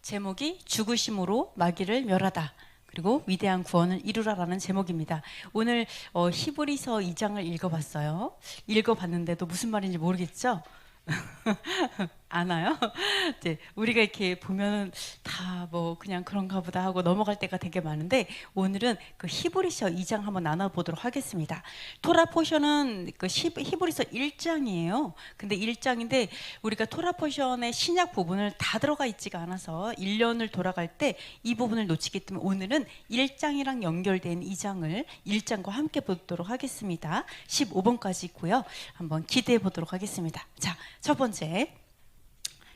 제목이 죽으심으로 마귀를 멸하다. 그리고 위대한 구원을 이루라라는 제목입니다. 오늘 히브리서 2장을 읽어봤어요. 읽어봤는데도 무슨 말인지 모르겠죠? 아나요? 이제 우리가 이렇게 보면은 다 뭐 그냥 그런가 보다 하고 넘어갈 때가 되게 많은데, 오늘은 그 히브리서 2장 한번 나눠보도록 하겠습니다. 토라 포션은 그 히브리서 1장이에요. 근데 1장인데 우리가 토라 포션의 신약 부분을 다 들어가 있지가 않아서 1년을 돌아갈 때 이 부분을 놓치기 때문에 오늘은 1장이랑 연결된 2장을 1장과 함께 보도록 하겠습니다. 15번까지 있고요. 한번 기대해 보도록 하겠습니다. 자, 첫 번째,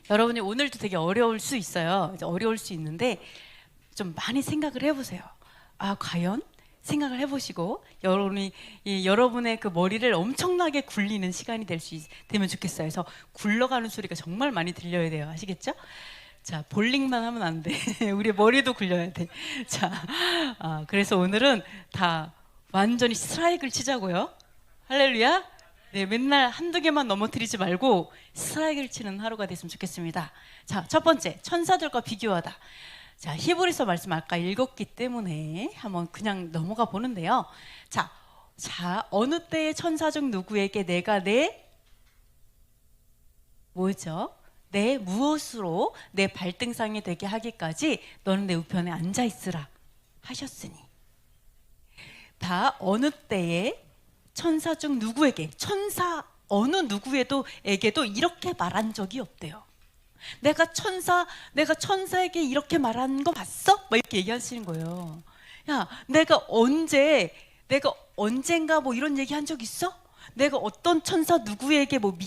여러분이 오늘도 되게 어려울 수 있어요. 어려울 수 있는데 좀 많이 생각을 해보세요. 아, 과연? 생각을 해보시고 여러분의 그 머리를 엄청나게 굴리는 시간이 되면 좋겠어요. 그래서 굴러가는 소리가 정말 많이 들려야 돼요. 아시겠죠? 자, 볼링만 하면 안 돼. 우리 머리도 굴려야 돼. 자, 그래서 오늘은 다 완전히 스트라이크를 치자고요. 할렐루야. 네, 맨날 한두 개만 넘어뜨리지 말고 스트라이크를 치는 하루가 됐으면 좋겠습니다. 자, 첫 번째, 천사들과 비교하다. 자, 히브리서 말씀 아까 읽었기 때문에 한번 그냥 넘어가 보는데요. 자, 어느 때의 천사 중 누구에게 내가 뭐죠? 내 무엇으로 내 발등상이 되게 하기까지 너는 내 우편에 앉아 있으라 하셨으니. 다 어느 때에 천사 중 누구에게, 천사 어느 누구에게도 이렇게 말한 적이 없대요. 내가 천사에게 이렇게 말한 거 봤어? 막 이렇게 얘기하시는 거예요. 야, 내가 언젠가 뭐 이런 얘기 한 적 있어? 내가 어떤 천사 누구에게 뭐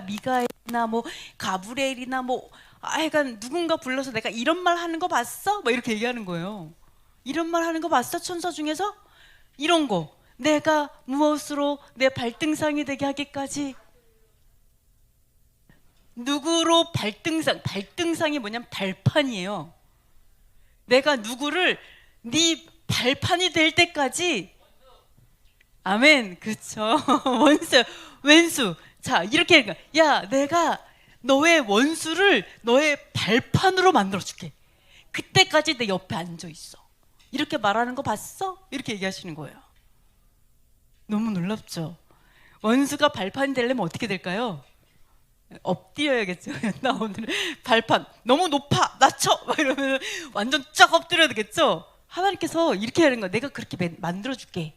미가엘이나 뭐 가브리엘이나 뭐 하여간 누군가 불러서 내가 이런 말 하는 거 봤어? 막 이렇게 얘기하는 거예요. 이런 말 하는 거 봤어? 천사 중에서? 이런 거. 내가 무엇으로 내 발등상이 되게 하기까지. 누구로 발등상이 뭐냐면 발판이에요. 내가 누구를 네 발판이 될 때까지. 아멘. 그렇죠. 왼수. 자, 이렇게, 야, 내가 너의 원수를 너의 발판으로 만들어줄게. 그때까지 내 옆에 앉아 있어. 이렇게 말하는 거 봤어? 이렇게 얘기하시는 거예요. 너무 놀랍죠? 원수가 발판이 되려면 어떻게 될까요? 엎드려야겠죠. 나 오늘 발판 너무 높아, 낮춰! 막 이러면 완전 쫙 엎드려야 되겠죠? 하나님께서 이렇게 하는 거야. 내가 그렇게 만들어줄게.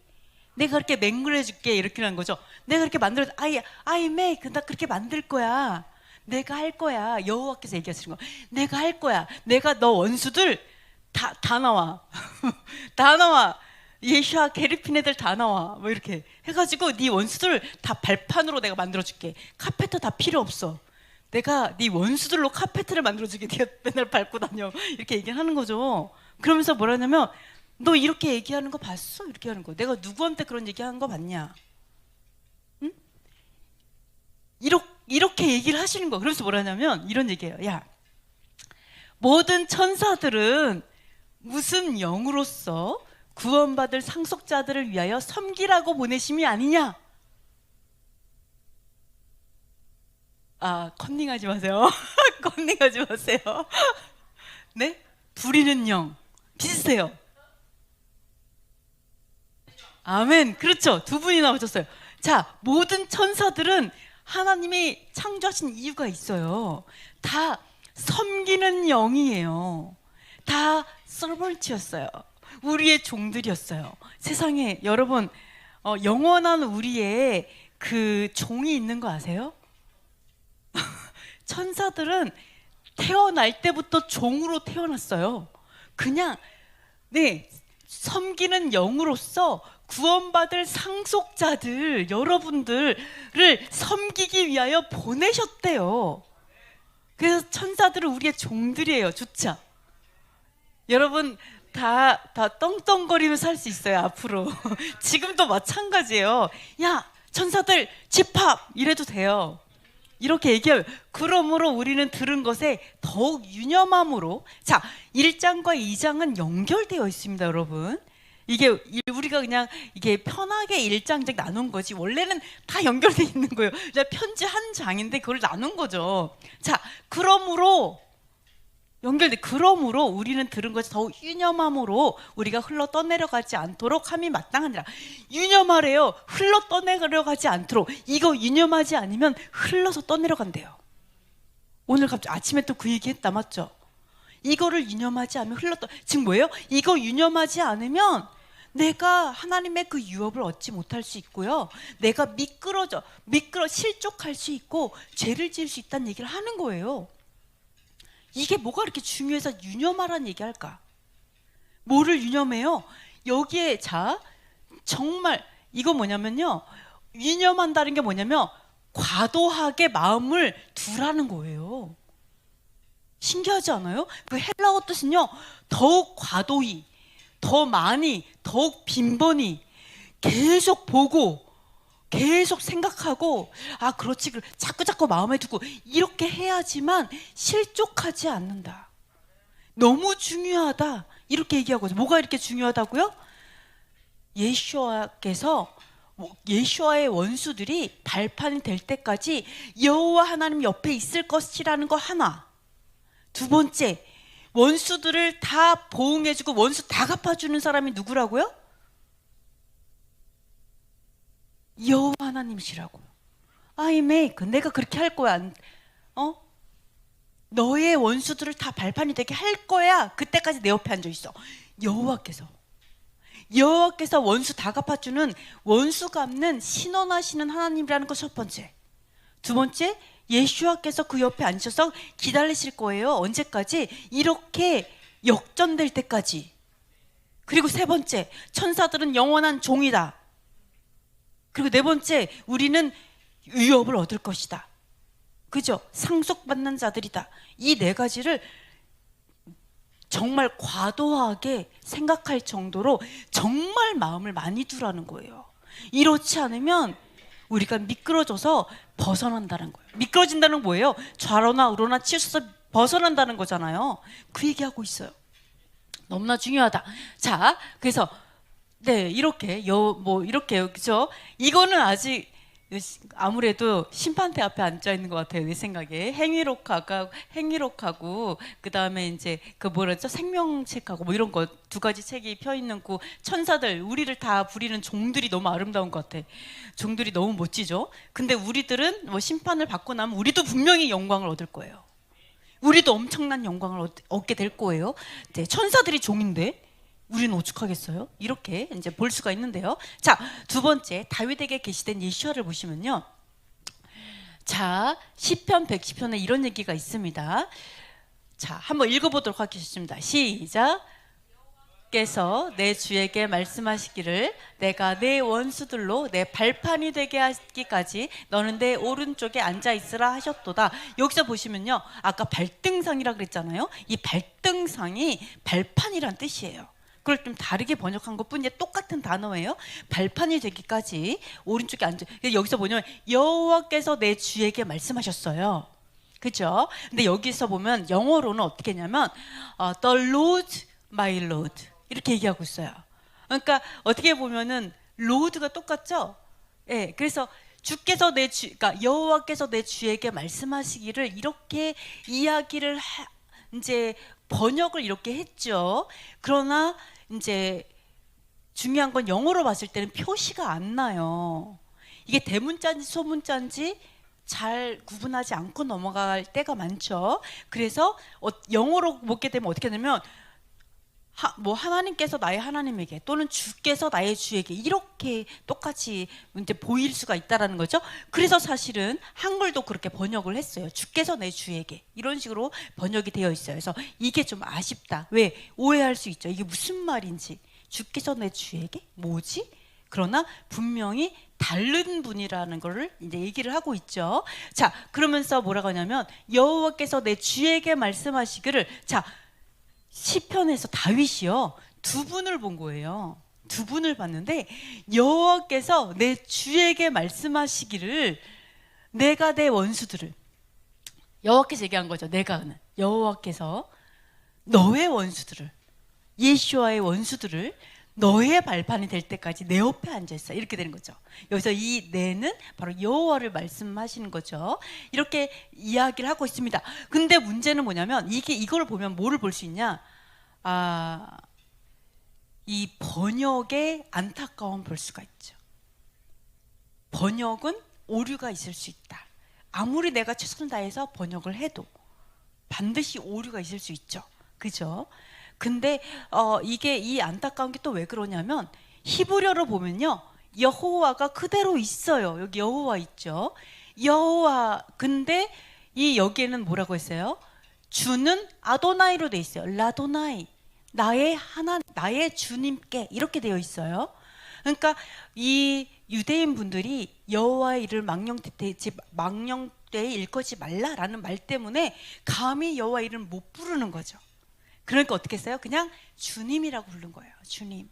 내가 그렇게 맹글해줄게. 이렇게 하는 거죠. 내가 그렇게 I make, 나 그렇게 만들 거야. 내가 할 거야. 여호와께서 얘기하시는 거. 내가 할 거야. 내가 너 원수들 다 나와. 다 나와. 예시와 게르핀 애들 다 나와. 뭐 이렇게 해가지고 네 원수들 다 발판으로 내가 만들어줄게. 카페트 다 필요 없어. 내가 네 원수들로 카페트를 만들어줄게. 네가 맨날 밟고 다녀. 이렇게 얘기하는 거죠. 그러면서 뭐라냐면, 너 이렇게 얘기하는 거 봤어? 이렇게 하는 거. 내가 누구한테 그런 얘기하는 거 봤냐? 응? 이렇게 얘기를 하시는 거. 그래서 뭐라냐면 이런 얘기예요. 야, 모든 천사들은 무슨 영으로서 구원받을 상속자들을 위하여 섬기라고 보내심이 아니냐? 컨닝하지 마세요. 컨닝하지 마세요. 네? 부리는 영. 비슷해요. 아멘. 그렇죠. 두 분이 나오셨어요. 자, 모든 천사들은 하나님이 창조하신 이유가 있어요. 다 섬기는 영이에요. 다 서번트였어요. 우리의 종들이었어요. 세상에 여러분, 영원한 우리의 그 종이 있는 거 아세요? 천사들은 태어날 때부터 종으로 태어났어요. 그냥 섬기는 영으로서 구원받을 상속자들, 여러분들을 섬기기 위하여 보내셨대요. 그래서 천사들은 우리의 종들이에요. 좋죠? 여러분 다 떵떵거리며 살 수 있어요. 앞으로. 지금도 마찬가지예요. 야, 천사들 집합! 이래도 돼요. 이렇게 얘기해요. 그러므로 우리는 들은 것에 더욱 유념함으로. 자, 1장과 2장은 연결되어 있습니다. 여러분, 이게 우리가 그냥 이게 편하게 1장씩 나눈 거지 원래는 다 연결되어 있는 거예요. 그냥 편지 한 장인데 그걸 나눈 거죠. 자, 그러므로 연결돼. 그러므로 우리는 들은 것이 더욱 유념함으로 우리가 흘러 떠내려가지 않도록 함이 마땅하니라. 유념하래요. 흘러 떠내려가지 않도록. 이거 유념하지 않으면 흘러서 떠내려간대요. 오늘 갑자기 아침에 또 그 얘기 했다, 맞죠? 이거를 유념하지 않으면 지금 뭐예요? 이거 유념하지 않으면 내가 하나님의 그 유업을 얻지 못할 수 있고요. 내가 실족할 수 있고 죄를 지을 수 있다는 얘기를 하는 거예요. 이게 뭐가 그렇게 중요해서 유념하라는 얘기할까? 뭐를 유념해요? 여기에 정말 이거 뭐냐면요. 유념한다는 게 뭐냐면 과도하게 마음을 두라는 거예요. 신기하지 않아요? 그 헬라어 뜻은요. 더욱 과도히, 더 많이, 더욱 빈번히 계속 보고 계속 생각하고 그렇지 자꾸 마음에 두고 이렇게 해야지만 실족하지 않는다. 너무 중요하다 이렇게 얘기하거든요. 뭐가 이렇게 중요하다고요? 예수와의 원수들이 발판이 될 때까지 여호와 하나님 옆에 있을 것이라는 거 하나. 두 번째, 원수들을 다 보응해주고 원수 다 갚아주는 사람이 누구라고요? 여호와 하나님이시라고. 내가 그렇게 할 거야. 너의 원수들을 다 발판이 되게 할 거야. 그때까지 내 옆에 앉아 있어. 여호와께서 원수 다 갚아주는, 원수 갚는 신원하시는 하나님이라는 거 첫 번째. 두 번째, 예수와께서 그 옆에 앉으셔서 기다리실 거예요. 언제까지? 이렇게 역전될 때까지. 그리고 세 번째, 천사들은 영원한 종이다. 그리고 네 번째, 우리는 유업을 얻을 것이다. 그죠? 상속받는 자들이다. 이 네 가지를 정말 과도하게 생각할 정도로 정말 마음을 많이 두라는 거예요. 이렇지 않으면 우리가 미끄러져서 벗어난다는 거예요. 미끄러진다는 건 뭐예요? 좌로나 우로나 치우쳐서 벗어난다는 거잖아요. 그 얘기하고 있어요. 너무나 중요하다. 자, 그래서 이렇게 이렇게 그죠? 이거는 아직 아무래도 심판대 앞에 앉아 있는 것 같아요. 내 생각에 행위록하고 그 다음에 이제 그 뭐라죠? 생명책하고 뭐 이런 거 두 가지 책이 펴 있는 그 천사들, 우리를 다 부리는 종들이 너무 아름다운 것 같아. 종들이 너무 멋지죠. 근데 우리들은 뭐 심판을 받고 나면 우리도 분명히 영광을 얻을 거예요. 우리도 엄청난 영광을 얻게 될 거예요. 천사들이 종인데 우리는 오죽하겠어요? 이렇게 이제 볼 수가 있는데요. 자, 두 번째, 다윗에게 계시된 예시화를 보시면요. 자, 시편 110편에 이런 얘기가 있습니다. 자, 한번 읽어보도록 하겠습니다. 시작. 께서 내 주에게 말씀하시기를 내가 내 원수들로 내 발판이 되게 하기까지 너는 내 오른쪽에 앉아 있으라 하셨도다. 여기서 보시면요. 아까 발등상이라 그랬잖아요. 이 발등상이 발판이란 뜻이에요. 그걸 좀 다르게 번역한 것뿐인데 똑같은 단어예요. 발판이 되기까지 오른쪽에 앉아. 여기서 뭐냐면 여호와께서 내 주에게 말씀하셨어요. 그죠? 근데 여기서 보면 영어로는 어떻게 했냐면 The Lord, my Lord 이렇게 얘기하고 있어요. 그러니까 어떻게 보면은 로드가 똑같죠? 예, 그래서 그러니까 여호와께서 내 주에게 말씀하시기를 이렇게 이야기를 이제 번역을 이렇게 했죠. 그러나 이제 중요한 건 영어로 봤을 때는 표시가 안 나요. 이게 대문자인지 소문자인지 잘 구분하지 않고 넘어갈 때가 많죠. 그래서 영어로 보게 되면 어떻게 되면 하나님께서 나의 하나님에게 또는 주께서 나의 주에게 이렇게 똑같이 이제 보일 수가 있다라는 거죠. 그래서 사실은 한글도 그렇게 번역을 했어요. 주께서 내 주에게 이런 식으로 번역이 되어 있어요. 그래서 이게 좀 아쉽다. 왜? 오해할 수 있죠. 이게 무슨 말인지. 주께서 내 주에게? 뭐지? 그러나 분명히 다른 분이라는 거를 이제 얘기를 하고 있죠. 자, 그러면서 뭐라고 하냐면 여호와께서 내 주에게 말씀하시기를, 자, 시편에서 다윗이요 두 분을 본 거예요. 두 분을 봤는데 여호와께서 내 주에게 말씀하시기를 내가 내 원수들을, 여호와께서 얘기한 거죠. 여호와께서 너의 원수들을, 예수와의 원수들을 너의 발판이 될 때까지 내 옆에 앉아 있어. 이렇게 되는 거죠. 여기서 이 내는 바로 여호와를 말씀하시는 거죠. 이렇게 이야기를 하고 있습니다. 근데 문제는 뭐냐면 이걸 보면 뭐를 볼 수 있냐? 이 번역의 안타까움 볼 수가 있죠. 번역은 오류가 있을 수 있다. 아무리 내가 최선을 다해서 번역을 해도 반드시 오류가 있을 수 있죠. 그죠? 근데 이게 이 안타까운 게 또 왜 그러냐면 히브리어로 보면요, 여호와가 그대로 있어요. 여기 여호와 있죠. 여호와. 근데 이 여기에는 뭐라고 했어요? 주는 아도나이로 돼 있어요. 라도나이, 나의 나의 주님께, 이렇게 되어 있어요. 그러니까 이 유대인 분들이 여호와의 이름을 망령되이 일컫지 말라라는 말 때문에 감히 여호와 이름을 못 부르는 거죠. 그러니까 어떻게 했어요? 그냥 주님이라고 부른 거예요. 주님.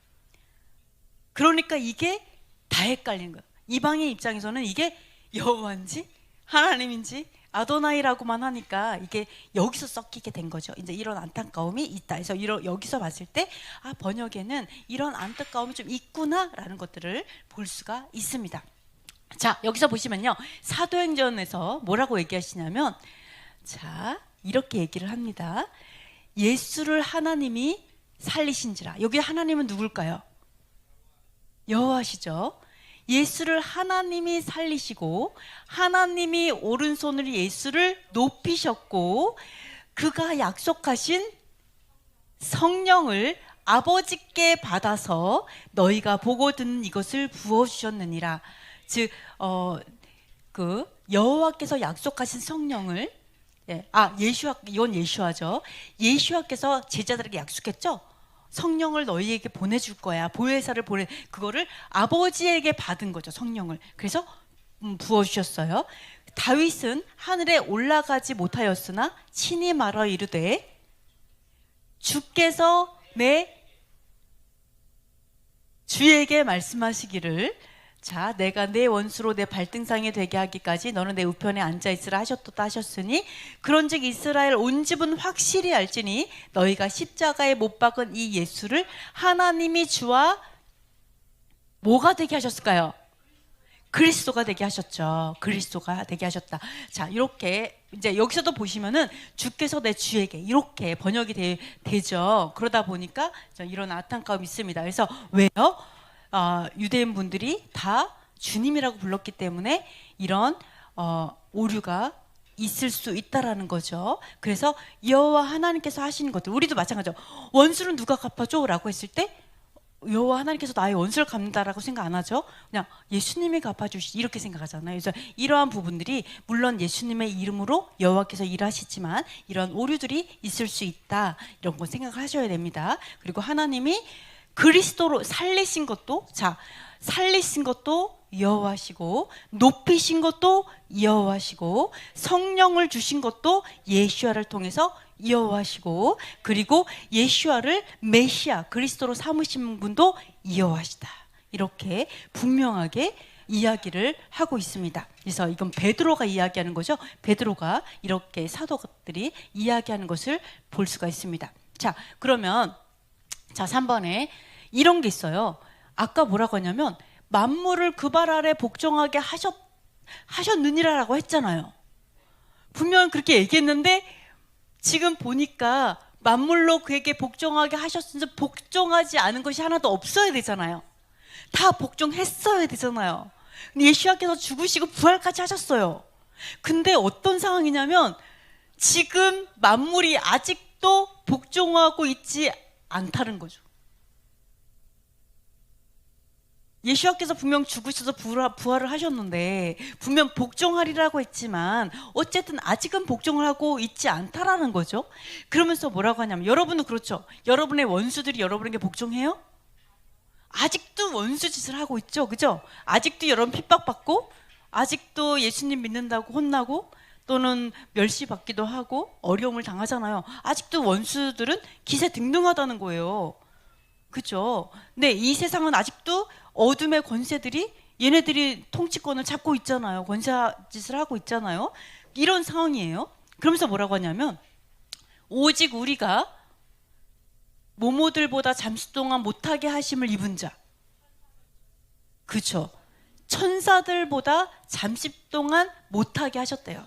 그러니까 이게 다 헷갈리는 거예요. 이방인 입장에서는 이게 여호와인지 하나님인지 아도나이라고만 하니까 이게 여기서 섞이게 된 거죠. 이제 이런 안타까움이 있다. 그래서 여기서 봤을 때 번역에는 이런 안타까움이 좀 있구나라는 것들을 볼 수가 있습니다. 자, 여기서 보시면요, 사도행전에서 뭐라고 얘기하시냐면, 자, 이렇게 얘기를 합니다. 예수를 하나님이 살리신지라. 여기 하나님은 누굴까요? 여호와시죠. 예수를 하나님이 살리시고 하나님이 오른손으로 예수를 높이셨고 그가 약속하신 성령을 아버지께 받아서 너희가 보고 듣는 이것을 부어주셨느니라. 즉 그 여호와께서 약속하신 성령을, 이건 예수아죠. 예수아께서 제자들에게 약속했죠. 성령을 너희에게 보내줄 거야. 보혜사를 그거를 아버지에게 받은 거죠. 성령을. 그래서 부어주셨어요. 다윗은 하늘에 올라가지 못하였으나 친히 말하 이르되 주께서 내 주에게 말씀하시기를, 자, 내가 내 원수로 내 발등상에 되게 하기까지 너는 내 우편에 앉아있으라 하셨도다 하셨으니 그런즉 이스라엘 온 집은 확실히 알지니 너희가 십자가에 못 박은 이 예수를 하나님이 주와 뭐가 되게 하셨을까요? 그리스도가 되게 하셨죠. 그리스도가 되게 하셨다. 자, 이렇게 이제 여기서도 보시면은 주께서 내 주에게 이렇게 번역이 되죠. 그러다 보니까 이런 안타까움이 있습니다. 그래서 왜요? 유대인 분들이 다 주님이라고 불렀기 때문에 이런 오류가 있을 수 있다라는 거죠. 그래서 여호와 하나님께서 하시는 것들, 우리도 마찬가지죠. 원수는 누가 갚아줘? 라고 했을 때 여호와 하나님께서 나의 원수를 갚는다라고 생각 안 하죠. 그냥 예수님이 갚아주시 이렇게 생각하잖아요. 그래서 이러한 부분들이 물론 예수님의 이름으로 여호와께서 일하시지만 이런 오류들이 있을 수 있다, 이런 거 생각하셔야 됩니다. 그리고 하나님이 그리스도로 살리신 것도, 자, 살리신 것도 여호와시고 높이신 것도 여호와시고 성령을 주신 것도 예수아를 통해서 여호와시고 그리고 예수아를 메시아 그리스도로 삼으신 분도 여호와시다. 이렇게 분명하게 이야기를 하고 있습니다. 그래서 이건 베드로가 이야기하는 거죠. 베드로가 이렇게 사도들이 이야기하는 것을 볼 수가 있습니다. 자, 그러면 자, 3번에 이런 게 있어요. 아까 뭐라고 하냐면 만물을 그 발 아래 복종하게 하셨느니라라고 했잖아요. 분명히 그렇게 얘기했는데 지금 보니까 만물로 그에게 복종하게 하셨으니 복종하지 않은 것이 하나도 없어야 되잖아요. 다 복종했어야 되잖아요. 예수님께서 죽으시고 부활까지 하셨어요. 근데 어떤 상황이냐면 지금 만물이 아직도 복종하고 있지 않다는 거죠. 예수님께서 분명 죽으셔서 부활을 하셨는데 분명 복종하리라고 했지만 어쨌든 아직은 복종을 하고 있지 않다라는 거죠. 그러면서 뭐라고 하냐면, 여러분은 그렇죠. 여러분의 원수들이 여러분에게 복종해요? 아직도 원수 짓을 하고 있죠. 그죠? 아직도 여러분 핍박받고 아직도 예수님 믿는다고 혼나고 또는 멸시받기도 하고 어려움을 당하잖아요. 아직도 원수들은 기세등등하다는 거예요. 그죠? 근데 이 세상은 아직도 어둠의 권세들이 얘네들이 통치권을 잡고 있잖아요. 권세짓을 하고 있잖아요. 이런 상황이에요. 그러면서 뭐라고 하냐면 오직 우리가 모모들보다 잠시 동안 못하게 하심을 입은 자. 그렇죠. 천사들보다 잠시 동안 못하게 하셨대요.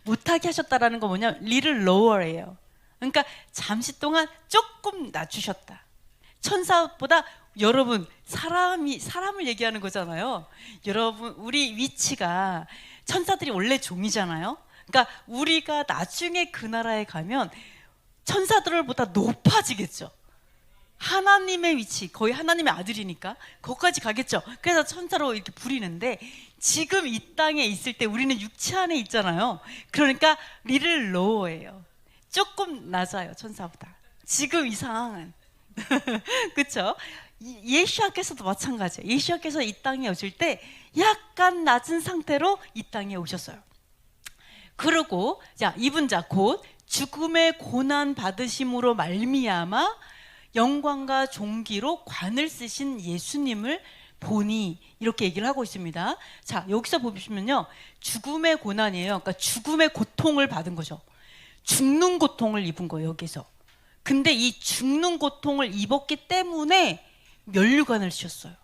못하게 하셨다라는 건 뭐냐면 little lower예요. 그러니까 잠시 동안 조금 낮추셨다. 천사보다 여러분 사람을 얘기하는 거잖아요. 여러분 우리 위치가 천사들이 원래 종이잖아요. 그러니까 우리가 나중에 그 나라에 가면 천사들보다 높아지겠죠. 하나님의 위치, 거의 하나님의 아들이니까 거기까지 가겠죠. 그래서 천사로 이렇게 부리는데 지금 이 땅에 있을 때 우리는 육체 안에 있잖아요. 그러니까 little lower예요. 조금 낮아요, 천사보다. 지금 이 상황은. 그렇죠? 예수님께서도 마찬가지예요. 예수님께서 이 땅에 오실 때 약간 낮은 상태로 이 땅에 오셨어요. 그리고 자, 입은 자 곧 죽음의 고난 받으심으로 말미암아 영광과 존귀로 관을 쓰신 예수님을 보니 이렇게 얘기를 하고 있습니다. 자, 여기서 보시면요, 죽음의 고난이에요. 그러니까 죽음의 고통을 받은 거죠. 죽는 고통을 입은 거예요, 여기서. 근데 이 죽는 고통을 입었기 때문에 면류관을 쓰셨어요.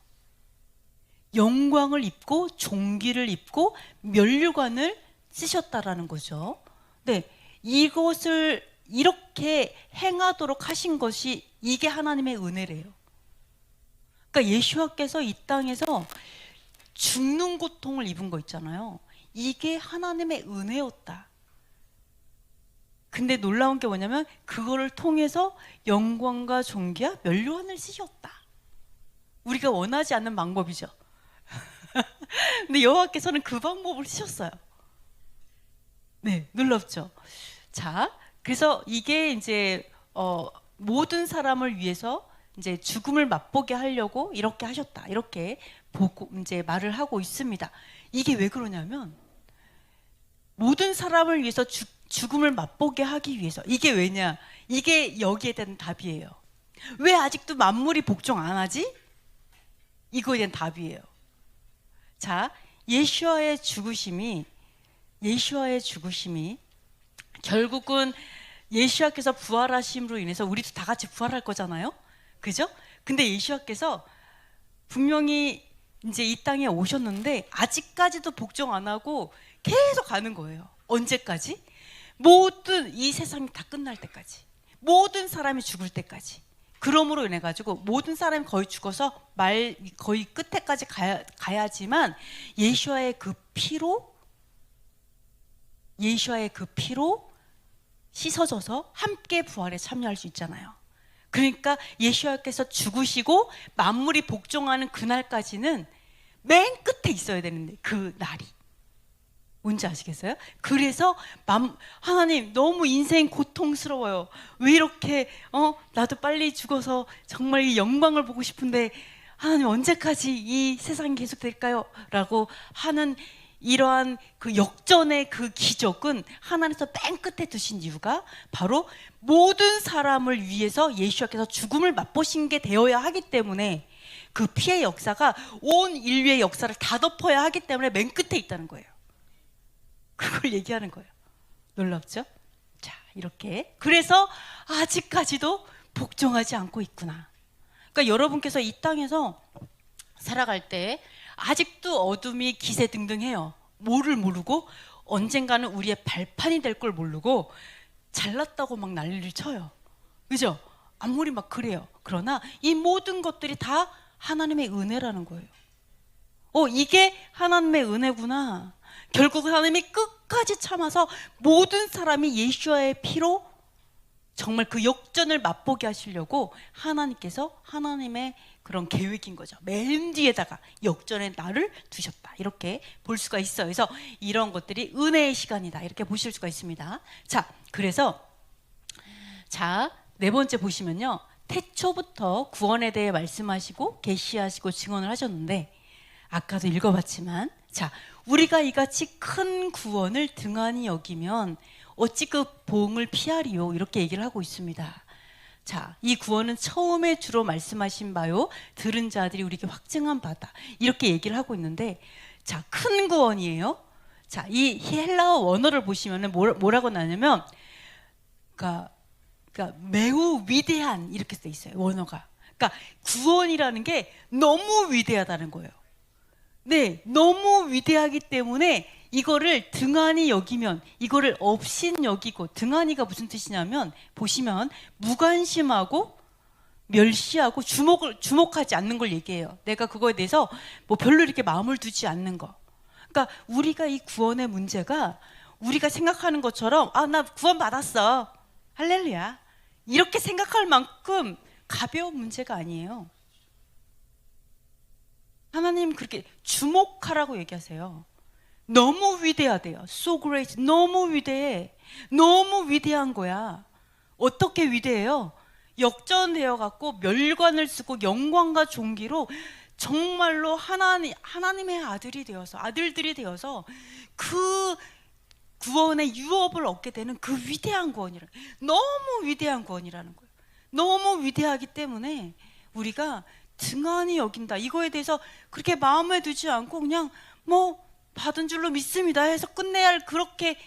영광을 입고 존귀를 입고 면류관을 쓰셨다라는 거죠. 네, 이것을 이렇게 행하도록 하신 것이 이게 하나님의 은혜래요. 그러니까 예수와께서 이 땅에서 죽는 고통을 입은 거 있잖아요. 이게 하나님의 은혜였다. 근데 놀라운 게 뭐냐면 그거를 통해서 영광과 존귀와 면류관을 쓰셨다. 우리가 원하지 않는 방법이죠. 근데 여호와께서는 그 방법을 쓰셨어요. 네, 놀랍죠. 자, 그래서 이게 이제 모든 사람을 위해서 이제 죽음을 맛보게 하려고 이렇게 하셨다. 이렇게 보고 이제 말을 하고 있습니다. 이게 왜 그러냐면 모든 사람을 위해서 죽음을 맛보게 하기 위해서. 이게 왜냐? 이게 여기에 대한 답이에요. 왜 아직도 만물이 복종 안 하지? 이거에 대한 답이에요. 자, 예수와의 죽으심이 결국은 예수와께서 부활하심으로 인해서 우리도 다 같이 부활할 거잖아요. 그죠? 근데 예수와께서 분명히 이제 이 땅에 오셨는데 아직까지도 복종 안 하고 계속 가는 거예요. 언제까지? 모든 이 세상이 다 끝날 때까지. 모든 사람이 죽을 때까지. 그러므로 인해 가지고 모든 사람이 거의 죽어서 거의 끝에까지 가야지만 예수와의 그 피로 씻어져서 함께 부활에 참여할 수 있잖아요. 그러니까 예수와께서 죽으시고 만물이 복종하는 그날까지는 맨 끝에 있어야 되는데 그 날이 뭔지 아시겠어요? 그래서 하나님 너무 인생 고통스러워요. 왜 이렇게 나도 빨리 죽어서 정말 이 영광을 보고 싶은데 하나님 언제까지 이 세상이 계속될까요? 라고 하는 이러한 그 역전의 그 기적은 하나님께서 맨 끝에 두신 이유가 바로 모든 사람을 위해서 예수께서 죽음을 맛보신 게 되어야 하기 때문에 그 피의 역사가 온 인류의 역사를 다 덮어야 하기 때문에 맨 끝에 있다는 거예요. 그걸 얘기하는 거예요. 놀랍죠? 자, 이렇게. 그래서 아직까지도 복종하지 않고 있구나. 그러니까 여러분께서 이 땅에서 살아갈 때 아직도 어둠이 기세등등해요. 뭐를 모르고 언젠가는 우리의 발판이 될 걸 모르고 잘났다고 막 난리를 쳐요. 그죠? 아무리 막 그래요. 그러나 이 모든 것들이 다 하나님의 은혜라는 거예요. 이게 하나님의 은혜구나. 결국 하나님이 끝까지 참아서 모든 사람이 예수와의 피로 정말 그 역전을 맛보게 하시려고 하나님께서 하나님의 그런 계획인 거죠. 맨 뒤에다가 역전의 날을 두셨다. 이렇게 볼 수가 있어요. 그래서 이런 것들이 은혜의 시간이다. 이렇게 보실 수가 있습니다. 자, 그래서 네 번째 보시면요. 태초부터 구원에 대해 말씀하시고 계시하시고 증언을 하셨는데 아까도 읽어봤지만 자, 우리가 이같이 큰 구원을 등한히 여기면 어찌 그 보응을 피하리요? 이렇게 얘기를 하고 있습니다. 자, 이 구원은 처음에 주로 말씀하신 바요 들은 자들이 우리에게 확증한 바다. 이렇게 얘기를 하고 있는데 자, 큰 구원이에요. 자, 이 헬라어 원어를 보시면은 뭐라고 나냐면 그러니까 그러니까 매우 위대한 이렇게 써 있어요. 원어가. 그러니까 구원이라는 게 너무 위대하다는 거예요. 네, 너무 위대하기 때문에 이거를 등한히 여기면, 이거를 업신 여기고, 등한히가 무슨 뜻이냐면 보시면 무관심하고 멸시하고 주목하지 않는 걸 얘기해요. 내가 그거에 대해서 뭐 별로 이렇게 마음을 두지 않는 거. 그러니까 우리가 이 구원의 문제가 우리가 생각하는 것처럼 나 구원 받았어, 할렐루야, 이렇게 생각할 만큼 가벼운 문제가 아니에요. 하나님 그렇게 주목하라고 얘기하세요. 너무 위대하대요. So great. 너무 위대해. 너무 위대한 거야. 어떻게 위대해요? 역전되어 갖고 멸관을 쓰고 영광과 존귀로 정말로 하나님의 아들들이 되어서 그 구원의 유업을 얻게 되는 그 위대한 구원이라. 너무 위대한 구원이라는 거예요. 너무 위대하기 때문에 우리가 등한히 여긴다, 이거에 대해서 그렇게 마음에 두지 않고 그냥 뭐 받은 줄로 믿습니다 해서 끝내야 할, 그렇게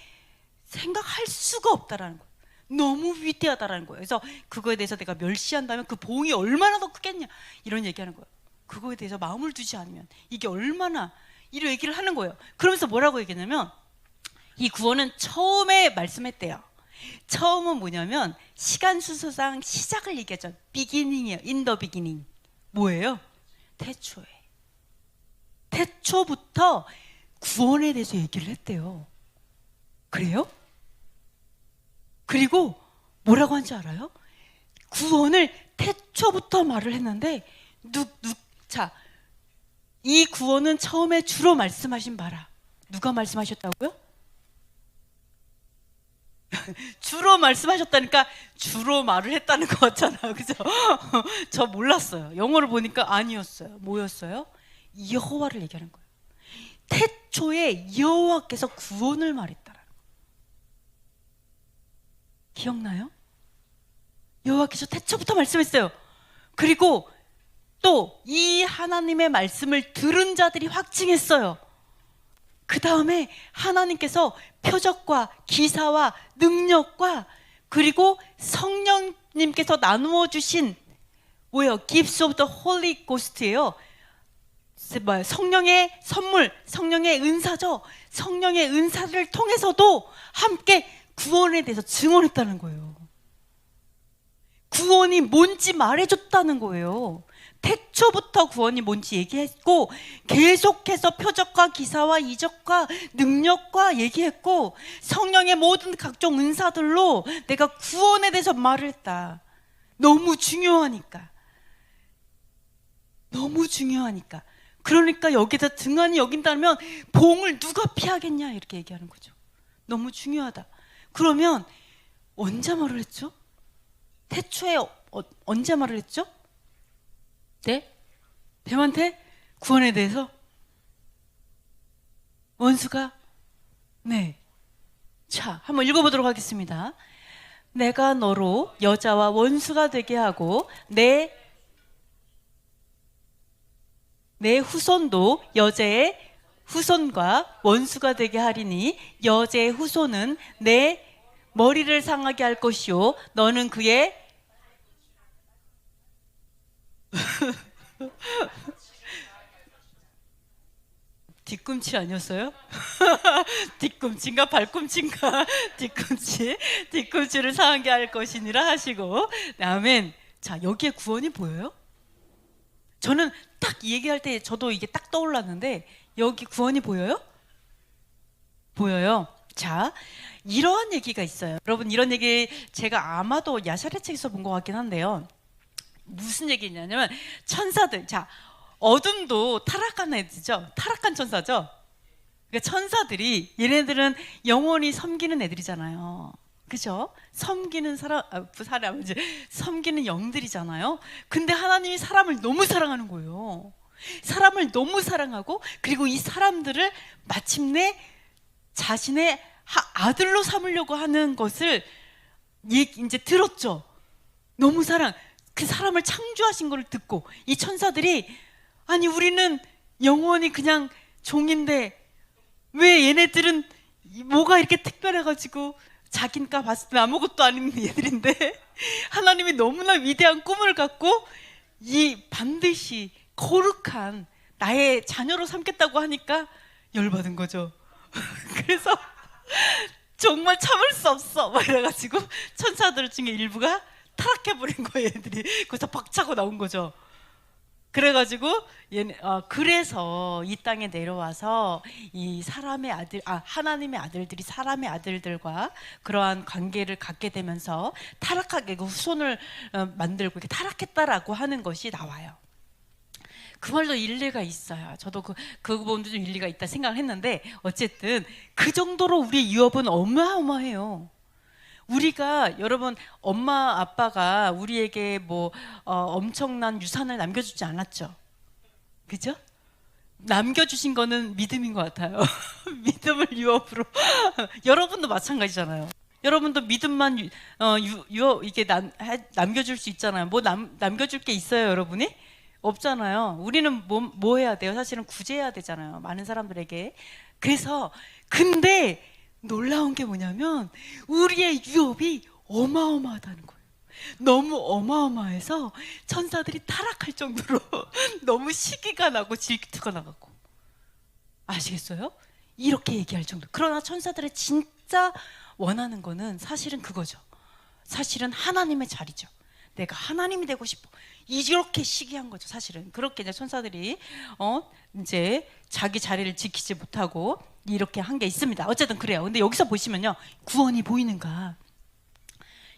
생각할 수가 없다라는 거예요. 너무 위대하다라는 거예요. 그래서 그거에 대해서 내가 멸시한다면 그 보응이 얼마나 더 크겠냐, 이런 얘기하는 거예요. 그거에 대해서 마음을 두지 않으면 이게 얼마나, 이런 얘기를 하는 거예요. 그러면서 뭐라고 얘기했냐면, 이 구원은 처음에 말씀했대요. 처음은 뭐냐면 시간 순서상 시작을 얘기하죠. beginning이에요. in the beginning. 뭐예요? 태초부터 구원에 대해서 얘기를 했대요. 그래요? 그리고 뭐라고 한지 알아요? 구원을 태초부터 말을 했는데 자, 이 구원은 처음에 주로 말씀하신 바라. 누가 말씀하셨다고요? 주로 말씀하셨다니까 주로 말을 했다는 것 같잖아요. 그죠? 저 몰랐어요. 영어를 보니까 아니었어요. 뭐였어요? 여호와를 얘기하는 거예요. 태초에 여호와께서 구원을 말했다라는 거예요. 기억나요? 여호와께서 태초부터 말씀했어요. 그리고 또 이 하나님의 말씀을 들은 자들이 확증했어요. 그 다음에 하나님께서 표적과 기사와 능력과 그리고 성령님께서 나누어 주신 뭐예요? Gifts of the Holy Ghost예요. 성령의 선물, 성령의 은사죠. 성령의 은사를 통해서도 함께 구원에 대해서 증언했다는 거예요. 구원이 뭔지 말해줬다는 거예요. 태초부터 구원이 뭔지 얘기했고, 계속해서 표적과 기사와 이적과 능력과 얘기했고, 성령의 모든 각종 은사들로 내가 구원에 대해서 말을 했다. 너무 중요하니까. 그러니까 여기다 등한히 여긴다면 봉을 누가 피하겠냐, 이렇게 얘기하는 거죠. 너무 중요하다. 그러면 언제 말을 했죠? 태초에 언제 말을 했죠? 네? 뱀한테 구원에 대해서? 원수가? 네. 자, 한번 읽어보도록 하겠습니다. 내가 너로 여자와 원수가 되게 하고 내 후손도 여자의 후손과 원수가 되게 하리니 여자의 후손은 내 머리를 상하게 할 것이요 너는 그의 뒤꿈치 아니었어요? 뒤꿈치인가 발꿈치인가? 뒤꿈치를 상하게 할 것이니라 하시고. 아멘. 자, 여기에 구원이 보여요? 저는 딱 이 얘기할 때 저도 이게 딱 떠올랐는데, 여기 구원이 보여요? 보여요. 자, 이러한 얘기가 있어요. 여러분, 이런 얘기 제가 아마도 야샤레 책에서 본 것 같긴 한데요. 무슨 얘기냐면 천사들, 자, 어둠도 타락한 애들이죠. 타락한 천사죠. 그러니까 천사들이, 얘네들은 영원히 섬기는 애들이잖아요. 그죠? 섬기는 이제 섬기는 영들이잖아요. 근데 하나님이 사람을 너무 사랑하는 거예요. 사람을 너무 사랑하고, 그리고 이 사람들을 마침내 자신의 아들로 삼으려고 하는 것을 이제 들었죠. 너무 그 사람을 창조하신 걸 듣고 이 천사들이, 아니 우리는 영원히 그냥 종인데 왜 얘네들은 뭐가 이렇게 특별해가지고 자기가 봤을 때 아무것도 아닌 얘들인데 하나님이 너무나 위대한 꿈을 갖고 이 반드시 거룩한 나의 자녀로 삼겠다고 하니까 열받은 거죠. 그래서 정말 참을 수 없어 막 이래가지고 천사들 중에 일부가 타락해버린 거예요. 애들이 거기서 박차고 나온 거죠. 그래가지고 그래서 이 땅에 내려와서 이 사람의 아들, 하나님의 아들들이 사람의 아들들과 그러한 관계를 갖게 되면서 타락하게 그 후손을 만들고 이렇게 타락했다라고 하는 것이 나와요. 그 말도 일리가 있어요. 저도 그 부분도 좀 일리가 있다 생각을 했는데 어쨌든 그 정도로 우리의 유업은 어마어마해요. 우리가 여러분 엄마 아빠가 우리에게 뭐 엄청난 유산을 남겨주지 않았죠. 그죠? 남겨주신 거는 믿음인 것 같아요. 믿음을 유업으로. 여러분도 마찬가지잖아요. 여러분도 믿음만 이게 남겨줄 수 있잖아요. 뭐 남겨줄 게 있어요, 여러분이? 없잖아요. 우리는 뭐 해야 돼요? 사실은 구제해야 되잖아요. 많은 사람들에게. 그래서 근데 놀라운 게 뭐냐면 우리의 유업이 어마어마하다는 거예요. 너무 어마어마해서 천사들이 타락할 정도로 너무 시기가 나고 질투가 나갖고 아시겠어요? 이렇게 얘기할 정도. 그러나 천사들의 진짜 원하는 거는 사실은 그거죠. 사실은 하나님의 자리죠. 내가 하나님이 되고 싶어. 이렇게 시기한 거죠. 사실은 그렇게 이제 천사들이 이제 자기 자리를 지키지 못하고 이렇게 한 게 있습니다. 어쨌든 그래요. 근데 여기서 보시면요, 구원이 보이는가?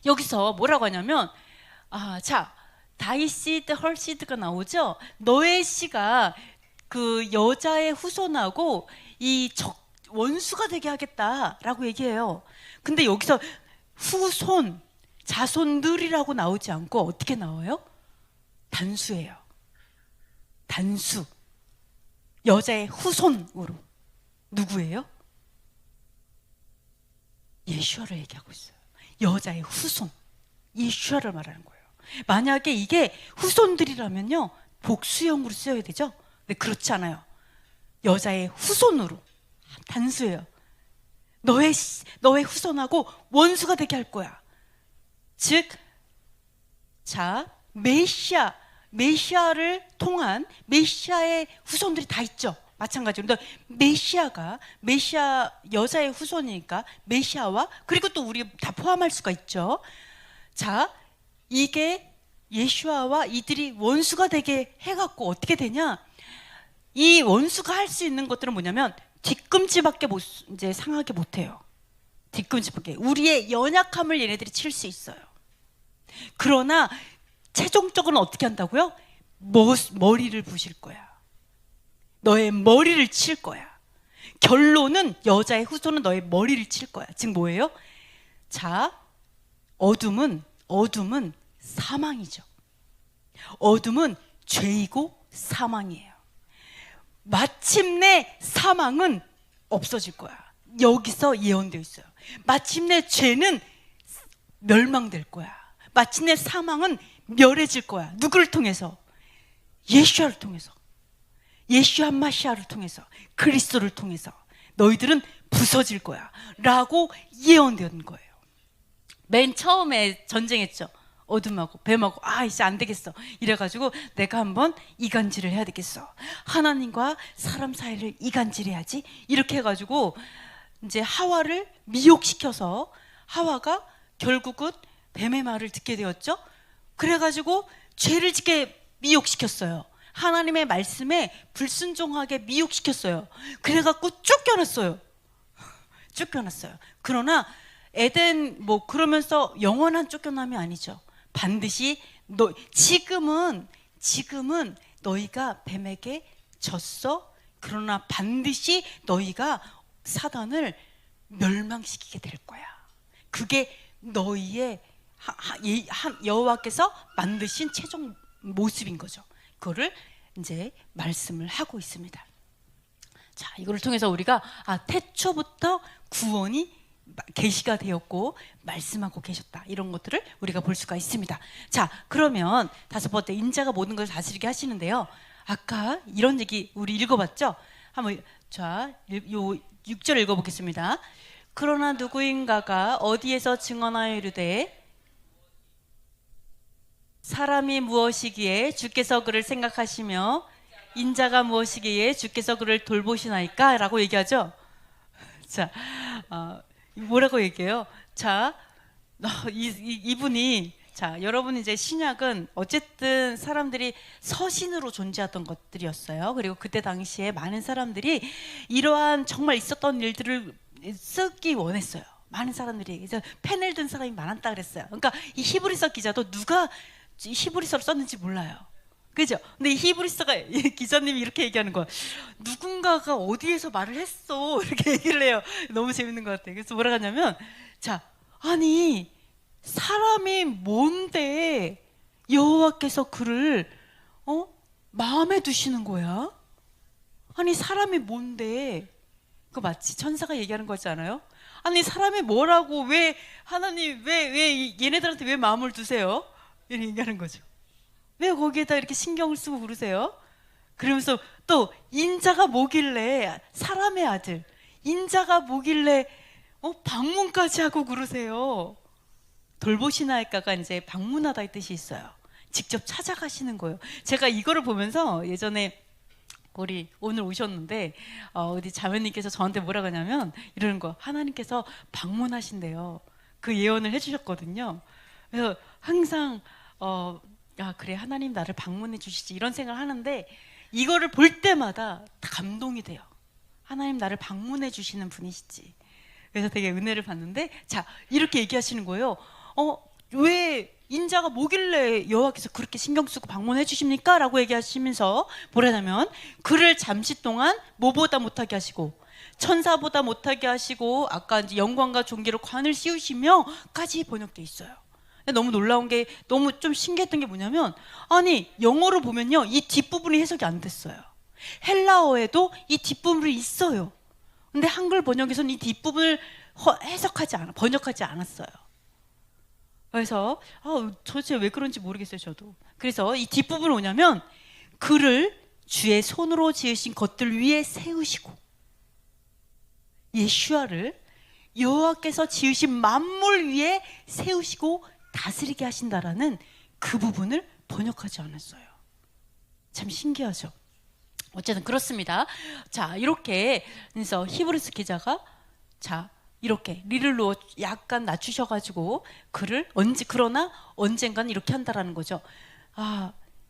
여기서 뭐라고 하냐면, 자, 다이 시드, 헐 시드가 나오죠. 너의 씨가 그 여자의 후손하고 이 원수가 되게 하겠다라고 얘기해요. 근데 여기서 후손, 자손들이라고 나오지 않고 어떻게 나와요? 단수예요. 단수. 여자의 후손으로. 누구예요? 예수아를 얘기하고 있어요. 여자의 후손, 예수아를 말하는 거예요. 만약에 이게 후손들이라면요, 복수형으로 쓰여야 되죠. 근데 그렇지 않아요. 여자의 후손으로, 단수예요. 너의 후손하고 원수가 되게 할 거야. 즉, 자, 메시아를 통한 메시아의 후손들이 다 있죠. 마찬가지로 메시아 여자의 후손이니까 메시아와 그리고 또 우리 다 포함할 수가 있죠. 자, 이게 예수아와 이들이 원수가 되게 해갖고 어떻게 되냐? 이 원수가 할 수 있는 것들은 뭐냐면 뒤꿈치밖에 이제 상하게 못해요. 뒤꿈치밖에. 우리의 연약함을 얘네들이 칠 수 있어요. 그러나 최종적으로는 어떻게 한다고요? 머리를 부실 거야. 너의 머리를 칠 거야. 결론은 여자의 후손은 너의 머리를 칠 거야. 즉 뭐예요? 자, 어둠은 사망이죠. 어둠은 죄이고 사망이에요. 마침내 사망은 없어질 거야. 여기서 예언되어 있어요. 마침내 죄는 멸망될 거야. 마침내 사망은 멸해질 거야. 누구를 통해서? 예수아를 통해서. 예수아 마시아를 통해서, 그리스도를 통해서 너희들은 부서질 거야 라고 예언된 거예요. 맨 처음에 전쟁했죠. 어둠하고 뱀하고 이제 안 되겠어 이래가지고 내가 한번 이간질을 해야 되겠어. 하나님과 사람 사이를 이간질해야지. 이렇게 해가지고 이제 하와를 미혹시켜서 하와가 결국은 뱀의 말을 듣게 되었죠. 그래가지고 죄를 짓게 미혹시켰어요. 하나님의 말씀에 불순종하게 미혹시켰어요. 그래갖고 쫓겨났어요. 그러나 에덴 그러면서 영원한 쫓겨남이 아니죠. 반드시 지금은 너희가 뱀에게 졌어. 그러나 반드시 너희가 사단을 멸망시키게 될 거야. 그게 너희의 여호와께서 만드신 최종 모습인 거죠. 그거를 이제 말씀을 하고 있습니다. 자, 이거를 통해서 우리가 태초부터 구원이 계시가 되었고 말씀하고 계셨다. 이런 것들을 우리가 볼 수가 있습니다. 자, 그러면 다섯 번째, 인자가 모든 것을 다스리게 하시는데요. 아까 이런 얘기 우리 읽어봤죠? 한번 자, 요 6절 읽어보겠습니다. 그러나 누구인가가 어디에서 증언하여 이르되 사람이 무엇이기에 주께서 그를 생각하시며 인자가 무엇이기에 주께서 그를 돌보시나이까? 라고 얘기하죠. 자, 뭐라고 얘기해요? 자, 이분이, 자, 여러분 이제 신약은 어쨌든 사람들이 서신으로 존재하던 것들이었어요. 그리고 그때 당시에 많은 사람들이 이러한 정말 있었던 일들을 쓰기 원했어요. 많은 사람들이. 그래서 펜을 든 사람이 많았다 그랬어요. 그러니까 이 히브리서 기자도 누가 히브리서를 썼는지 몰라요. 그죠? 근데 이 히브리서가 기자님이 이렇게 얘기하는 거야. 누군가가 어디에서 말을 했어. 이렇게 얘기를 해요. 너무 재밌는 것 같아요. 그래서 뭐라 하냐면, 자, 아니 사람이 뭔데 여호와께서 그를 마음에 두시는 거야? 아니 사람이 뭔데? 그 마치 천사가 얘기하는 거지 않아요? 아니 사람이 뭐라고 왜 하나님 왜 얘네들한테 왜 마음을 두세요? 이렇게 얘기하는 거죠. 왜 거기에다 이렇게 신경을 쓰고 그러세요? 그러면서 또 인자가 뭐길래 사람의 아들 인자가 뭐길래 방문까지 하고 그러세요? 돌보시나이까가 이제 방문하다 이 뜻이 있어요. 직접 찾아가시는 거예요. 제가 이거를 보면서 예전에 우리 오늘 오셨는데 어디 자매님께서 저한테 뭐라고 하냐면 이러는 거, 하나님께서 방문하신대요. 그 예언을 해주셨거든요. 그래서 항상 그래 하나님 나를 방문해 주시지 이런 생각을 하는데 이거를 볼 때마다 감동이 돼요. 하나님 나를 방문해 주시는 분이시지. 그래서 되게 은혜를 받는데, 자 이렇게 얘기하시는 거예요. 왜 인자가 뭐길래 여호와께서 그렇게 신경 쓰고 방문해 주십니까? 라고 얘기하시면서 뭐라냐면 그를 잠시 동안 뭐보다 못하게 하시고 천사보다 못하게 하시고 아까 이제 영광과 존귀로 관을 씌우시며까지 번역돼 있어요. 너무 놀라운 게, 너무 좀 신기했던 게 뭐냐면, 아니 영어로 보면요 이 뒷부분이 해석이 안 됐어요. 헬라어에도 이 뒷부분이 있어요. 근데 한글 번역에서는 이 뒷부분을 번역하지 않았어요. 그래서 도대체 왜 그런지 모르겠어요 저도. 그래서 이 뒷부분은 뭐냐면 그를 주의 손으로 지으신 것들 위에 세우시고, 예슈아를 여호와께서 지으신 만물 위에 세우시고 다스리게 하신다라는 그 부분을 번역하지 않았어요. 참 신기하죠. 어쨌든 그렇습니다. 자 이렇게 그래서 히브리서 기자가 자 이렇게 리를로 약간 낮추셔가지고 그를 그러나 언젠가는 이렇게 한다라는 거죠.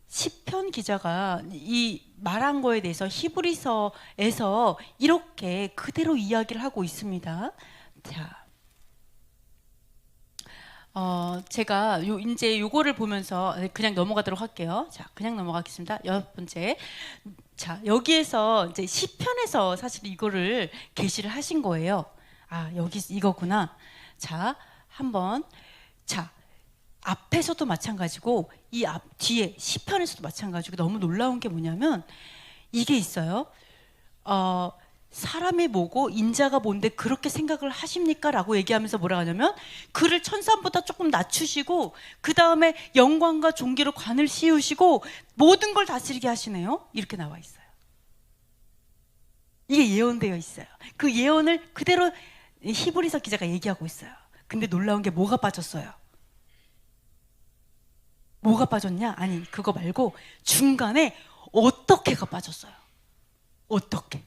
시편 기자가 이 말한 거에 대해서 히브리서에서 이렇게 그대로 이야기를 하고 있습니다. 자, 제가 이제 요거를 보면서 그냥 넘어가도록 할게요. 자, 그냥 넘어가겠습니다. 6번째. 자, 여기에서 이제 시편에서 사실 이거를 계시를 하신 거예요. 여기 이거구나. 자, 한번 자 앞에서도 마찬가지고 이 뒤에 시편에서도 마찬가지고 너무 놀라운 게 뭐냐면 이게 있어요. 사람이 뭐고 인자가 뭔데 그렇게 생각을 하십니까? 라고 얘기하면서 뭐라 하냐면 그를 천사보다 조금 낮추시고 그 다음에 영광과 존귀로 관을 씌우시고 모든 걸 다스리게 하시네요. 이렇게 나와 있어요. 이게 예언되어 있어요. 그 예언을 그대로 히브리서 기자가 얘기하고 있어요. 근데 놀라운 게 뭐가 빠졌어요? 뭐가 빠졌냐? 아니 그거 말고 중간에 어떻게가 빠졌어요. 어떻게?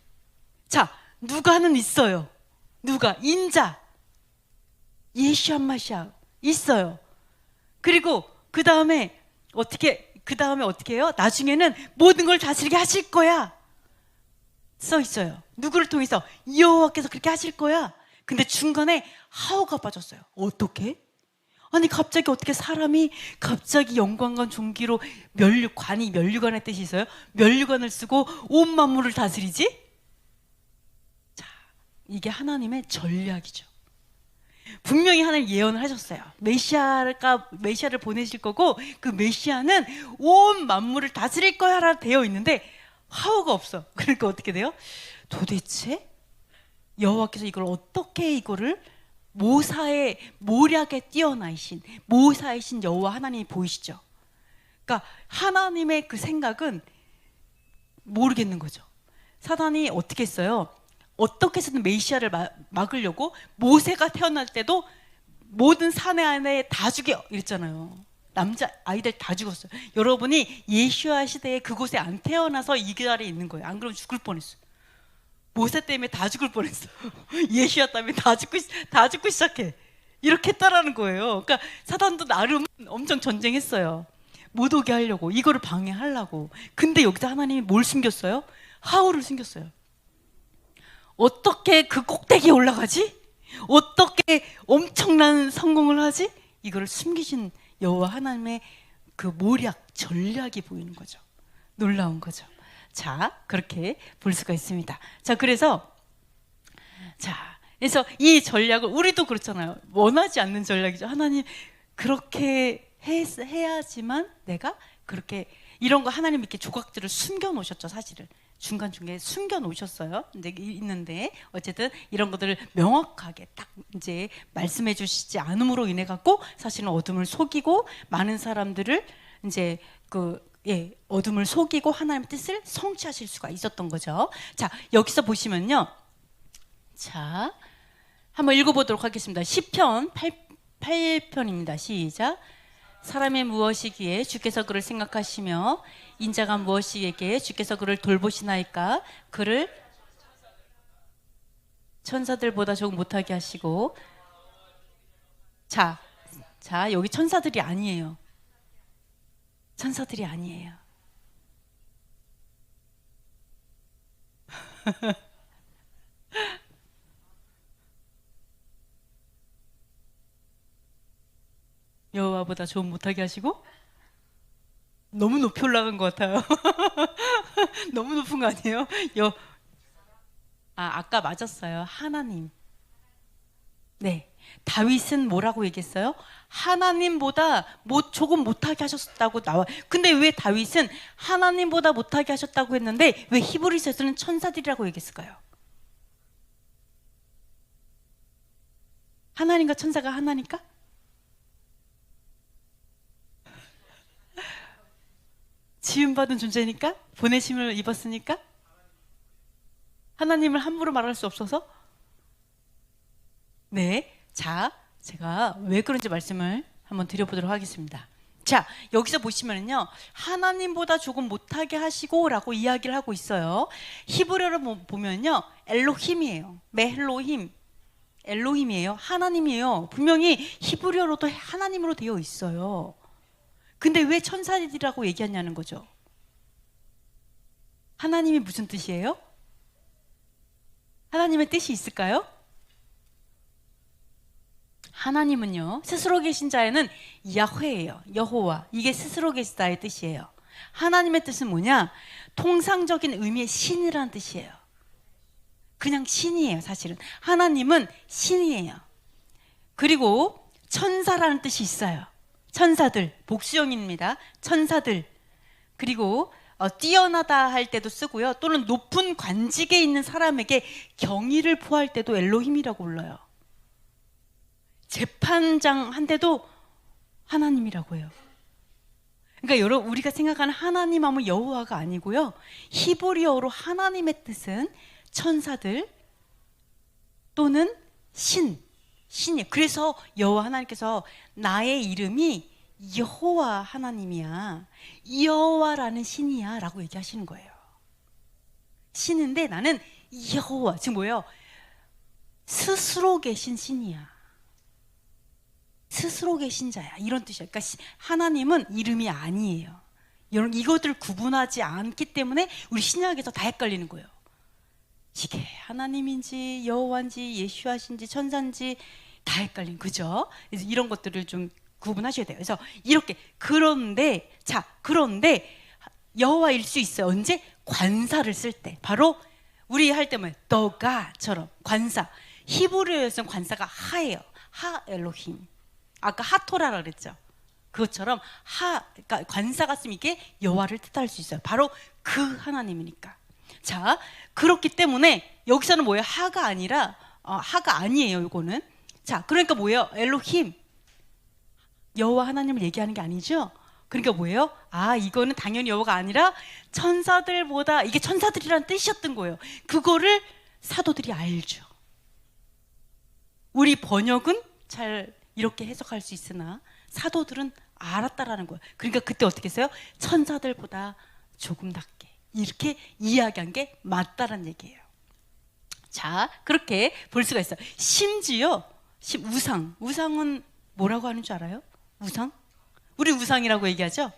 자, 누가는 있어요. 누가? 인자 예슈아 마시아 있어요. 그리고 그 다음에 어떻게 해요? 나중에는 모든 걸 다스리게 하실 거야 써 있어요. 누구를 통해서? 여호와께서 그렇게 하실 거야. 근데 중간에 하오가 빠졌어요. 어떻게? 아니 갑자기 어떻게 사람이 갑자기 영광과 존귀로 면류관의 뜻이 있어요? 면류관을 쓰고 온 만물을 다스리지? 자, 이게 하나님의 전략이죠. 분명히 하나님 예언을 하셨어요. 메시아를 보내실 거고 그 메시아는 온 만물을 다스릴 거야 라 되어 있는데 하오가 없어. 그러니까 어떻게 돼요? 도대체 여호와께서 이거를 모사의 모략에 뛰어나이신 모사이신 여호와 하나님이 보이시죠. 그러니까 하나님의 그 생각은 모르겠는 거죠. 사단이 어떻게 했어요? 어떻게 해서든 메시아를 막으려고 모세가 태어날 때도 모든 사내 안에 다 죽여 이랬잖아요. 남자 아이들 다 죽었어요. 여러분이 예수야 시대에 그곳에 안 태어나서 이 자리에 있는 거예요. 안 그러면 죽을 뻔했어요. 모세 때문에 다 죽을 뻔했어. 예수야 때문에 다 죽고 시작해. 이렇게 했다라는 거예요. 그러니까 사단도 나름 엄청 전쟁했어요. 못 오게 하려고, 이거를 방해하려고. 근데 여기서 하나님이 뭘 숨겼어요? 하울을 숨겼어요. 어떻게 그 꼭대기에 올라가지? 어떻게 엄청난 성공을 하지? 이거를 숨기신 여호와 하나님의 그 모략, 전략이 보이는 거죠. 놀라운 거죠. 자, 그렇게 볼 수가 있습니다. 자, 그래서 이 전략을 우리도 그렇잖아요. 원하지 않는 전략이죠. 하나님 그렇게 해야지만 내가 그렇게 이런 거 하나님 이렇게 조각들을 숨겨 놓으셨죠. 사실은 중간중간에 숨겨 놓으셨어요. 있는데 어쨌든 이런 것들을 명확하게 딱 이제 말씀해 주시지 않음으로 인해 갖고 사실은 어둠을 속이고 많은 사람들을 이제 어둠을 속이고 하나님의 뜻을 성취하실 수가 있었던 거죠. 자, 여기서 보시면요. 자, 한번 읽어보도록 하겠습니다. 시편 8편입니다. 시작. 사람의 무엇이기에 주께서 그를 생각하시며 인자가 무엇이기에 주께서 그를 돌보시나이까. 그를 천사들보다 조금 못하게 하시고. 자, 여기 천사들이 아니에요. 천사들이 아니에요. 여호와보다 좀 못하게 하시고. 너무 높이 올라간 것 같아요. 너무 높은 거 아니에요? 아까 맞았어요. 하나님. 네, 다윗은 뭐라고 얘기했어요? 하나님보다 조금 못하게 하셨다고 나와. 근데 왜 다윗은 하나님보다 못하게 하셨다고 했는데 왜 히브리서에서는 천사들이라고 얘기했을까요? 하나님과 천사가 하나니까? 지음받은 존재니까? 보내심을 입었으니까? 하나님을 함부로 말할 수 없어서? 네, 자, 제가 왜 그런지 말씀을 한번 드려보도록 하겠습니다. 자, 여기서 보시면요, 하나님보다 조금 못하게 하시고 라고 이야기를 하고 있어요. 히브리어로 보면요, 엘로힘이에요. 메헬로힘, 엘로힘이에요. 하나님이에요. 분명히 히브리어로도 하나님으로 되어 있어요. 근데 왜 천사들이라고 얘기하냐는 거죠. 하나님이 무슨 뜻이에요? 하나님의 뜻이 있을까요? 하나님은요, 스스로 계신 자에는 야훼예요. 여호와. 이게 스스로 계시다의 뜻이에요. 하나님의 뜻은 뭐냐? 통상적인 의미의 신이라는 뜻이에요. 그냥 신이에요. 사실은 하나님은 신이에요. 그리고 천사라는 뜻이 있어요. 천사들, 복수형입니다. 천사들. 그리고 뛰어나다 할 때도 쓰고요. 또는 높은 관직에 있는 사람에게 경의를 표할 때도 엘로힘이라고 불러요. 재판장 한테도 하나님이라고 해요. 그러니까 여러분, 우리가 생각하는 하나님 하면 여호와가 아니고요. 히브리어로 하나님의 뜻은 천사들 또는 신이에요. 그래서 여호와 하나님께서 나의 이름이 여호와 하나님이야, 여호와라는 신이야 라고 얘기하시는 거예요. 신인데 나는 여호와, 지금 뭐예요? 스스로 계신 신이야, 스스로 계신 자야, 이런 뜻이에요. 그러니까 하나님은 이름이 아니에요. 여러분, 이것들을 구분하지 않기 때문에 우리 신약에서 다 헷갈리는 거예요. 이게 하나님인지 여호와인지 예수하신지 천사인지 다 헷갈린, 그죠? 그래서 이런 것들을 좀 구분하셔야 돼요. 그래서 이렇게, 그런데 여호와일 수 있어요. 언제? 관사를 쓸 때. 바로 우리 할 때면 더가처럼 관사. 히브리어에서는 관사가 하예요. 하 엘로힘. 아까 하토라라 그랬죠. 그것처럼 그러니까 관사가 쓰면 이게 여호와를 뜻할 수 있어요. 바로 그 하나님이니까. 자, 그렇기 때문에 여기서는 뭐예요? 하가 아니라 하가 아니에요. 이거는. 자, 그러니까 뭐예요? 엘로힘, 여호와 하나님을 얘기하는 게 아니죠. 그러니까 뭐예요? 이거는 당연히 여호와가 아니라 천사들보다, 이게 천사들이라는 뜻이었던 거예요. 그거를 사도들이 알죠. 우리 번역은 잘 이렇게 해석할 수 있으나 사도들은 알았다라는 거예요. 그러니까 그때 어떻게 했어요? 천사들보다 조금 낫게 이렇게 이야기한 게 맞다라는 얘기예요. 자, 그렇게 볼 수가 있어요. 심지어 우상은 뭐라고 하는 줄 알아요? 우상? 우리 우상이라고 얘기하죠?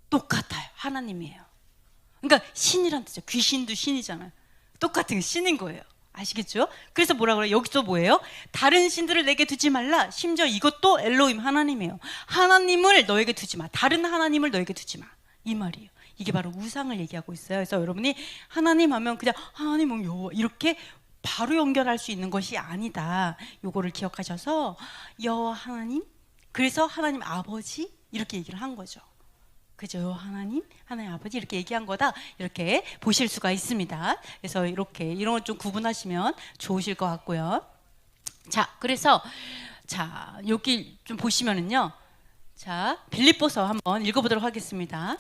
똑같아요. 하나님이에요. 그러니까 신이란 뜻이죠. 귀신도 신이잖아요. 똑같은 신인 거예요. 아시겠죠? 그래서 뭐라 그래요? 여기서 뭐예요? 다른 신들을 내게 두지 말라. 심지어 이것도 엘로힘 하나님이에요. 하나님을 너에게 두지 마. 다른 하나님을 너에게 두지 마. 이 말이에요. 이게 바로 우상을 얘기하고 있어요. 그래서 여러분이 하나님 하면 그냥 하나님은 여호와 이렇게 바로 연결할 수 있는 것이 아니다. 요거를 기억하셔서 여호와 하나님, 그래서 하나님 아버지 이렇게 얘기를 한 거죠. 그죠? 하나님 아버지 이렇게 얘기한 거다. 이렇게 보실 수가 있습니다. 그래서 이렇게 이런 것 좀 구분하시면 좋으실 것 같고요. 자, 그래서 자, 여기 좀 보시면은요. 자, 빌립보서 한번 읽어보도록 하겠습니다.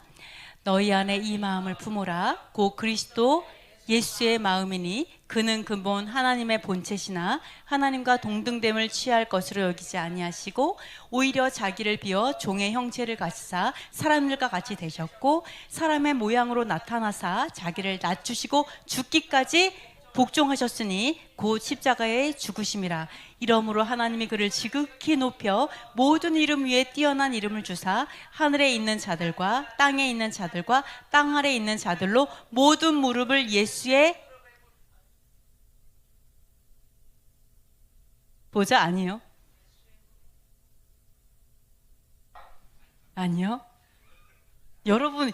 너희 안에 이 마음을 품어라. 곧 그리스도 예수의 마음이니 그는 근본 하나님의 본체시나 하나님과 동등됨을 취할 것으로 여기지 아니하시고 오히려 자기를 비워 종의 형체를 가지사 사람들과 같이 되셨고 사람의 모양으로 나타나사 자기를 낮추시고 죽기까지 복종하셨으니 곧 십자가에 죽으심이라. 이러므로 하나님이 그를 지극히 높여 모든 이름 위에 뛰어난 이름을 주사 하늘에 있는 자들과 땅에 있는 자들과 땅 아래에 있는 자들로 모든 무릎을 예수의 보자. 아니요. 아니요. 여러분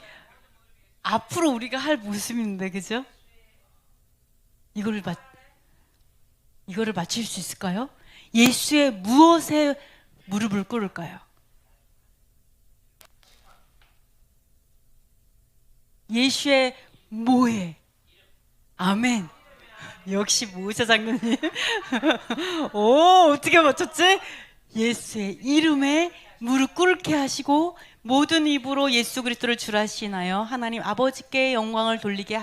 앞으로 우리가 할 모습인데, 그죠? 이거를 맞힐 수 있을까요? 예수의 무엇에 무릎을 꿇을까요? 예수의 뭐에? 아멘. 역시 모자 장로님. 오, 어떻게 맞췄지? 예수의 이름에 무릎 꿇게 하시고 모든 입으로 예수 그리스도를 주라시나요 하나님 아버지께 영광을 돌리게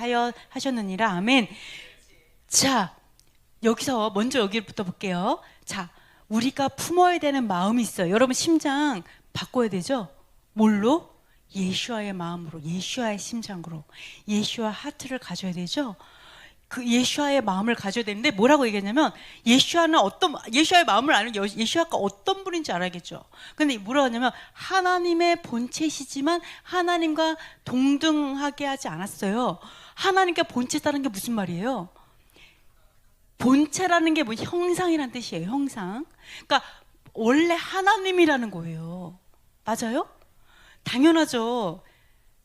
하셨느니라. 아멘. 자, 여기서 먼저 여기부터 볼게요. 자, 우리가 품어야 되는 마음이 있어요. 여러분 심장 바꿔야 되죠? 뭘로? 예수와의 마음으로, 예수와의 심장으로, 예수와 하트를 가져야 되죠? 그 예수와의 마음을 가져야 되는데 뭐라고 얘기했냐면 예수와의 마음을 아는 예수와가 어떤 분인지 알아야겠죠. 근데 뭐라고 하냐면 하나님의 본체시지만 하나님과 동등하게 하지 않았어요. 하나님과 본체다는 게 무슨 말이에요? 본체라는 게 뭐 형상이란 뜻이에요. 형상. 그러니까 원래 하나님이라는 거예요. 맞아요? 당연하죠.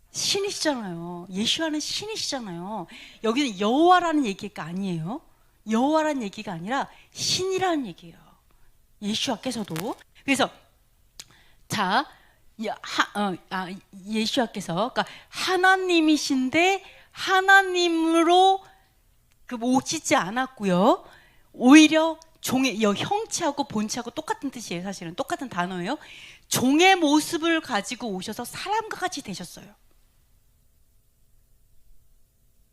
신이시잖아요. 예수와는 신이시잖아요. 여기는 여호와라는 얘기가 아니에요. 여호와라는 얘기가 아니라 신이라는 얘기예요. 예수와께서도. 그래서 자, 예수와께서 그러니까 하나님이신데 하나님으로 모시지 않았고요. 오히려 종의 형체하고 본체하고 똑같은 뜻이에요. 사실은 똑같은 단어예요. 종의 모습을 가지고 오셔서 사람과 같이 되셨어요.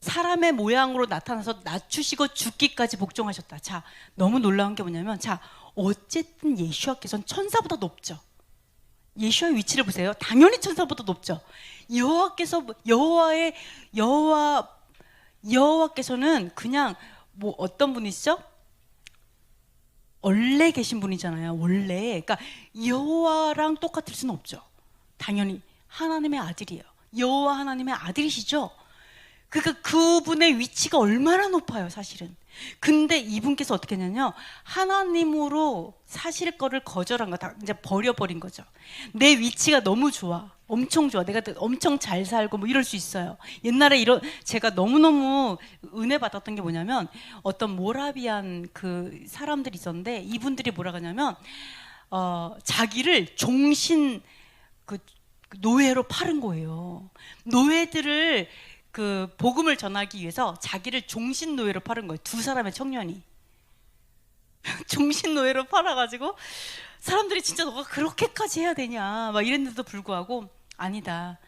사람의 모양으로 나타나서 낮추시고 죽기까지 복종하셨다. 자, 너무 놀라운 게 뭐냐면 자, 어쨌든 예수와께서는 천사보다 높죠. 예수와의 위치를 보세요. 당연히 천사보다 높죠. 여호와께서는 그냥 뭐 어떤 분이시죠? 원래 계신 분이잖아요. 원래. 그러니까 여호와랑 똑같을 수는 없죠. 당연히 하나님의 아들이에요. 여호와 하나님의 아들이시죠. 그러니까 그분의 위치가 얼마나 높아요, 사실은. 근데 이분께서 어떻게 했냐면요, 하나님으로 사실 거를 거절한 거, 다 이제 버려버린 거죠. 내 위치가 너무 좋아, 엄청 좋아, 내가 엄청 잘 살고 뭐 이럴 수 있어요. 옛날에 제가 너무너무 은혜 받았던 게 뭐냐면 어떤 모라비안 그 사람들이 있었는데 이분들이 뭐라고 하냐면 자기를 종신 그 노예로 팔은 거예요. 노예들을 그 복음을 전하기 위해서 자기를 종신노예로 팔은 거예요. 두 사람의 청년이 종신노예로 팔아가지고 사람들이 진짜 너가 그렇게까지 해야 되냐 막 이랬는데도 불구하고 아니다.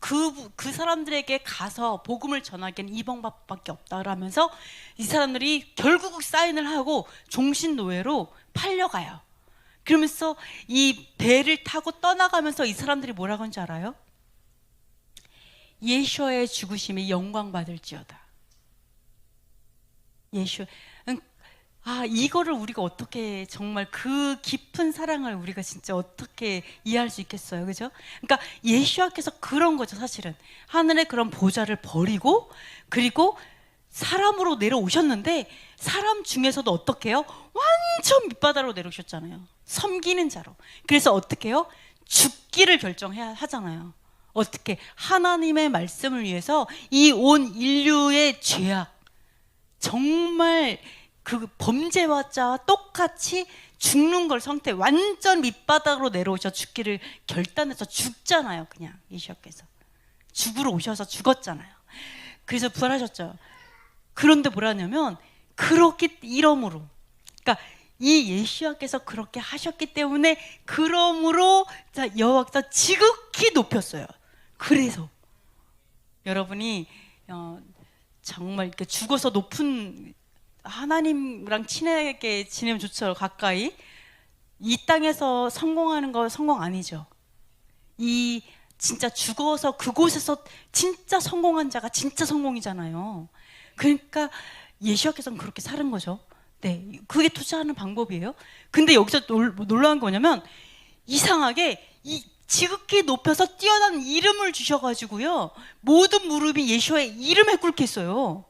그 사람들에게 가서 복음을 전하기에는 이 방법밖에 없다라면서 이 사람들이 결국 사인을 하고 종신노예로 팔려가요. 그러면서 이 배를 타고 떠나가면서 이 사람들이 뭐라고 하는지 알아요? 예수와의 죽으심이 영광 받을지어다. 예수. 이거를 우리가 어떻게, 정말 그 깊은 사랑을 우리가 진짜 어떻게 이해할 수 있겠어요, 그죠? 그러니까 예수와께서 그런 거죠, 사실은. 하늘의 그런 보좌를 버리고, 그리고 사람으로 내려오셨는데, 사람 중에서도 어떻게 해요? 완전 밑바닥으로 내려오셨잖아요. 섬기는 자로. 그래서 어떻게 해요? 죽기를 결정해야 하잖아요. 어떻게? 하나님의 말씀을 위해서 이 온 인류의 죄악, 정말 그 범죄와자 똑같이 죽는 걸 완전 밑바닥으로 내려오셔 죽기를 결단해서 죽잖아요. 그냥 예수께서 죽으러 오셔서 죽었잖아요. 그래서 부활하셨죠. 그런데 뭐라냐면 그렇게 이러므로, 그러니까 이 예수께서 그렇게 하셨기 때문에 그러므로 여호와께서 지극히 높였어요. 그래서 여러분이 정말 이렇게 죽어서 높은, 하나님랑 친하게 지내면 좋죠. 가까이. 이 땅에서 성공하는 거 성공 아니죠. 이 진짜 죽어서 그곳에서 진짜 성공한 자가 진짜 성공이잖아요. 그러니까 예수께서는 그렇게 사는 거죠. 네, 그게 투자하는 방법이에요. 근데 여기서 놀라운 게 뭐냐면, 이상하게 이 지극히 높여서 뛰어난 이름을 주셔가지고요, 모든 무릎이 예수와의 이름에 꿇겠어요.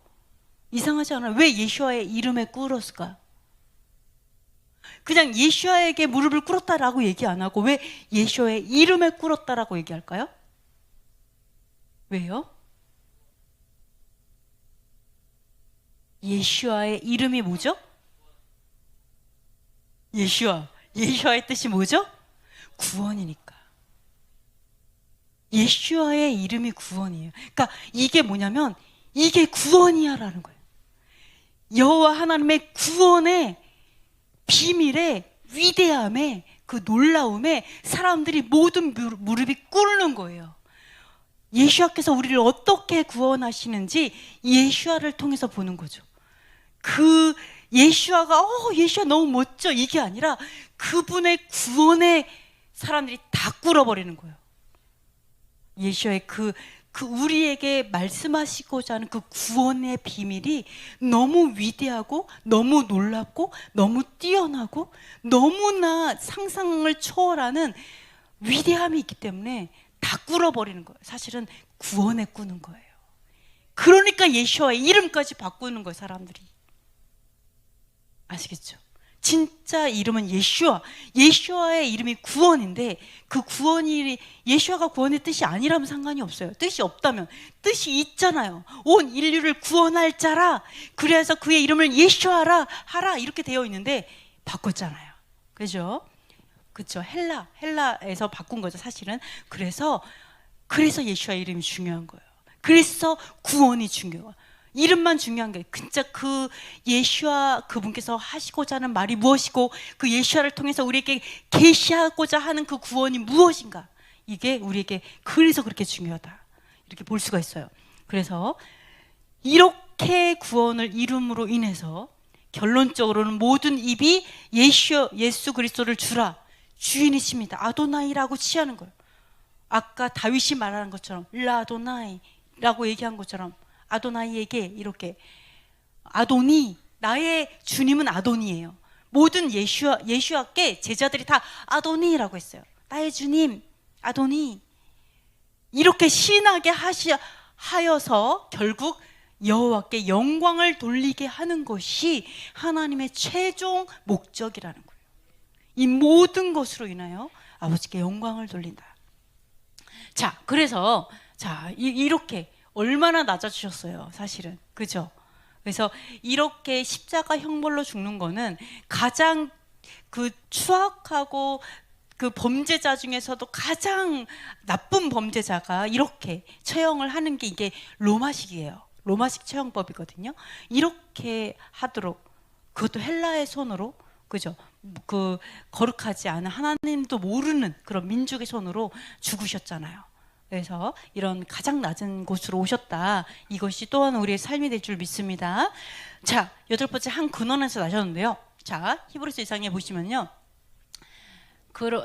이상하지 않아요? 왜 예수와의 이름에 꿇었을까요? 그냥 예수와에게 무릎을 꿇었다라고 얘기 안 하고 왜 예수와의 이름에 꿇었다라고 얘기할까요? 왜요? 예수와의 이름이 뭐죠? 예수와의 뜻이 뭐죠? 구원이니까. 예수와의 이름이 구원이에요. 그러니까 이게 뭐냐면, 이게 구원이야라는 거예요. 여호와 하나님의 구원의 비밀의 위대함에, 그 놀라움에 사람들이 모든 무릎이 꿇는 거예요. 예수와께서 우리를 어떻게 구원하시는지 예수와를 통해서 보는 거죠. 그 예수와가 예수와 너무 멋져, 이게 아니라 그분의 구원에 사람들이 다 꿇어버리는 거예요. 예수와의 그 우리에게 말씀하시고자 하는 그 구원의 비밀이 너무 위대하고 너무 놀랍고 너무 뛰어나고 너무나 상상을 초월하는 위대함이 있기 때문에 다 꿇어버리는 거예요. 사실은 구원에 꾸는 거예요. 그러니까 예수와의 이름까지 바꾸는 거예요, 사람들이. 아시겠죠? 진짜 이름은 예수와의 이름이 구원인데, 그 구원이 예수와가 구원의 뜻이 아니라면 상관이 없어요. 뜻이 없다면, 뜻이 있잖아요. 온 인류를 구원할 자라, 그래서 그의 이름을 예수하라 하라 이렇게 되어 있는데 바꿨잖아요. 그죠? 그렇죠. 헬라에서 바꾼 거죠, 사실은. 그래서 예수와의 이름이 중요한 거예요. 그래서 구원이 중요해요. 이름만 중요한 게, 진짜 그 예수와 그분께서 하시고자 하는 말이 무엇이고, 그 예수와를 통해서 우리에게 계시하고자 하는 그 구원이 무엇인가, 이게 우리에게 그래서 그렇게 중요하다, 이렇게 볼 수가 있어요. 그래서 이렇게 구원을 이름으로 인해서 결론적으로는 모든 입이 예수 그리스도를 주인이십니다, 아도나이라고 취하는 거예요. 아까 다윗이 말하는 것처럼 라도나이라고 얘기한 것처럼 아도나이에게 이렇게, 아도니, 나의 주님은 아도니예요. 모든 예수와께 제자들이 다 아도니라고 했어요. 나의 주님 아도니, 이렇게 신하게 하여서 결국 여호와께 영광을 돌리게 하는 것이 하나님의 최종 목적이라는 거예요. 이 모든 것으로 인하여 아버지께 영광을 돌린다. 자, 그래서 이렇게 얼마나 낮아주셨어요, 사실은. 그죠? 그래서 이렇게 십자가 형벌로 죽는 거는 가장 그 추악하고 그 범죄자 중에서도 가장 나쁜 범죄자가 이렇게 처형을 하는 게 이게 로마식이에요. 로마식 처형법이거든요. 이렇게 하도록, 그것도 헬라의 손으로, 그죠? 그 거룩하지 않은, 하나님도 모르는 그런 민족의 손으로 죽으셨잖아요. 그래서 이런 가장 낮은 곳으로 오셨다. 이것이 또한 우리의 삶이 될 줄 믿습니다. 자, 8번째 한 근원에서 나셨는데요. 자, 히브리서 2장에 보시면요.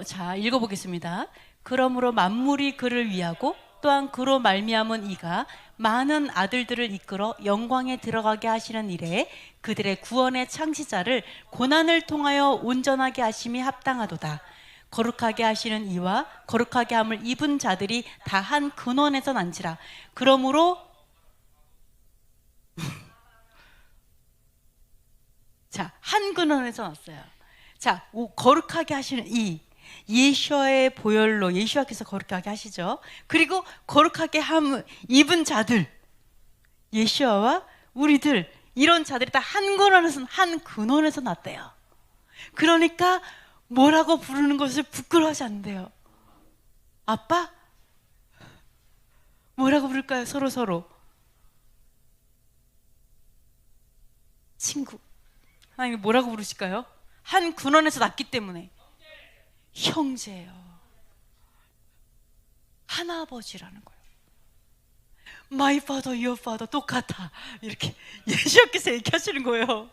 자, 읽어보겠습니다. 그러므로 만물이 그를 위하고 또한 그로 말미암은 이가 많은 아들들을 이끌어 영광에 들어가게 하시는 일에 그들의 구원의 창시자를 고난을 통하여 온전하게 하심이 합당하도다. 거룩하게 하시는 이와 거룩하게 함을 입은 자들이 다 한 근원에서 난지라. 그러므로 자, 한 근원에서 났어요. 자, 거룩하게 하시는 이 예수와의 보혈로 예수와께서 거룩하게 하시죠. 그리고 거룩하게 함 입은 자들, 예수와 우리들, 이런 자들이 다 한 근원에서 났대요. 그러니까 뭐라고 부르는 것을 부끄러워하지 않는데요. 아빠? 뭐라고 부를까요? 서로 친구. 하나님 뭐라고 부르실까요? 한 근원에서 났기 때문에 형제예요. 하나아버지라는 거예요. My father, your father 똑같아. 이렇게 예수님께서 얘기하시는 거예요.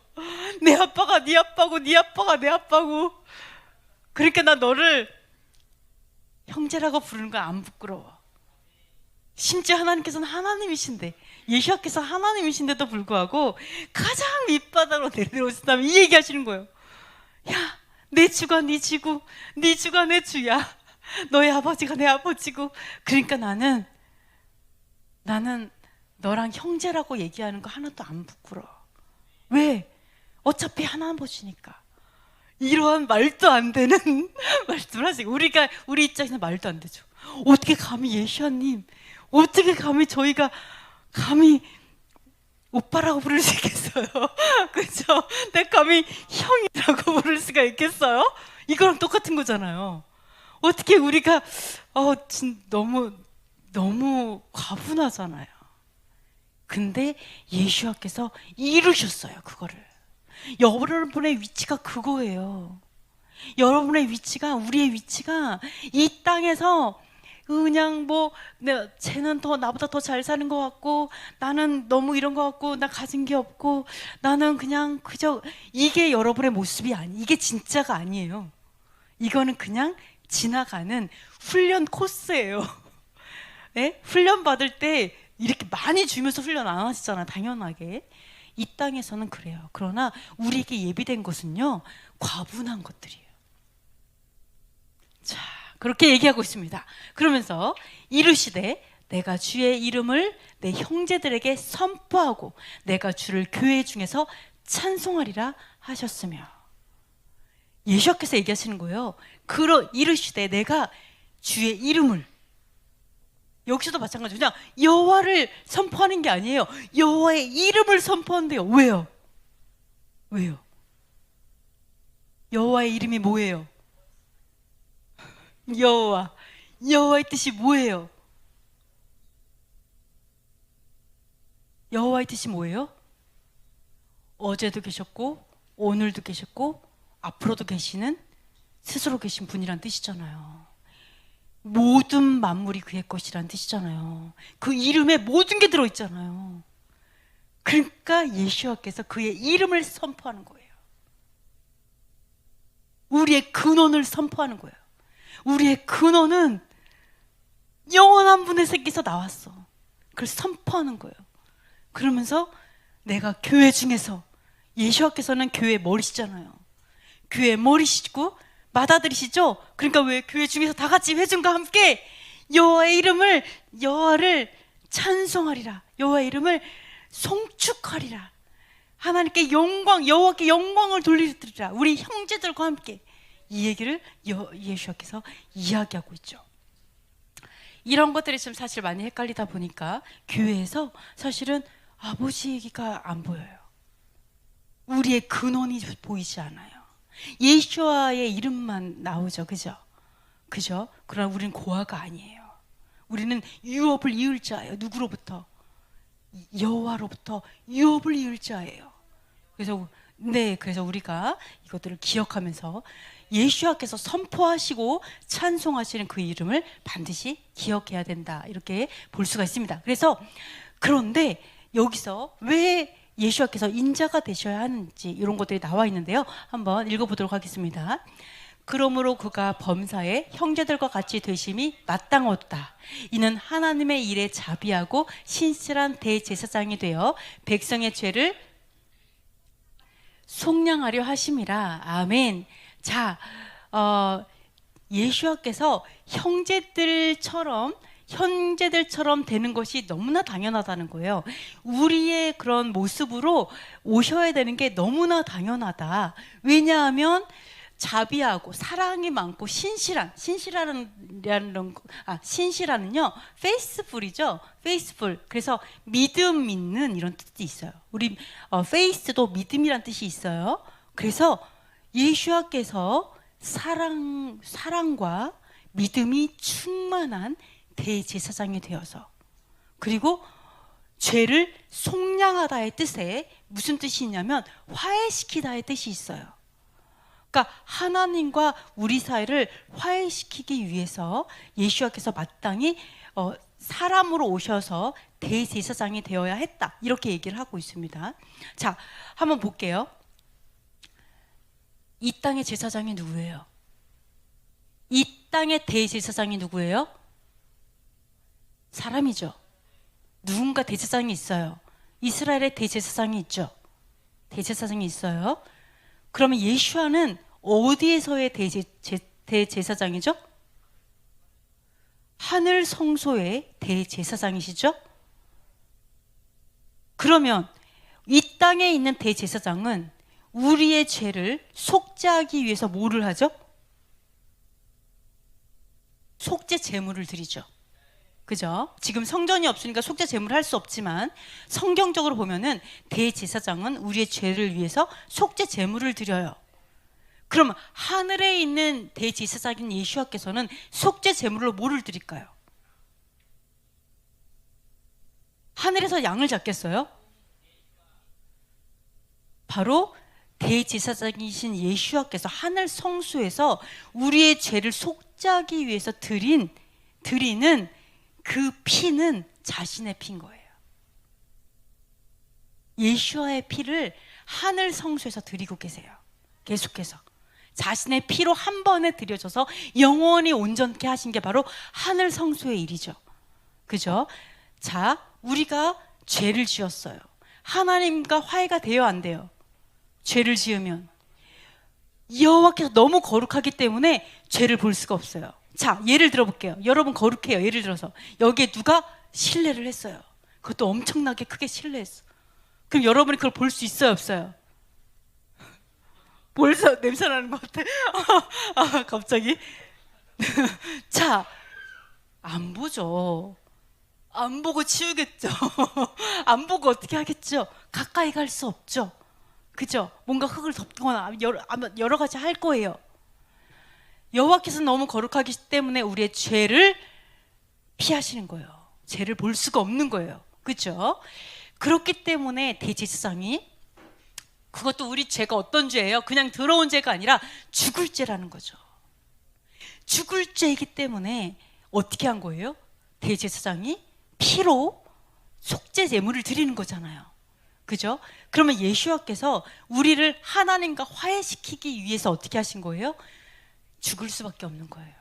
내 아빠가 네 아빠고 네 아빠가 내 아빠고. 그러니까 나 너를 형제라고 부르는 거 안 부끄러워. 심지어 하나님께서는 하나님이신데, 예수님께서 하나님이신데도 불구하고 가장 밑바닥으로 내려오신다면 이 얘기하시는 거예요. 야, 내 주가 네 주고 네 주가 내 주야. 너의 아버지가 내 아버지고. 그러니까 나는 너랑 형제라고 얘기하는 거 하나도 안 부끄러워. 왜? 어차피 하나아버지니까. 이러한 말도 안 되는 말씀을 하시고, 우리 입장에서 말도 안 되죠. 어떻게 감히 예수님, 어떻게 감히 저희가 감히 오빠라고 부를 수 있겠어요? 그렇죠? 내가 감히 형이라고 부를 수가 있겠어요? 이거랑 똑같은 거잖아요. 어떻게 우리가 너무 과분하잖아요. 근데 예수님께서 이루셨어요, 그거를. 여러분의 위치가 그거예요. 여러분의 위치가, 우리의 위치가 이 땅에서 그냥 쟤는 나보다 더 잘 사는 것 같고, 나는 너무 이런 것 같고, 나 가진 게 없고, 나는 그냥 그저, 이게 여러분의 모습이 이게 진짜가 아니에요. 이거는 그냥 지나가는 훈련 코스예요. 네? 훈련 받을 때 이렇게 많이 주면서 훈련 안 하시잖아요, 당연하게. 이 땅에서는 그래요. 그러나 우리에게 예비된 것은요, 과분한 것들이에요. 자, 그렇게 얘기하고 있습니다. 그러면서 이르시되 내가 주의 이름을 내 형제들에게 선포하고 내가 주를 교회 중에서 찬송하리라 하셨으며, 예수께서 얘기하시는 거예요. 이르시되 내가 주의 이름을, 여기서도 마찬가지로 그냥 여호와를 선포하는 게 아니에요. 여호와의 이름을 선포한대요. 왜요? 여호와의 이름이 뭐예요? 여호와의 뜻이 뭐예요? 여호와의 뜻이 뭐예요? 어제도 계셨고 오늘도 계셨고 앞으로도 계시는, 스스로 계신 분이란 뜻이잖아요. 모든 만물이 그의 것이란 뜻이잖아요. 그 이름에 모든 게 들어있잖아요. 그러니까 예수님께서 그의 이름을 선포하는 거예요. 우리의 근원을 선포하는 거예요. 우리의 근원은 영원한 분의 새끼에서 나왔어. 그걸 선포하는 거예요. 그러면서 내가 교회 중에서, 예수님께서는 교회의 머리시잖아요. 교회의 머리시고 맏아들이시죠? 그러니까 왜 교회 중에서 다 같이 회중과 함께 여호와를 찬송하리라, 여호와의 이름을 송축하리라, 하나님께 여호와께 영광을 돌리리라, 우리 형제들과 함께. 이 얘기를 예수님께서 이야기하고 있죠. 이런 것들이 좀 사실 많이 헷갈리다 보니까 교회에서 사실은 아버지 얘기가 안 보여요. 우리의 근원이 보이지 않아요. 예수와의 이름만 나오죠. 그죠? 그러나 우리는 고아가 아니에요. 우리는 유업을 이을 자예요. 누구로부터? 여호와로부터 유업을 이을 자예요. 그래서 우리가 이것들을 기억하면서 예수와께서 선포하시고 찬송하시는 그 이름을 반드시 기억해야 된다, 이렇게 볼 수가 있습니다. 그래서 그런데 여기서 왜 예수와께서 인자가 되셔야 하는지 이런 것들이 나와 있는데요. 한번 읽어보도록 하겠습니다. 그러므로 그가 범사에 형제들과 같이 되심이 마땅하다. 이는 하나님의 일에 자비하고 신실한 대제사장이 되어 백성의 죄를 속량하려 하심이라. 아멘. 자, 예수와께서 형제들처럼 되는 것이 너무나 당연하다는 거예요. 우리의 그런 모습으로 오셔야 되는 게 너무나 당연하다. 왜냐하면 자비하고 사랑이 많고 신실한은요 페이스풀이죠. 페이스풀. 그래서 믿음 있는 이런 뜻이 있어요. 우리 페이스도 믿음이란 뜻이 있어요. 그래서 예수와께서 사랑과 믿음이 충만한 대제사장이 되어서, 그리고 죄를 속량하다의 뜻에 무슨 뜻이 있냐면 화해시키다의 뜻이 있어요. 그러니까 하나님과 우리 사이를 화해시키기 위해서 예수와께서 마땅히 사람으로 오셔서 대제사장이 되어야 했다, 이렇게 얘기를 하고 있습니다. 자, 한번 볼게요. 이 땅의 제사장이 누구예요? 이 땅의 대제사장이 누구예요? 사람이죠. 누군가 대제사장이 있어요. 이스라엘의 대제사장이 있죠. 대제사장이 있어요. 그러면 예수와는 어디에서의 대제사장이죠? 하늘 성소의 대제사장이시죠? 그러면 이 땅에 있는 대제사장은 우리의 죄를 속죄하기 위해서 뭐를 하죠? 속죄 제물을 드리죠. 그죠? 지금 성전이 없으니까 속죄 제물을 할 수 없지만 성경적으로 보면은 대제사장은 우리의 죄를 위해서 속죄 제물을 드려요. 그러면 하늘에 있는 대제사장인 예수와께서는 속죄 제물로 뭐를 드릴까요? 하늘에서 양을 잡겠어요? 바로 대제사장이신 예수와께서 하늘 성소에서 우리의 죄를 속죄하기 위해서 드리는 그 피는 자신의 피인 거예요. 예수와의 피를 하늘 성소에서 드리고 계세요. 계속해서 자신의 피로 한 번에 드려져서 영원히 온전케 하신 게 바로 하늘 성소의 일이죠. 그죠? 자, 우리가 죄를 지었어요. 하나님과 화해가 돼요, 안 돼요? 죄를 지으면 여호와께서 너무 거룩하기 때문에 죄를 볼 수가 없어요. 자, 예를 들어볼게요. 여러분 거룩해요. 예를 들어서 여기에 누가 실례를 했어요. 그것도 엄청나게 크게 실례했어. 그럼 여러분이 그걸 볼 수 있어요, 없어요? 벌써 냄새 나는 것 같아. 갑자기. 자, 안 보죠. 안 보고 치우겠죠. 안 보고 어떻게 하겠죠. 가까이 갈 수 없죠. 그죠? 뭔가 흙을 덮거나 여러 가지 할 거예요. 여호와께서 너무 거룩하기 때문에 우리의 죄를 피하시는 거예요. 죄를 볼 수가 없는 거예요. 그렇죠? 그렇기 때문에 대제사장이, 그것도 우리 죄가 어떤 죄예요? 그냥 더러운 죄가 아니라 죽을 죄라는 거죠. 죽을 죄이기 때문에 어떻게 한 거예요? 대제사장이 피로 속죄 제물을 드리는 거잖아요. 그죠? 그러면 예수와께서 우리를 하나님과 화해시키기 위해서 어떻게 하신 거예요? 죽을 수밖에 없는 거예요.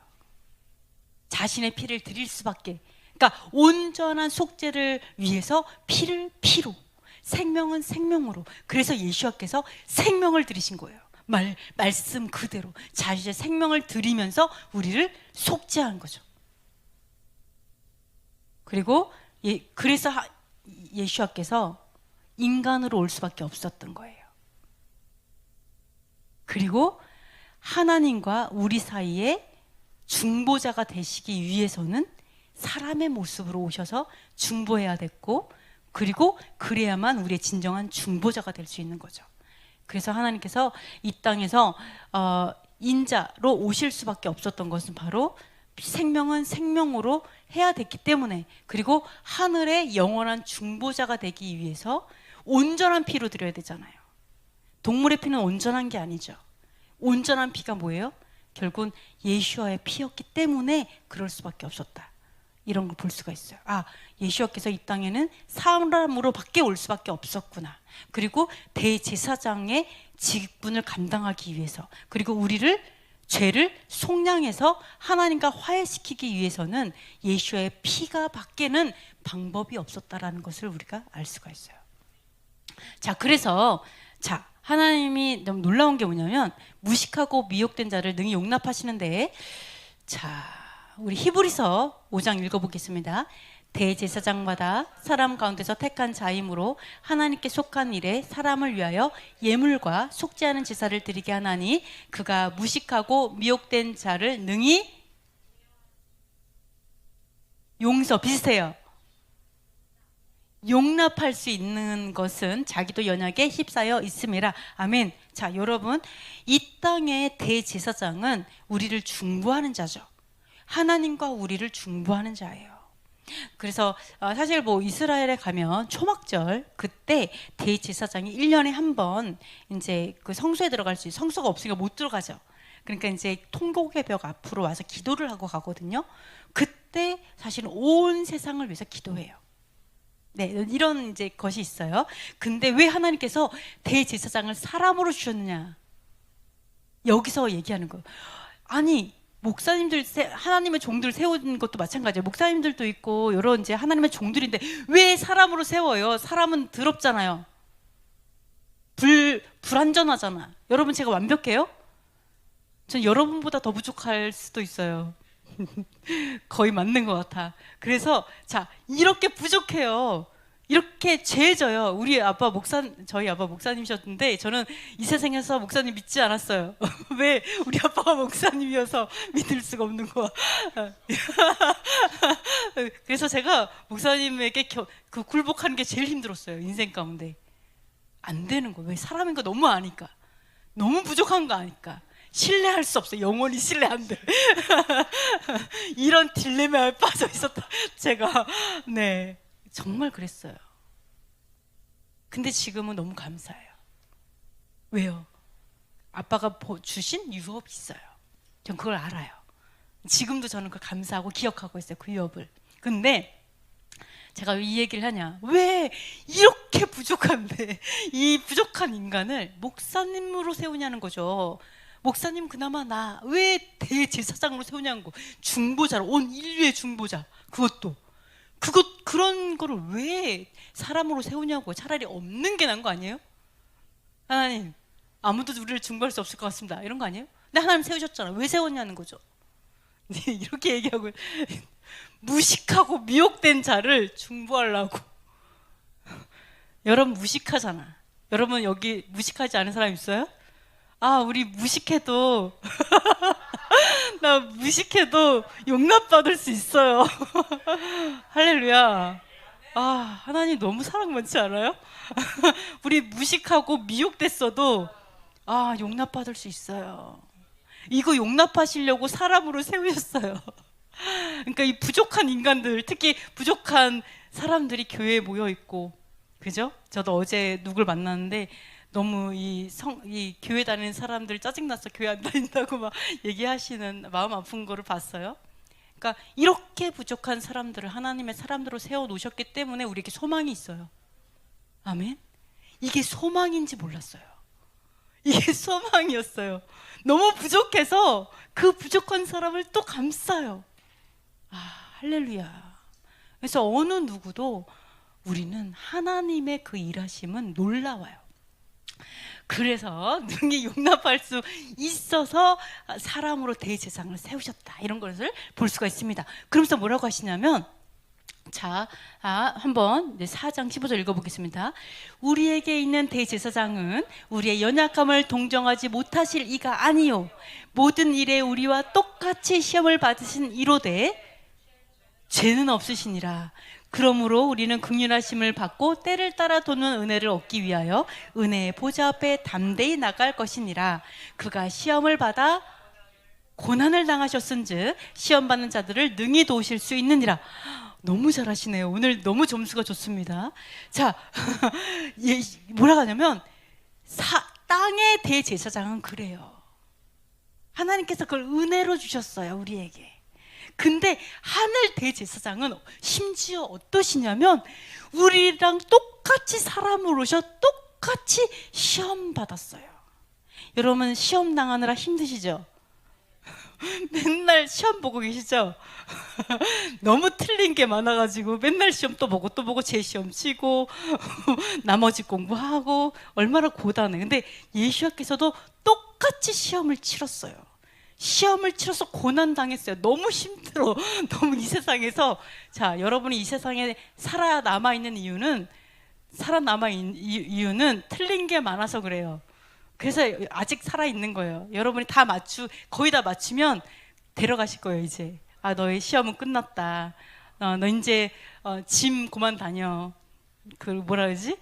자신의 피를 드릴 수밖에. 그러니까 온전한 속죄를 위해서 피를 피로, 생명은 생명으로. 그래서 예수와께서 생명을 드리신 거예요. 말씀 그대로 자신의 생명을 드리면서 우리를 속죄한 거죠. 그리고 그래서 예수와께서 인간으로 올 수밖에 없었던 거예요. 그리고 하나님과 우리 사이에 중보자가 되시기 위해서는 사람의 모습으로 오셔서 중보해야 됐고, 그리고 그래야만 우리의 진정한 중보자가 될 수 있는 거죠. 그래서 하나님께서 이 땅에서 인자로 오실 수밖에 없었던 것은 바로 생명은 생명으로 해야 됐기 때문에, 그리고 하늘의 영원한 중보자가 되기 위해서 온전한 피로 드려야 되잖아요. 동물의 피는 온전한 게 아니죠. 온전한 피가 뭐예요? 결국은 예수와의 피였기 때문에 그럴 수밖에 없었다. 이런 걸 볼 수가 있어요. 아, 예수와께서 이 땅에는 사람으로 밖에 올 수밖에 없었구나. 그리고 대제사장의 직분을 감당하기 위해서, 그리고 우리를 죄를 속량해서 하나님과 화해시키기 위해서는 예수의 피가 밖에는 방법이 없었다라는 것을 우리가 알 수가 있어요. 자, 그래서 자, 하나님이 너무 놀라운 게 뭐냐면 무식하고 미혹된 자를 능히 용납하시는데, 자, 우리 히브리서 5장 읽어보겠습니다. 대제사장마다 사람 가운데서 택한 자임으로 하나님께 속한 일에 사람을 위하여 예물과 속지 않은 제사를 드리게 하나니 그가 무식하고 미혹된 자를 능히 비슷해요. 용납할 수 있는 것은 자기도 연약에 휩싸여 있음이라. 아멘. 자, 여러분, 이 땅의 대제사장은 우리를 중보하는 자죠. 하나님과 우리를 중보하는 자예요. 그래서 사실 뭐 이스라엘에 가면 초막절 그때 대제사장이 1년에 한 번 이제 그 성소에 들어갈 수 있어요. 성소가 없으니까 못 들어가죠. 그러니까 이제 통곡의 벽 앞으로 와서 기도를 하고 가거든요. 그때 사실은 온 세상을 위해서 기도해요. 네, 이런 이제 것이 있어요. 근데 왜 하나님께서 대제사장을 사람으로 주셨느냐? 여기서 얘기하는 거예요. 아니, 목사님들, 하나님의 종들 세운 것도 마찬가지예요. 목사님들도 있고 여러 이제 하나님의 종들인데 왜 사람으로 세워요? 사람은 더럽잖아요. 불완전하잖아. 여러분, 제가 완벽해요? 전 여러분보다 더 부족할 수도 있어요. 거의 맞는 것 같아. 그래서 자, 이렇게 부족해요. 이렇게 죄져요. 저희 아빠 목사님이셨는데 저는 이 세상에서 목사님 믿지 않았어요. 왜? 우리 아빠가 목사님이어서 믿을 수가 없는 거야. 그래서 제가 목사님에게 그 굴복하는 게 제일 힘들었어요. 인생 가운데. 안 되는 거예요. 왜? 사람인 거 너무 아니까. 너무 부족한 거 아니까. 신뢰할 수 없어. 영원히 신뢰 안 돼. 이런 딜레마에 빠져 있었다. 제가 네, 정말 그랬어요. 근데 지금은 너무 감사해요. 왜요? 아빠가 주신 유업이 있어요. 전 그걸 알아요. 지금도 저는 그걸 감사하고 기억하고 있어요. 그 유업을. 근데 제가 왜 이 얘기를 하냐? 왜 이렇게 부족한데 이 부족한 인간을 목사님으로 세우냐는 거죠. 목사님, 그나마 나 왜 대제사장으로 세우냐는 거. 중보자로, 온 인류의 중보자. 그런 거를 왜 사람으로 세우냐고. 차라리 없는 게 나은 거 아니에요? 하나님, 아무도 우리를 중보할 수 없을 것 같습니다. 이런 거 아니에요? 근데 하나님 세우셨잖아. 왜 세웠냐는 거죠. 이렇게 얘기하고 무식하고 미혹된 자를 중보하려고. 여러분 무식하잖아. 여러분 여기 무식하지 않은 사람 있어요? 아, 우리 무식해도 나 무식해도 용납받을 수 있어요. 할렐루야. 아, 하나님 너무 사랑 많지 않아요? 우리 무식하고 미혹됐어도 용납받을 수 있어요. 이거 용납하시려고 사람으로 세우셨어요. 그러니까 이 부족한 인간들, 특히 부족한 사람들이 교회에 모여 있고, 그죠? 저도 어제 누굴 만났는데 너무 이 교회 다니는 사람들 짜증나서 교회 안 다닌다고 막 얘기하시는 마음 아픈 거를 봤어요. 그러니까 이렇게 부족한 사람들을 하나님의 사람들로 세워 놓으셨기 때문에 우리에게 소망이 있어요. 아멘. 이게 소망인지 몰랐어요. 이게 소망이었어요. 너무 부족해서 그 부족한 사람을 또 감싸요. 할렐루야. 그래서 어느 누구도 우리는 하나님의 그 일하심은 놀라워요. 그래서 능히 용납할 수 있어서 사람으로 대제사장을 세우셨다. 이런 것을 볼 수가 있습니다. 그러면서 뭐라고 하시냐면, 자, 한번 4장 15절 읽어보겠습니다. 우리에게 있는 대제사장은 우리의 연약함을 동정하지 못하실 이가 아니요 모든 일에 우리와 똑같이 시험을 받으신 이로되 죄는 없으시니라. 그러므로 우리는 긍휼하심을 받고 때를 따라 도는 은혜를 얻기 위하여 은혜의 보좌 앞에 담대히 나갈 것이니라. 그가 시험을 받아 고난을 당하셨은즉 시험 받는 자들을 능히 도우실 수 있느니라. 너무 잘하시네요. 오늘 너무 점수가 좋습니다. 자, 뭐라고 하냐면 땅의 대제사장은 그래요. 하나님께서 그걸 은혜로 주셨어요, 우리에게. 근데 하늘 대제사장은 심지어 어떠시냐면 우리랑 똑같이 사람으로 오셔 똑같이 시험 받았어요. 여러분 시험 당하느라 힘드시죠? 맨날 시험 보고 계시죠? 너무 틀린 게 많아가지고 맨날 시험 또 보고 재시험 치고 나머지 공부하고 얼마나 고단해. 근데 예수님께서도 똑같이 시험을 치렀어요. 시험을 치러서 고난 당했어요. 너무 힘들어. 너무 이 세상에서. 자, 여러분이 이 세상에 살아남아 있는 이유는 틀린 게 많아서 그래요. 그래서 아직 살아 있는 거예요. 여러분이 거의 다 맞추면 데려가실 거예요. 이제 너의 시험은 끝났다. 너 이제 짐 그만 다녀. 그 뭐라 그러지?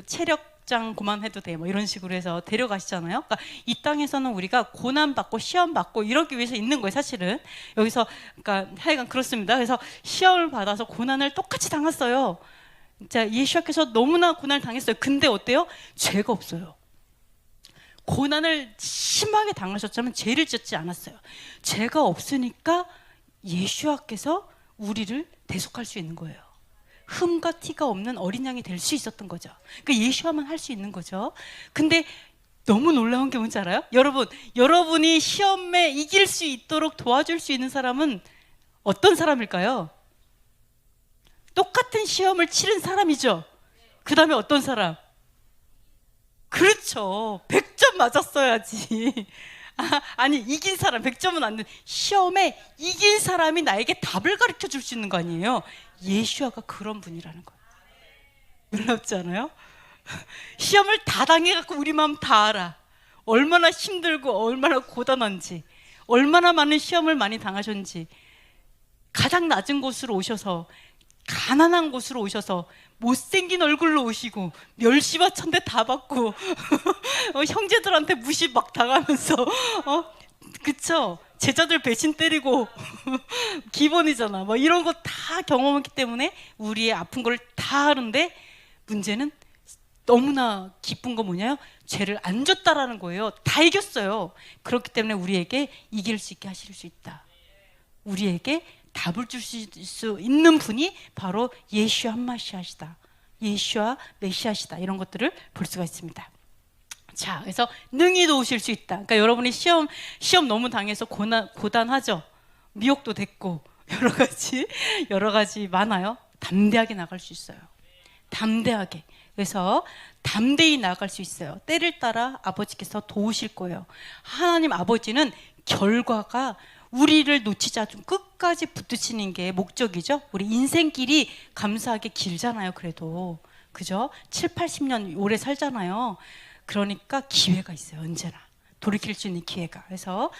체력장 그만해도 돼. 뭐 이런 식으로 해서 데려가시잖아요. 그러니까 이 땅에서는 우리가 고난 받고 시험 받고 이러기 위해서 있는 거예요. 사실은 여기서 그러니까 하여간 그렇습니다. 그래서 시험을 받아서 고난을 똑같이 당했어요. 자, 예수님께서 너무나 고난을 당했어요. 근데 어때요? 죄가 없어요. 고난을 심하게 당하셨지만 죄를 짓지 않았어요. 죄가 없으니까 예수와께서 우리를 대속할 수 있는 거예요. 흠과 티가 없는 어린 양이 될 수 있었던 거죠. 그러니까 예수와만 할 수 있는 거죠. 근데 너무 놀라운 게 뭔지 알아요? 여러분이 시험에 이길 수 있도록 도와줄 수 있는 사람은 어떤 사람일까요? 똑같은 시험을 치른 사람이죠. 그 다음에 어떤 사람? 그렇죠. 100점 맞았어야지. 아니 이긴 사람 100점은 안 돼. 시험에 이긴 사람이 나에게 답을 가르쳐 줄 수 있는 거 아니에요. 예수아가 그런 분이라는 거예요. 놀랍지 않아요? 시험을 다 당해갖고 우리 마음 다 알아. 얼마나 힘들고 얼마나 고단한지, 얼마나 많은 시험을 많이 당하셨는지. 가장 낮은 곳으로 오셔서, 가난한 곳으로 오셔서 못생긴 얼굴로 오시고 멸시와 천대 다 받고 형제들한테 무시 막 당하면서 그쵸? 제자들 배신 때리고 기본이잖아. 뭐 이런 거 다 경험했기 때문에 우리의 아픈 걸 다 아는데 문제는 너무나 기쁜 거 뭐냐요? 죄를 안 졌다라는 거예요. 다 이겼어요. 그렇기 때문에 우리에게 이길 수 있게 하실 수 있다. 우리에게 답을 줄 수 있는 분이 바로 예수와 한마시아시다. 예수와 메시아시다. 이런 것들을 볼 수가 있습니다. 자, 그래서 능히 도우실 수 있다. 그러니까 여러분이 시험 너무 당해서 고단하죠. 미혹도 됐고 여러 가지 많아요. 담대하게 나갈 수 있어요. 담대하게. 그래서 담대히 나갈 수 있어요. 때를 따라 아버지께서 도우실 거예요. 하나님 아버지는 결과가 우리를 놓치지 않고 끝까지 붙드시는 게 목적이죠. 우리 인생길이 감사하게 길잖아요. 그래도 그죠? 7, 80년 오래 살잖아요. 그러니까 기회가 있어요. 언제나 돌이킬 수 있는 기회가. 그래서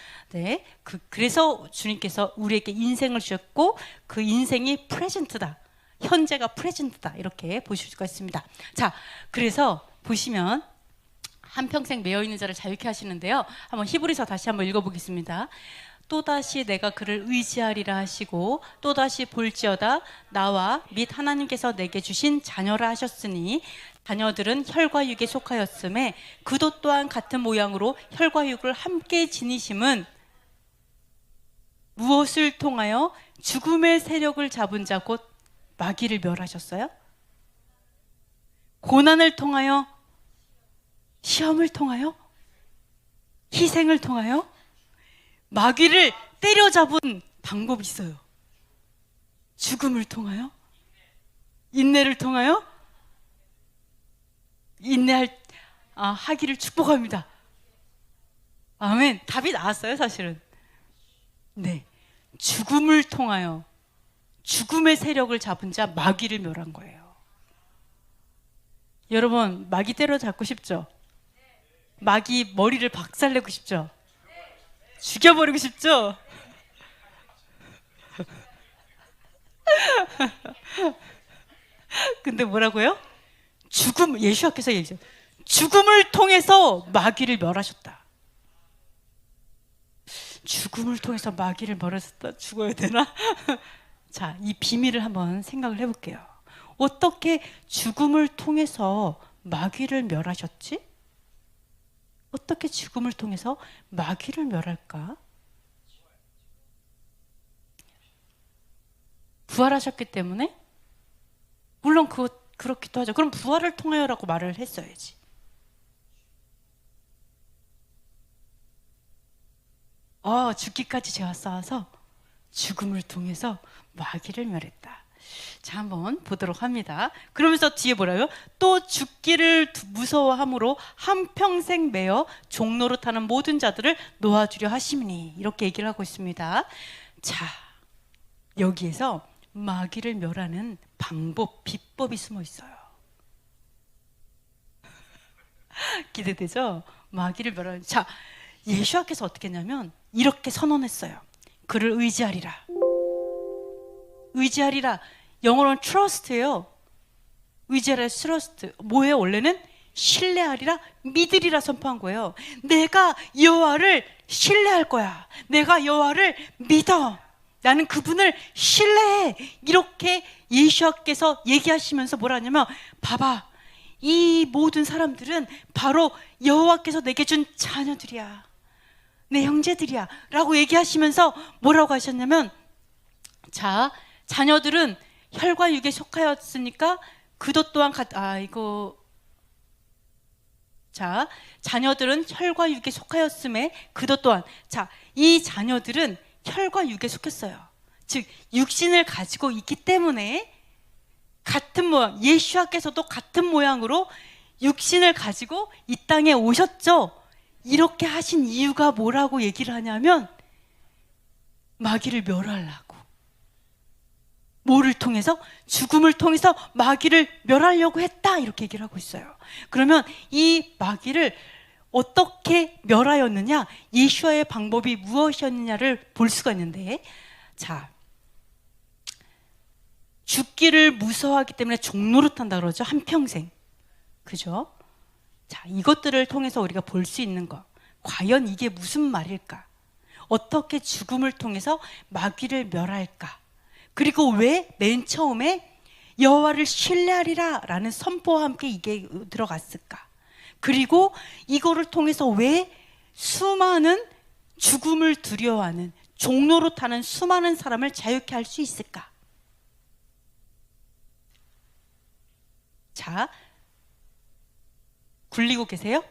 그래서 주님께서 우리에게 인생을 주셨고 그 인생이 프레젠트다. 현재가 프레젠트다. 이렇게 보실 수가 있습니다. 자, 그래서 보시면 한평생 매여있는 자를 자유케 하시는데요. 한번 히브리서 다시 한번 읽어보겠습니다. 또다시 내가 그를 의지하리라 하시고 또다시 볼지어다 나와 및 하나님께서 내게 주신 자녀라 하셨으니 자녀들은 혈과 육에 속하였음에 그도 또한 같은 모양으로 혈과 육을 함께 지니심은 무엇을 통하여 죽음의 세력을 잡은 자 곧 마귀를 멸하셨어요? 고난을 통하여? 시험을 통하여? 희생을 통하여? 마귀를 때려잡은 방법이 있어요. 죽음을 통하여? 인내를 통하여? 하기를 축복합니다. 아멘. 답이 나왔어요, 사실은. 네. 죽음을 통하여 죽음의 세력을 잡은 자 마귀를 멸한 거예요. 여러분, 마귀 때려잡고 싶죠? 마귀 머리를 박살내고 싶죠? 죽여버리고 싶죠? 근데 뭐라고요? 예수께서 얘기했어요. 죽음을 통해서 마귀를 멸하셨다. 죽음을 통해서 마귀를 멸하셨다. 죽어야 되나? 자, 이 비밀을 한번 생각을 해볼게요. 어떻게 죽음을 통해서 마귀를 멸하셨지? 어떻게 죽음을 통해서 마귀를 멸할까? 부활하셨기 때문에? 물론 그렇기도 하죠. 그럼 부활을 통하여라고 말을 했어야지. 죽기까지 죄와 싸워서 죽음을 통해서 마귀를 멸했다. 자, 한번 보도록 합니다. 그러면서 뒤에 뭐라고요? 또 죽기를 무서워함으로 한평생 매어 종로로 타는 모든 자들을 놓아주려 하심이니, 이렇게 얘기를 하고 있습니다. 자, 여기에서 마귀를 멸하는 방법, 비법이 숨어 있어요. 기대되죠? 마귀를 멸하는. 자, 예수와께서 어떻게 했냐면 이렇게 선언했어요. 그를 의지하리라. 의지하리라. 영어로는 trust예요. 의지하리라, trust. 뭐예요? 원래는 신뢰하리라, 믿으리라 선포한 거예요. 내가 여호와를 신뢰할 거야. 내가 여호와를 믿어. 나는 그분을 신뢰해. 이렇게 예수와께서 얘기하시면서 뭐라 하냐면, 봐봐, 이 모든 사람들은 바로 여호와께서 내게 준 자녀들이야. 내 형제들이야. 라고 얘기하시면서 뭐라고 하셨냐면, 자, 자녀들은 혈과 육에 속하였으니까 그도 또한 자, 자녀들은 혈과 육에 속하였음에 그도 또한, 자, 이 자녀들은 혈과 육에 속했어요. 즉 육신을 가지고 있기 때문에 같은 모양, 예수와께서도 같은 모양으로 육신을 가지고 이 땅에 오셨죠. 이렇게 하신 이유가 뭐라고 얘기를 하냐면, 마귀를 멸하려고. 뭐를 통해서? 죽음을 통해서 마귀를 멸하려고 했다, 이렇게 얘기를 하고 있어요. 그러면 이 마귀를 어떻게 멸하였느냐, 예수와의 방법이 무엇이었느냐를 볼 수가 있는데, 자, 죽기를 무서워하기 때문에 종로를 탄다 그러죠. 한평생. 그죠? 자, 이것들을 통해서 우리가 볼 수 있는 것, 과연 이게 무슨 말일까? 어떻게 죽음을 통해서 마귀를 멸할까? 그리고 왜 맨 처음에 여호와를 신뢰하리라 라는 선포와 함께 이게 들어갔을까? 그리고 이거를 통해서 왜 수많은 죽음을 두려워하는, 종로로 타는 수많은 사람을 자유케 할 수 있을까? 자, 굴리고 계세요?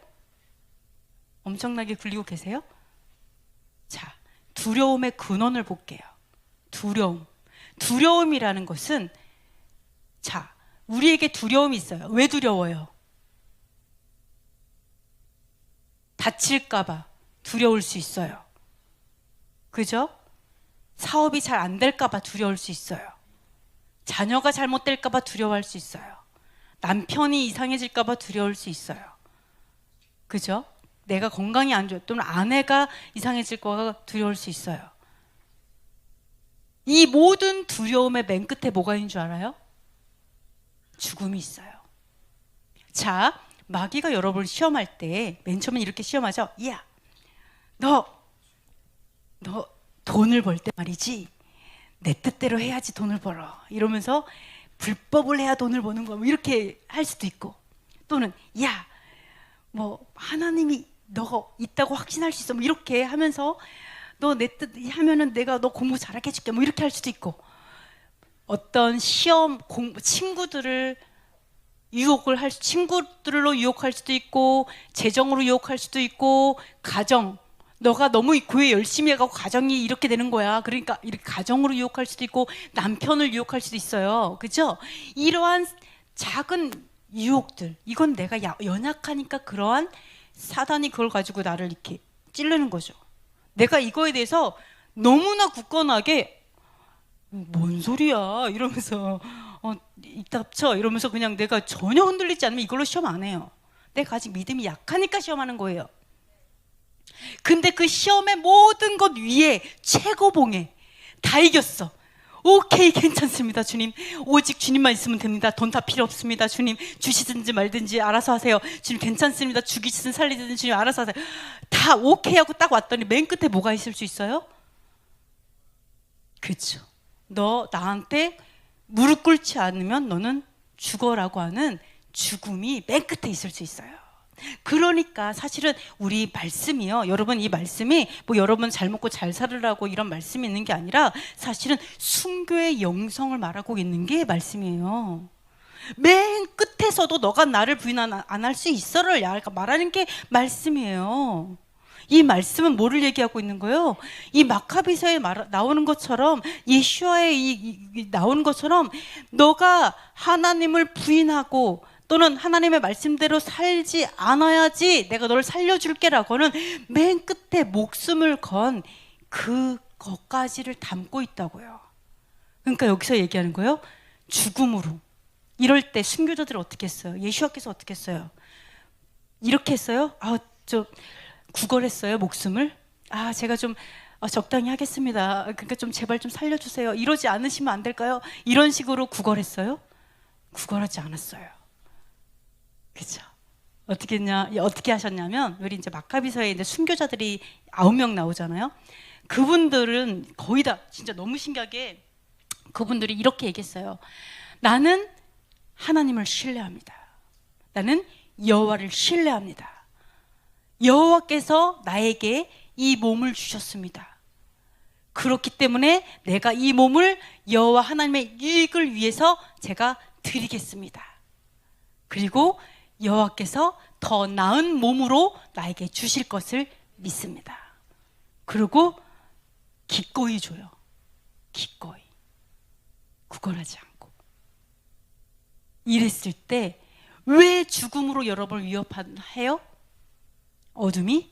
엄청나게 굴리고 계세요? 자, 두려움의 근원을 볼게요. 두려움이라는 것은, 자, 우리에게 두려움이 있어요. 왜 두려워요? 다칠까봐 두려울 수 있어요. 그죠? 사업이 잘 안 될까봐 두려울 수 있어요. 자녀가 잘못될까봐 두려워할 수 있어요. 남편이 이상해질까봐 두려울 수 있어요. 그죠? 내가 건강이 안 좋아, 또는 아내가 이상해질까봐 두려울 수 있어요. 이 모든 두려움의 맨 끝에 뭐가 있는 줄 알아요? 죽음이 있어요. 자, 마귀가 여러분을 시험할 때 맨 처음에 이렇게 시험하죠. 야, 너 돈을 벌 때 말이지, 내 뜻대로 해야지 돈을 벌어, 이러면서 불법을 해야 돈을 버는 거야, 뭐 이렇게 할 수도 있고, 또는 야, 뭐 하나님이 너가 있다고 확신할 수 있어, 뭐 이렇게 하면서 너 내 뜻 하면은 내가 너 공부 잘하게 해줄게, 뭐 이렇게 할 수도 있고, 어떤 시험, 친구들을 친구들로 유혹할 수도 있고, 재정으로 유혹할 수도 있고, 가정, 너가 너무 교회 열심히 해가고 가정이 이렇게 되는 거야, 그러니까 이렇게 가정으로 유혹할 수도 있고, 남편을 유혹할 수도 있어요. 그죠? 이러한 작은 유혹들, 이건 내가 연약하니까 그러한 사단이 그걸 가지고 나를 이렇게 찌르는 거죠. 내가 이거에 대해서 너무나 굳건하게 뭔 소리야 이러면서 이따 쳐 이러면서 그냥 내가 전혀 흔들리지 않으면 이걸로 시험 안 해요. 내가 아직 믿음이 약하니까 시험하는 거예요. 근데 그 시험의 모든 것 위에 최고봉에 다 이겼어. 오케이, 괜찮습니다 주님, 오직 주님만 있으면 됩니다. 돈 다 필요 없습니다 주님, 주시든지 말든지 알아서 하세요 주님, 괜찮습니다, 죽이시든 살리든 주님 알아서 하세요. 다 오케이 하고 딱 왔더니 맨 끝에 뭐가 있을 수 있어요? 그렇죠, 너 나한테 무릎 꿇지 않으면 너는 죽어라고 하는 죽음이 맨 끝에 있을 수 있어요. 그러니까 사실은 우리 말씀이요, 여러분, 이 말씀이 뭐 여러분 잘 먹고 잘 살으라고 이런 말씀이 있는 게 아니라 사실은 순교의 영성을 말하고 있는 게 말씀이에요. 맨 끝에서도 너가 나를 부인 안 할 수 있어를 말하는 게 말씀이에요. 이 말씀은 뭐를 얘기하고 있는 거예요? 이 마카비서에 나오는 것처럼, 예수와의 나오는 것처럼 너가 하나님을 부인하고 또는 하나님의 말씀대로 살지 않아야지 내가 너를 살려줄게라고는 맨 끝에 목숨을 건 그것까지를 담고 있다고요. 그러니까 여기서 얘기하는 거예요. 죽음으로. 이럴 때 순교자들은 어떻게 했어요? 예수와께서 어떻게 했어요? 이렇게 했어요? 구걸했어요, 목숨을. 제가 좀 적당히 하겠습니다. 그러니까 좀 제발 좀 살려주세요. 이러지 않으시면 안 될까요? 이런 식으로 구걸했어요? 구걸하지 않았어요. 그렇죠? 어떻게 하셨냐면, 우리 이제 마카비서에 이제 순교자들이 9명 나오잖아요. 그분들은 거의 다 진짜 너무 신기하게 그분들이 이렇게 얘기했어요. 나는 하나님을 신뢰합니다. 나는 여호와를 신뢰합니다. 여호와께서 나에게 이 몸을 주셨습니다. 그렇기 때문에 내가 이 몸을 여호와 하나님의 유익을 위해서 제가 드리겠습니다. 그리고 여호와께서 더 나은 몸으로 나에게 주실 것을 믿습니다. 그리고 기꺼이 줘요. 기꺼이. 구걸하지 않고. 이랬을 때 왜 죽음으로 여러분을 위협해요? 어둠이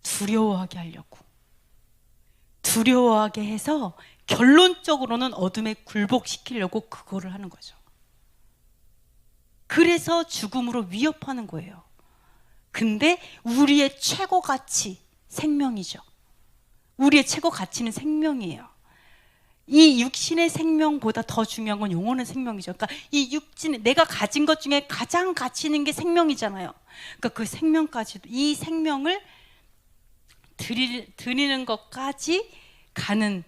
두려워하게 하려고. 두려워하게 해서 결론적으로는 어둠에 굴복시키려고 그거를 하는 거죠. 그래서 죽음으로 위협하는 거예요. 근데 우리의 최고 가치, 생명이죠. 우리의 최고 가치는 생명이에요. 이 육신의 생명보다 더 중요한 건 영혼의 생명이죠. 그러니까 이 육신, 내가 가진 것 중에 가장 가치 있는 게 생명이잖아요. 그러니까 그 생명까지도, 이 생명을 드리는 것까지 가는,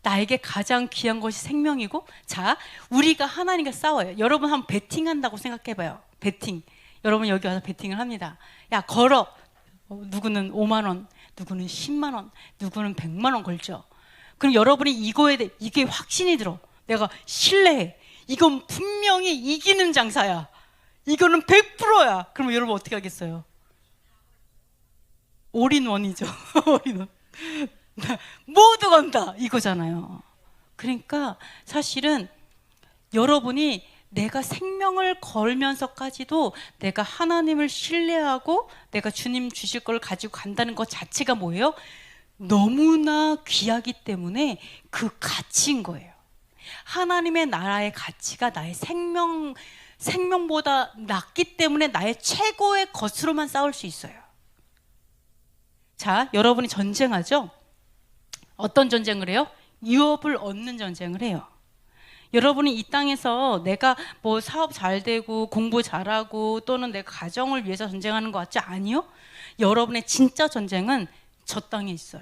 나에게 가장 귀한 것이 생명이고. 자, 우리가 하나님과 싸워요. 여러분 한번 베팅한다고 생각해봐요. 베팅. 여러분 여기 와서 베팅을 합니다. 야, 걸어. 누구는 5만 원, 누구는 10만 원, 누구는 100만 원 걸죠. 그럼 여러분이 이게 확신이 들어. 내가 신뢰해. 이건 분명히 이기는 장사야. 이거는 100%야. 그러면 여러분 어떻게 하겠어요? 올인원이죠. 올인원. 모두 건다 이거잖아요. 그러니까 사실은 여러분이 내가 생명을 걸면서까지도 내가 하나님을 신뢰하고 내가 주님 주실 걸 가지고 간다는 것 자체가 뭐예요? 너무나 귀하기 때문에 그 가치인 거예요. 하나님의 나라의 가치가 나의 생명보다 낫기 때문에 나의 최고의 것으로만 싸울 수 있어요. 자, 여러분이 전쟁하죠? 어떤 전쟁을 해요? 유업을 얻는 전쟁을 해요. 여러분이 이 땅에서 내가 뭐 사업 잘 되고 공부 잘하고 또는 내 가정을 위해서 전쟁하는 것 같지? 아니요. 여러분의 진짜 전쟁은 저 땅에 있어요.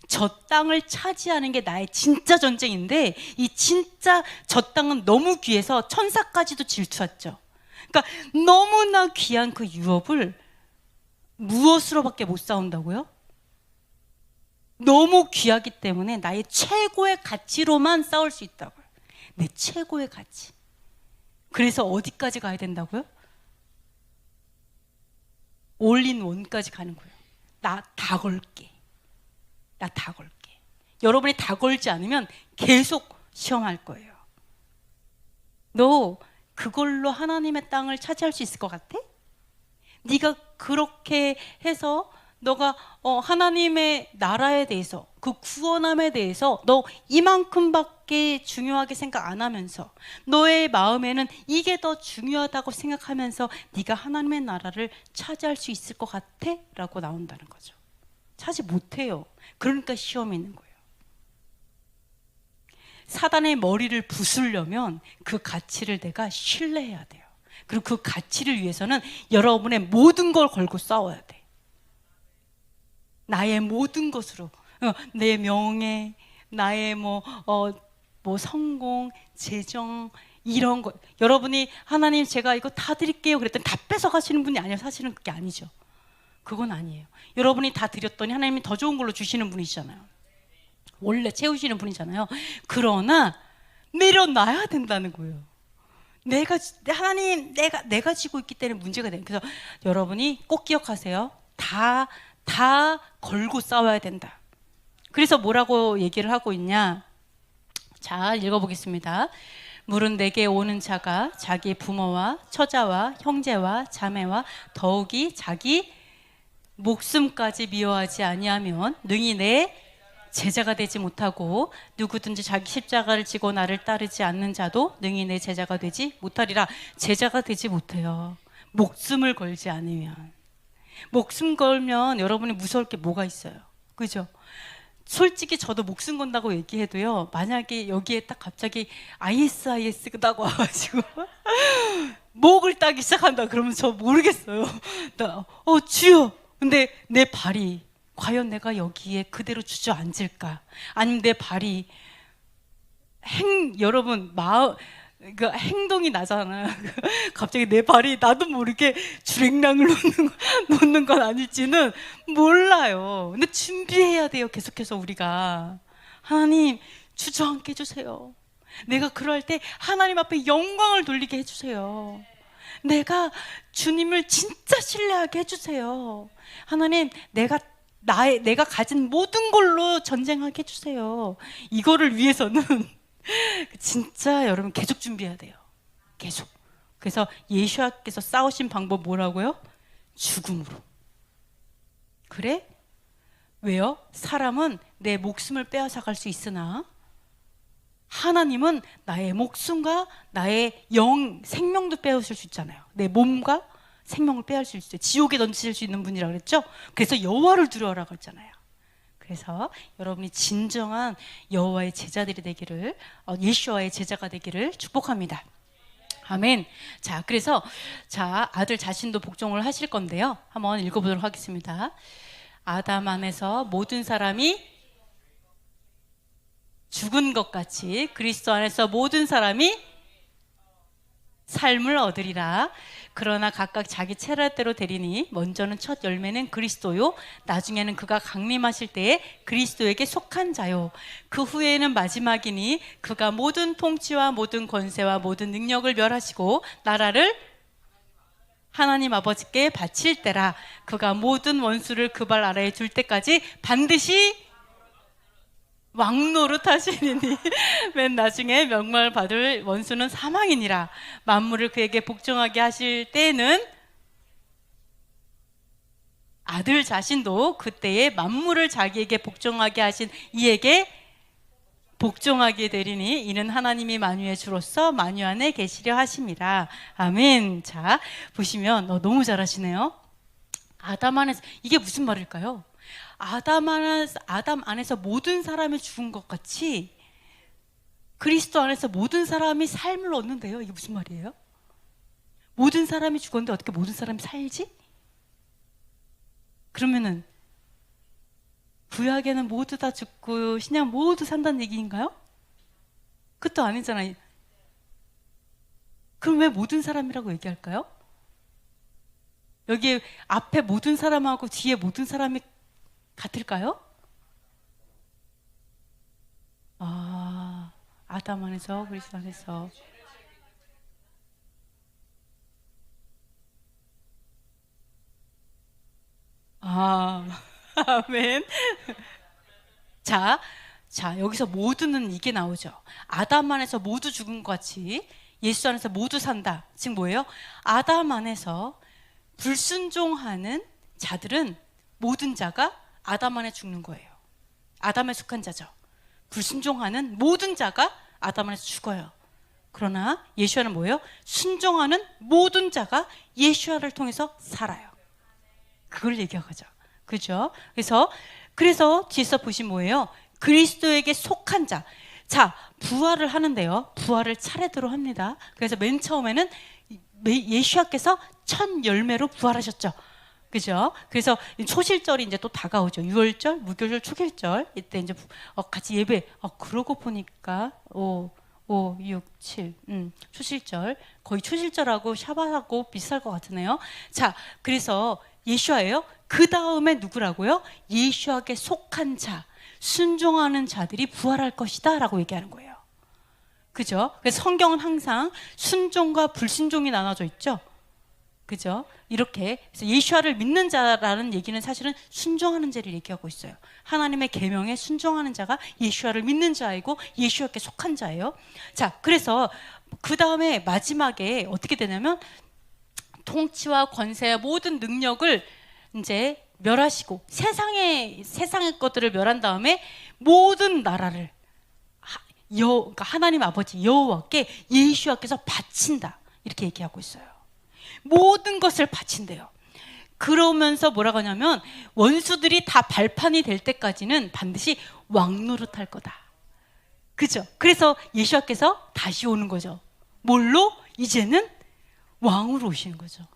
저 땅을 차지하는 게 나의 진짜 전쟁인데, 이 진짜 저 땅은 너무 귀해서 천사까지도 질투했죠. 그러니까 너무나 귀한 그 유업을 무엇으로밖에 못 싸운다고요? 너무 귀하기 때문에 나의 최고의 가치로만 싸울 수 있다고요. 내 최고의 가치. 그래서 어디까지 가야 된다고요? 올인원까지 가는 거예요. 나 다 걸게. 나 다 걸게. 여러분이 다 걸지 않으면 계속 시험할 거예요. 너 그걸로 하나님의 땅을 차지할 수 있을 것 같아? 네가 그렇게 해서 너가 하나님의 나라에 대해서, 그 구원함에 대해서 너 이만큼밖에 중요하게 생각 안 하면서 너의 마음에는 이게 더 중요하다고 생각하면서 네가 하나님의 나라를 차지할 수 있을 것 같아? 라고 나온다는 거죠. 차지 못해요. 그러니까 시험이 있는 거예요. 사단의 머리를 부수려면 그 가치를 내가 신뢰해야 돼요. 그리고 그 가치를 위해서는 여러분의 모든 걸 걸고 싸워야 돼. 나의 모든 것으로, 내 명예, 나의 성공, 재정, 이런 거 여러분이 하나님 제가 이거 다 드릴게요 그랬더니 다 뺏어 가시는 분이 아니에요. 사실은 그게 아니죠. 그건 아니에요. 여러분이 다 드렸더니 하나님이 더 좋은 걸로 주시는 분이시잖아요. 원래 채우시는 분이잖아요. 그러나 내려놔야 된다는 거예요. 하나님 내가 지고 있기 때문에 문제가 돼요. 그래서 여러분이 꼭 기억하세요. 다 걸고 싸워야 된다. 그래서 뭐라고 얘기를 하고 있냐? 자, 읽어보겠습니다. 물은 내게 오는 자가 자기 부모와 처자와 형제와 자매와 더욱이 자기 목숨까지 미워하지 아니하면 능히 내 제자가 되지 못하고 누구든지 자기 십자가를 지고 나를 따르지 않는 자도 능히 내 제자가 되지 못하리라. 제자가 되지 못해요. 목숨을 걸지 않으면. 목숨 걸면 여러분이 무서울 게 뭐가 있어요? 그죠? 솔직히 저도 목숨 건다고 얘기해도요, 만약에 여기에 딱 갑자기 ISIS가 딱 와가지고 목을 따기 시작한다 그러면 저 모르겠어요. 주여, 근데 내 발이 과연 내가 여기에 그대로 주저앉을까? 아니면 내 발이 여러분 그 행동이 나잖아요. 갑자기 내 발이 나도 모르게 주랭랑을 놓는 건 아닐지는 몰라요. 근데 준비해야 돼요. 계속해서 우리가. 하나님 주저앉게 해주세요. 내가 그럴 때 하나님 앞에 영광을 돌리게 해주세요. 내가 주님을 진짜 신뢰하게 해주세요. 하나님 내가 가진 모든 걸로 전쟁하게 해주세요. 이거를 위해서는 진짜 여러분 계속 준비해야 돼요. 계속. 그래서 예수님께서 싸우신 방법 뭐라고요? 죽음으로. 그래? 왜요? 사람은 내 목숨을 빼앗아갈 수 있으나 하나님은 나의 목숨과 나의 생명도 빼앗을 수 있잖아요. 내 몸과 생명을 빼앗을 수 있어요. 지옥에 던질 수 있는 분이라고 그랬죠? 그래서 여호와를 두려워라고 했잖아요. 그래서 여러분이 진정한 여호와의 제자들이 되기를, 예수와의 제자가 되기를 축복합니다. 아멘. 자, 그래서 아들 자신도 복종을 하실 건데요. 한번 읽어보도록 하겠습니다. 아담 안에서 모든 사람이 죽은 것 같이 그리스도 안에서 모든 사람이 삶을 얻으리라. 그러나 각각 자기 체라대로 되리니 먼저는 첫 열매는 그리스도요, 나중에는 그가 강림하실 때에 그리스도에게 속한 자요, 그 후에는 마지막이니 그가 모든 통치와 모든 권세와 모든 능력을 멸하시고 나라를 하나님 아버지께 바칠 때라. 그가 모든 원수를 그 발 아래에 둘 때까지 반드시 왕노릇 하시리니 맨 나중에 명망을 받을 원수는 사망이니라. 만물을 그에게 복종하게 하실 때는 아들 자신도 그때에 만물을 자기에게 복종하게 하신 이에게 복종하게 되리니 이는 하나님이 만유의 주로서 만유 안에 계시려 하심이라. 아멘. 자, 보시면 너무 잘하시네요. 아담 안에서, 이게 무슨 말일까요? 아담 안에서 모든 사람이 죽은 것 같이 그리스도 안에서 모든 사람이 삶을 얻는데요. 이게 무슨 말이에요? 모든 사람이 죽었는데 어떻게 모든 사람이 살지? 그러면은 구약에는 모두 다 죽고 신약 모두 산다는 얘기인가요? 그것도 아니잖아요. 그럼 왜 모든 사람이라고 얘기할까요? 여기 앞에 모든 사람하고 뒤에 모든 사람이 같을까요? 아담 안에서 그리스도 안에서. 아멘. 자, 여기서 모두는 이게 나오죠. 아담 안에서 모두 죽은 것 같이 예수 안에서 모두 산다. 즉 뭐예요? 아담 안에서 불순종하는 자들은 모든 자가 아담 안에 죽는 거예요. 아담에 속한 자죠. 불순종하는 모든 자가 아담 안에서 죽어요. 그러나 예수와는 뭐예요? 순종하는 모든 자가 예수와를 통해서 살아요. 그걸 얘기하죠. 그죠? 그래서 뒤에서 보시면 뭐예요? 그리스도에게 속한 자. 자, 부활을 하는데요. 부활을 차례대로 합니다. 그래서 맨 처음에는 예수와께서 첫 열매로 부활하셨죠. 그죠? 그래서 초실절이 이제 또 다가오죠. 유월절, 무교절, 초길절. 이때 이제 같이 예배. 그러고 보니까, 5, 6, 7. 초실절. 거의 초실절하고 샤바하고 비슷할 것 같으네요. 자, 그래서 예수아예요. 그 다음에 누구라고요? 예수아에게 속한 자, 순종하는 자들이 부활할 것이다 라고 얘기하는 거예요. 그죠? 그래서 성경은 항상 순종과 불순종이 나눠져 있죠. 그죠? 이렇게 그래서 예수아를 믿는 자라는 얘기는 사실은 순종하는 자를 얘기하고 있어요. 하나님의 계명에 순종하는 자가 예수아를 믿는 자이고 예수아께 속한 자예요. 자, 그래서 그 다음에 마지막에 어떻게 되냐면 통치와 권세와 모든 능력을 이제 멸하시고 세상의 것들을 멸한 다음에 모든 나라를 그러니까 하나님 아버지 여호와께 예수아께서 바친다 이렇게 얘기하고 있어요. 모든 것을 바친대요. 그러면서 뭐라고 하냐면 원수들이 다 발판이 될 때까지는 반드시 왕노릇할 거다. 그죠? 그래서 예수아께서 다시 오는 거죠. 뭘로? 이제는 왕으로 오시는 거죠.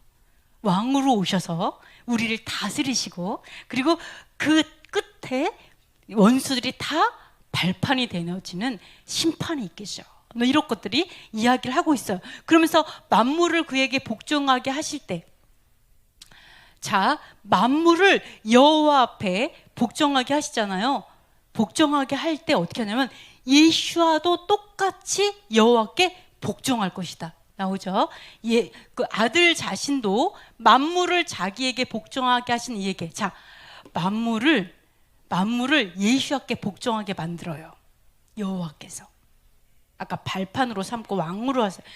왕으로 오셔서 우리를 다스리시고 그리고 그 끝에 원수들이 다 발판이 되어지는 심판이 있겠죠. 이런 것들이 이야기를 하고 있어요. 그러면서 만물을 그에게 복종하게 하실 때, 자, 만물을 여호와 앞에 복종하게 하시잖아요. 복종하게 할 때 어떻게 하냐면 예수와도 똑같이 여호와께 복종할 것이다. 나오죠. 그 아들 자신도 만물을 자기에게 복종하게 하신 이에게, 자, 만물을 예수와께 복종하게 만들어요. 여호와께서. 아까 발판으로 삼고 왕으로 하세요.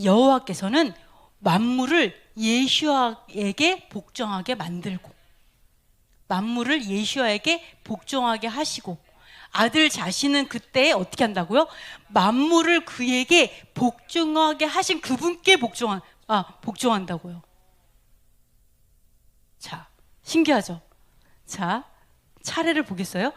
여호와께서는 만물을 예수아에게 복종하게 만들고 만물을 예수아에게 복종하게 하시고 아들 자신은 그때 어떻게 한다고요? 만물을 그에게 복종하게 하신 그분께 복종한다고요. 자, 신기하죠? 자, 차례를 보겠어요?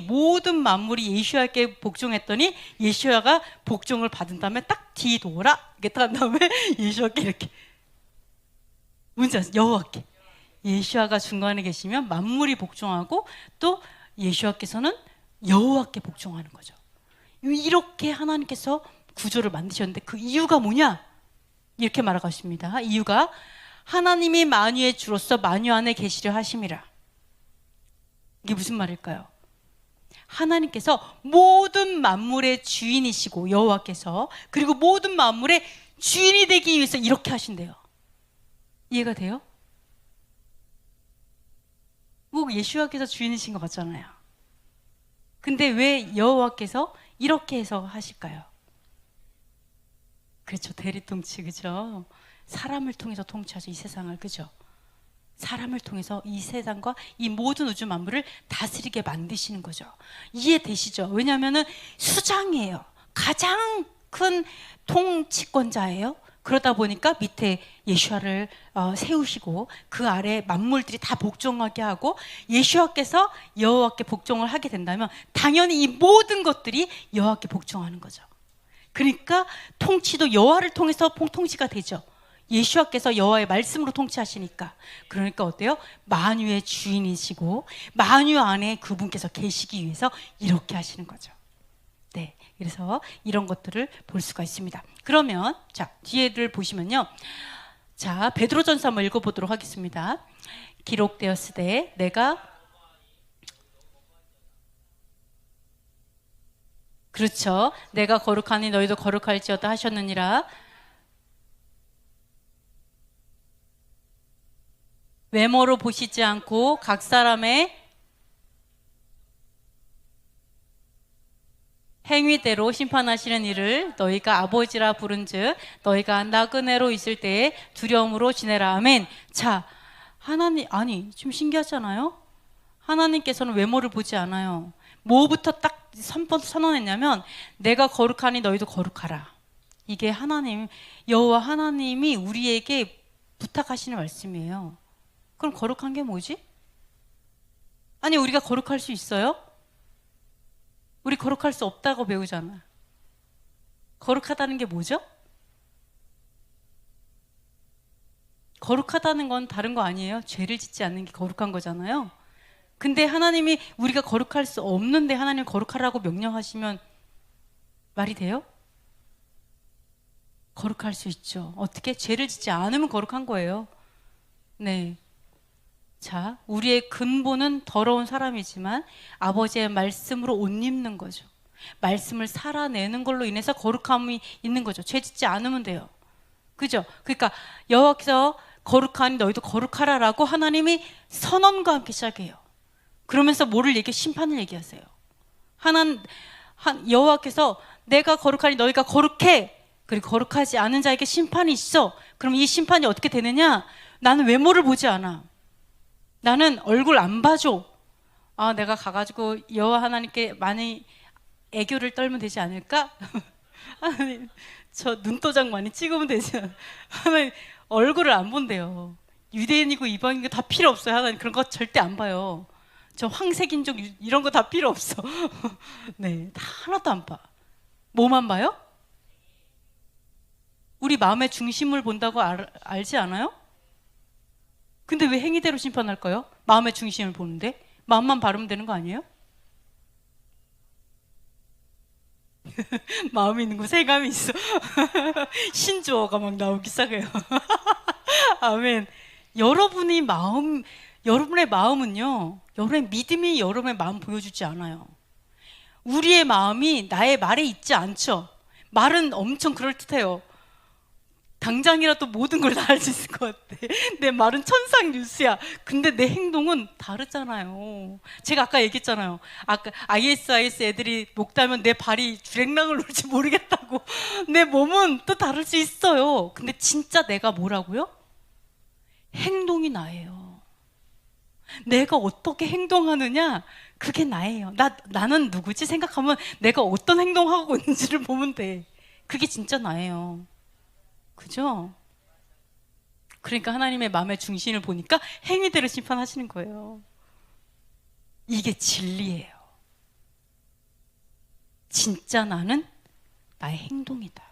모든 만물이 예수아에게 복종했더니 예수아가 복종을 받은 다음에 딱 뒤돌아 이렇게 한 다음에 예수아께 이렇게 문제 여호와께 예수아가 중간에 계시면 만물이 복종하고 또 예수아께서는 여호와께 복종하는 거죠. 이렇게 하나님께서 구조를 만드셨는데 그 이유가 뭐냐? 이렇게 말하겠습니다. 이유가 하나님이 만유의 주로서 만유 안에 계시려 하심이라. 이게 무슨 말일까요? 하나님께서 모든 만물의 주인이시고 여호와께서 그리고 모든 만물의 주인이 되기 위해서 이렇게 하신대요. 이해가 돼요? 꼭 예수와께서 주인이신 것 같잖아요. 근데 왜 여호와께서 이렇게 해서 하실까요? 그렇죠. 대리통치, 그죠? 사람을 통해서 통치하죠. 이 세상을, 그죠? 사람을 통해서 이 세상과 이 모든 우주 만물을 다스리게 만드시는 거죠. 이해되시죠? 왜냐하면 수장이에요. 가장 큰 통치권자예요. 그러다 보니까 밑에 예수아를 세우시고 그 아래 만물들이 다 복종하게 하고 예수아께서 여호와께 복종을 하게 된다면 당연히 이 모든 것들이 여호와께 복종하는 거죠. 그러니까 통치도 여호와를 통해서 통치가 되죠. 예수아께서 여호와의 말씀으로 통치하시니까. 그러니까 어때요? 만유의 주인이시고 만유 안에 그분께서 계시기 위해서 이렇게 하시는 거죠. 네, 그래서 이런 것들을 볼 수가 있습니다. 그러면 자, 뒤에를 보시면요. 자, 베드로전서 한번 읽어보도록 하겠습니다. 기록되었으되 내가 그렇죠. 내가 거룩하니 너희도 거룩할지어다 하셨느니라. 외모로 보시지 않고 각 사람의 행위대로 심판하시는 이를 너희가 아버지라 부른즉 너희가 나그네로 있을 때에 두려움으로 지내라. 아멘. 자, 하나님, 아니 좀 신기하잖아요. 하나님께서는 외모를 보지 않아요. 뭐부터 딱 선언했냐면 내가 거룩하니 너희도 거룩하라. 이게 하나님, 여호와 하나님이 우리에게 부탁하시는 말씀이에요. 그럼 거룩한 게 뭐지? 아니, 우리가 거룩할 수 있어요? 우리 거룩할 수 없다고 배우잖아. 거룩하다는 게 뭐죠? 거룩하다는 건 다른 거 아니에요? 죄를 짓지 않는 게 거룩한 거잖아요. 근데 하나님이 우리가 거룩할 수 없는데 하나님 거룩하라고 명령하시면 말이 돼요? 거룩할 수 있죠. 어떻게? 죄를 짓지 않으면 거룩한 거예요. 네. 자, 우리의 근본은 더러운 사람이지만 아버지의 말씀으로 옷 입는 거죠. 말씀을 살아내는 걸로 인해서 거룩함이 있는 거죠. 죄 짓지 않으면 돼요. 그죠? 그러니까 여호와께서 거룩하니 너희도 거룩하라라고 하나님이 선언과 함께 시작해요. 그러면서 뭐를 얘기해? 심판을 얘기하세요. 여호와께서 내가 거룩하니 너희가 거룩해. 그리고 거룩하지 않은 자에게 심판이 있어. 그럼 이 심판이 어떻게 되느냐? 나는 외모를 보지 않아. 나는 얼굴 안 봐줘. 아, 내가 가가지고 여호와 하나님께 많이 애교를 떨면 되지 않을까? 하나님, 저 눈도장 많이 찍으면 되지 않을까? 하나님, 얼굴을 안 본대요. 유대인이고 이방인이고 다 필요 없어요. 하나님, 그런 거 절대 안 봐요. 저 황색인종 이런 거 다 필요 없어. 네, 다 하나도 안 봐. 뭐만 봐요? 우리 마음의 중심을 본다고 알지 않아요? 근데 왜 행위대로 심판할까요? 마음의 중심을 보는데? 마음만 바르면 되는 거 아니에요? 마음이 있는 거 세감이 있어. 신조어가 막 나오기 시작해요. 아멘. 여러분의 마음은요, 여러분의 믿음이 여러분의 마음 보여주지 않아요. 우리의 마음이 나의 말에 있지 않죠. 말은 엄청 그럴듯해요. 당장이라도 모든 걸 다 할 수 있을 것 같아. 내 말은 천상뉴스야. 근데 내 행동은 다르잖아요. 제가 아까 얘기했잖아요. 아까 ISIS 애들이 목 달면 내 발이 주랭랑을 놓을지 모르겠다고. 내 몸은 또 다를 수 있어요. 근데 진짜 내가 뭐라고요? 행동이 나예요. 내가 어떻게 행동하느냐, 그게 나예요. 나는 누구지? 생각하면 내가 어떤 행동하고 있는지를 보면 돼. 그게 진짜 나예요. 그죠? 그러니까 하나님의 마음의 중심을 보니까 행위대로 심판하시는 거예요. 이게 진리예요. 진짜 나는 나의 행동이다.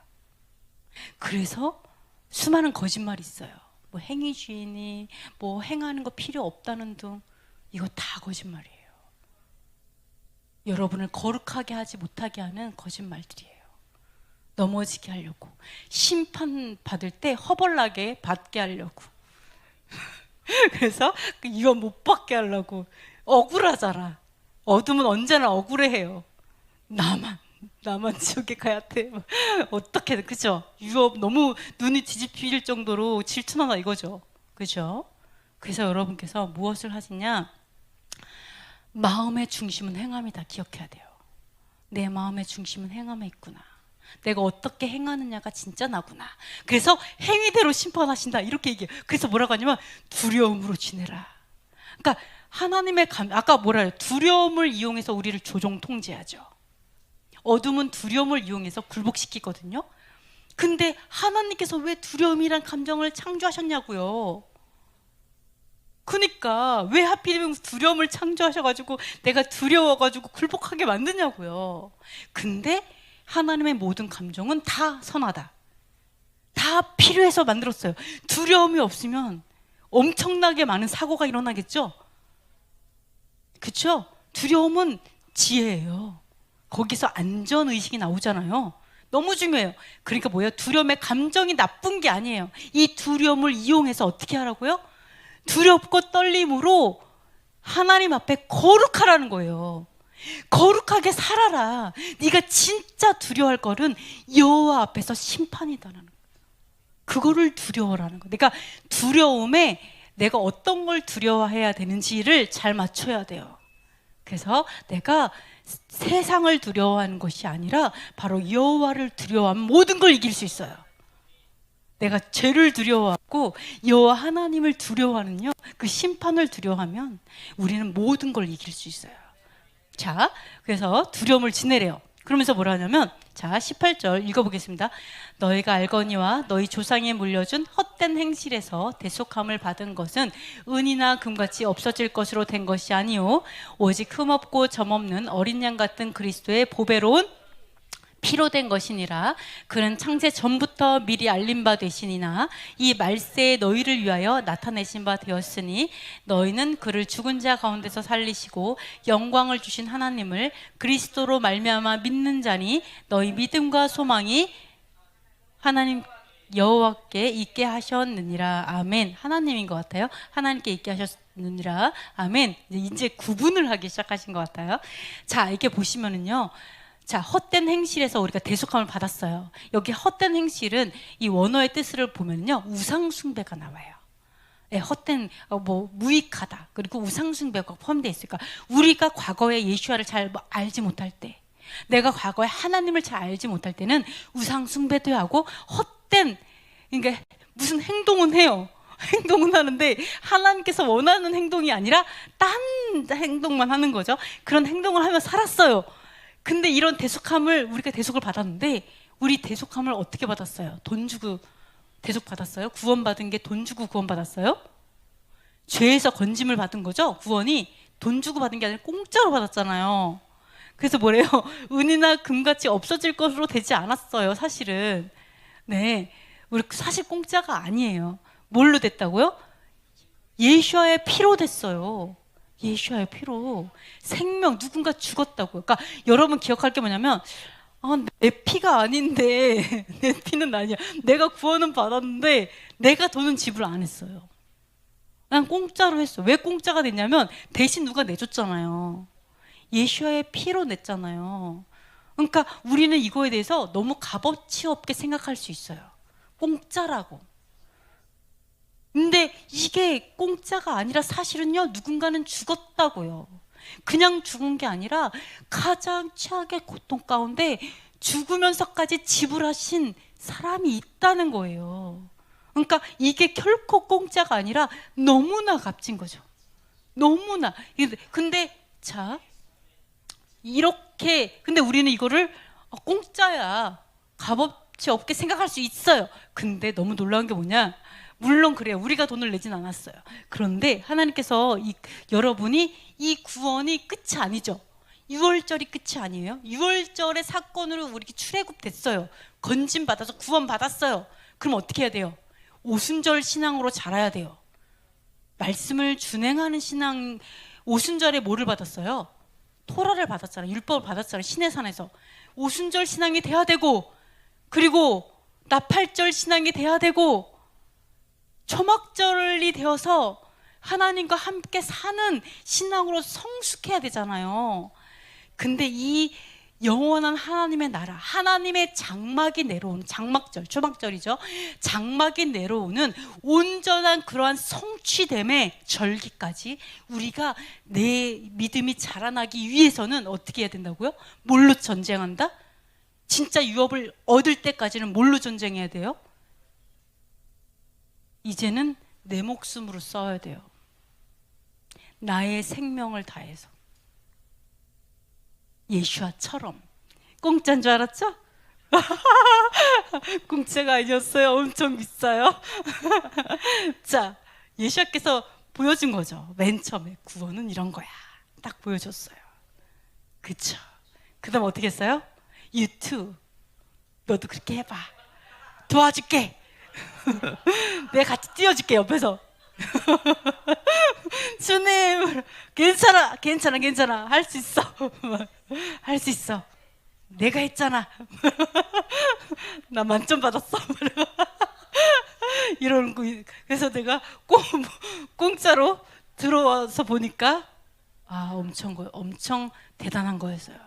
그래서 수많은 거짓말이 있어요. 뭐 행위주의니 뭐 행하는 거 필요 없다는 등, 이거 다 거짓말이에요. 여러분을 거룩하게 하지 못하게 하는 거짓말들이에요. 넘어지게 하려고, 심판 받을 때 허벌나게 받게 하려고. 그래서 이거 못 받게 하려고. 억울하잖아. 어둠은 언제나 억울해해요. 나만 지옥에 가야 돼. 어떻게, 그죠? 유업 너무 눈이 뒤집힐 정도로 질투나다 이거죠. 그죠? 그래서 여러분께서 무엇을 하시냐? 마음의 중심은 행함이다. 기억해야 돼요. 내 마음의 중심은 행함에 있구나. 내가 어떻게 행하느냐가 진짜 나구나. 그래서 행위대로 심판하신다. 이렇게 얘기해요. 그래서 뭐라고 하냐면 두려움으로 지내라. 그러니까 하나님의 아까 뭐라 해요? 두려움을 이용해서 우리를 조종 통제하죠. 어둠은 두려움을 이용해서 굴복시키거든요. 근데 하나님께서 왜 두려움이란 감정을 창조하셨냐고요. 그러니까 왜 하필이면 두려움을 창조하셔가지고 내가 두려워가지고 굴복하게 만드냐고요. 근데 하나님의 모든 감정은 다 선하다. 다 필요해서 만들었어요. 두려움이 없으면 엄청나게 많은 사고가 일어나겠죠? 그렇죠? 두려움은 지혜예요. 거기서 안전의식이 나오잖아요. 너무 중요해요. 그러니까 뭐예요? 두려움의 감정이 나쁜 게 아니에요. 이 두려움을 이용해서 어떻게 하라고요? 두렵고 떨림으로 하나님 앞에 거룩하라는 거예요. 거룩하게 살아라. 네가 진짜 두려워할 거는 여호와 앞에서 심판이다라는 거예요. 그거를 두려워라는 거예요. 그러니까 두려움에 내가 어떤 걸 두려워해야 되는지를 잘 맞춰야 돼요. 그래서 내가 세상을 두려워하는 것이 아니라 바로 여호와를 두려워하면 모든 걸 이길 수 있어요. 내가 죄를 두려워하고 여호와 하나님을 두려워하는요, 그 심판을 두려워하면 우리는 모든 걸 이길 수 있어요. 자, 그래서 두려움을 지내래요. 그러면서 뭐라 하냐면, 자, 18절 읽어보겠습니다. 너희가 알거니와 너희 조상이 물려준 헛된 행실에서 대속함을 받은 것은 은이나 금같이 없어질 것으로 된 것이 아니요 오직 흠없고 점없는 어린 양 같은 그리스도의 보배로운 피로 된 것이니라. 그는 창세 전부터 미리 알린 바 되시니나 이 말세에 너희를 위하여 나타내신 바 되었으니 너희는 그를 죽은 자 가운데서 살리시고 영광을 주신 하나님을 그리스도로 말미암아 믿는 자니 너희 믿음과 소망이 하나님 여호와께 있게 하셨느니라. 아멘. 하나님인 것 같아요. 하나님께 있게 하셨느니라. 아멘. 이제 구분을 하기 시작하신 것 같아요. 자, 이렇게 보시면은요, 자, 헛된 행실에서 우리가 대속함을 받았어요. 여기 헛된 행실은 이 원어의 뜻을 보면요, 우상숭배가 나와요. 네, 헛된 무익하다, 그리고 우상숭배가 포함되어 있으니까 우리가 과거에 예수와를 잘 알지 못할 때, 내가 과거에 하나님을 잘 알지 못할 때는 우상숭배도 하고 헛된, 그러니까 무슨 행동은 해요. 행동은 하는데 하나님께서 원하는 행동이 아니라 딴 행동만 하는 거죠. 그런 행동을 하며 살았어요. 근데 이런 대속함을, 우리가 대속을 받았는데, 우리 대속함을 어떻게 받았어요? 돈 주고 대속 받았어요? 구원받은 게 돈 주고 구원 받았어요? 죄에서 건짐을 받은 거죠? 구원이 돈 주고 받은 게 아니라 공짜로 받았잖아요. 그래서 뭐래요? 은이나 금같이 없어질 것으로 되지 않았어요, 사실은. 네, 우리 사실 공짜가 아니에요. 뭘로 됐다고요? 예수와의 피로 됐어요. 예수와의 피로. 생명, 누군가 죽었다고요. 그러니까 여러분 기억할 게 뭐냐면, 내 피가 아닌데, 내 피는 아니야. 내가 구원은 받았는데 내가 돈은 지불 안 했어요. 그냥 공짜로 했어. 왜 공짜가 됐냐면 대신 누가 내줬잖아요. 예수와의 피로 냈잖아요. 그러니까 우리는 이거에 대해서 너무 값어치 없게 생각할 수 있어요. 공짜라고. 근데 이게 공짜가 아니라 사실은요, 누군가는 죽었다고요. 그냥 죽은 게 아니라 가장 최악의 고통 가운데 죽으면서까지 지불하신 사람이 있다는 거예요. 그러니까 이게 결코 공짜가 아니라 너무나 값진 거죠. 너무나. 근데 자, 이렇게, 근데 우리는 이거를 공짜야, 값어치 없게 생각할 수 있어요. 근데 너무 놀라운 게 뭐냐, 물론 그래요. 우리가 돈을 내진 않았어요. 그런데 하나님께서 여러분이 이 구원이 끝이 아니죠. 6월절이 끝이 아니에요. 6월절의 사건으로 우리 출애굽됐어요. 건진 받아서 구원 받았어요. 그럼 어떻게 해야 돼요? 오순절 신앙으로 자라야 돼요. 말씀을 준행하는 신앙. 오순절에 뭐를 받았어요? 토라를 받았잖아요. 율법을 받았잖아요. 시내산에서. 오순절 신앙이 돼야 되고, 그리고 나팔절 신앙이 돼야 되고, 초막절이 되어서 하나님과 함께 사는 신앙으로 성숙해야 되잖아요. 근데 이 영원한 하나님의 나라, 하나님의 장막이 내려오는, 장막절, 초막절이죠. 장막이 내려오는 온전한 그러한 성취됨의 절기까지 우리가 내 믿음이 자라나기 위해서는 어떻게 해야 된다고요? 뭘로 전쟁한다? 진짜 유업을 얻을 때까지는 뭘로 전쟁해야 돼요? 이제는 내 목숨으로 써야 돼요. 나의 생명을 다해서. 예수와처럼. 공짜인 줄 알았죠? 공짜가 아니었어요. 엄청 비싸요. 자, 예수께서 보여준 거죠. 맨 처음에 구원은 이런 거야. 딱 보여줬어요. 그쵸? 그 다음 어떻게 했어요? You too. 너도 그렇게 해봐. 도와줄게. 내가 같이 뛰어줄게, 옆에서. 주님, 괜찮아, 괜찮아, 괜찮아. 할 수 있어. 할 수 있어. 내가 했잖아. 나 만점 받았어. 이러는 거. 그래서 내가 공짜로 들어와서 보니까 엄청 대단한 거였어요.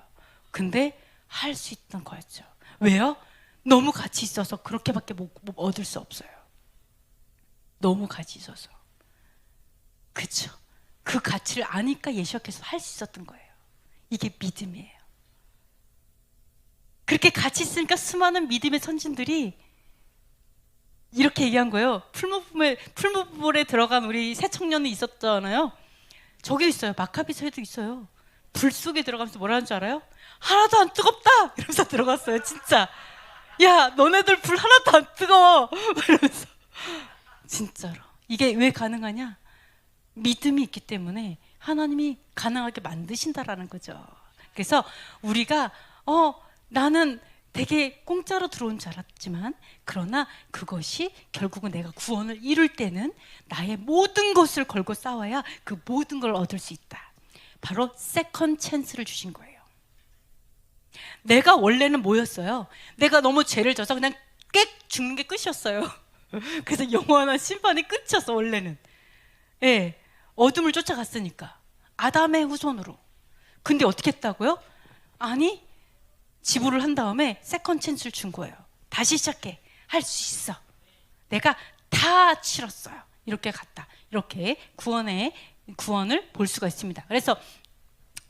근데 할 수 있던 거였죠. 왜요? 너무 같이 있어서 그렇게밖에 못 얻을 수 없어요. 너무 같이 있어서. 그쵸? 그 가치를 아니까 예수께서 할 수 있었던 거예요. 이게 믿음이에요. 그렇게 같이 있으니까 수많은 믿음의 선진들이 이렇게 얘기한 거예요. 풀무불에 들어간 우리 새 청년이 있었잖아요. 저기 있어요. 마카비서에도 있어요. 불 속에 들어가면서 뭐라는 줄 알아요? 하나도 안 뜨겁다! 이러면서 들어갔어요. 진짜. 야, 너네들 불 하나도 안 뜨거워! 이러면서. 진짜로. 이게 왜 가능하냐? 믿음이 있기 때문에 하나님이 가능하게 만드신다라는 거죠. 그래서 우리가 나는 되게 공짜로 들어온 줄 알았지만, 그러나 그것이 결국은 내가 구원을 이룰 때는 나의 모든 것을 걸고 싸워야 그 모든 걸 얻을 수 있다. 바로 세컨 찬스를 주신 거예요. 내가 원래는 뭐였어요? 내가 너무 죄를 져서 그냥 꽥 죽는 게 끝이었어요. 그래서 영원한 심판이 끝이었어 원래는. 예, 어둠을 쫓아갔으니까 아담의 후손으로. 근데 어떻게 했다고요? 아니, 지불을 한 다음에 세컨 찬스를 준 거예요. 다시 시작해. 할 수 있어. 내가 다 치렀어요. 이렇게 갔다. 이렇게 구원을 볼 수가 있습니다. 그래서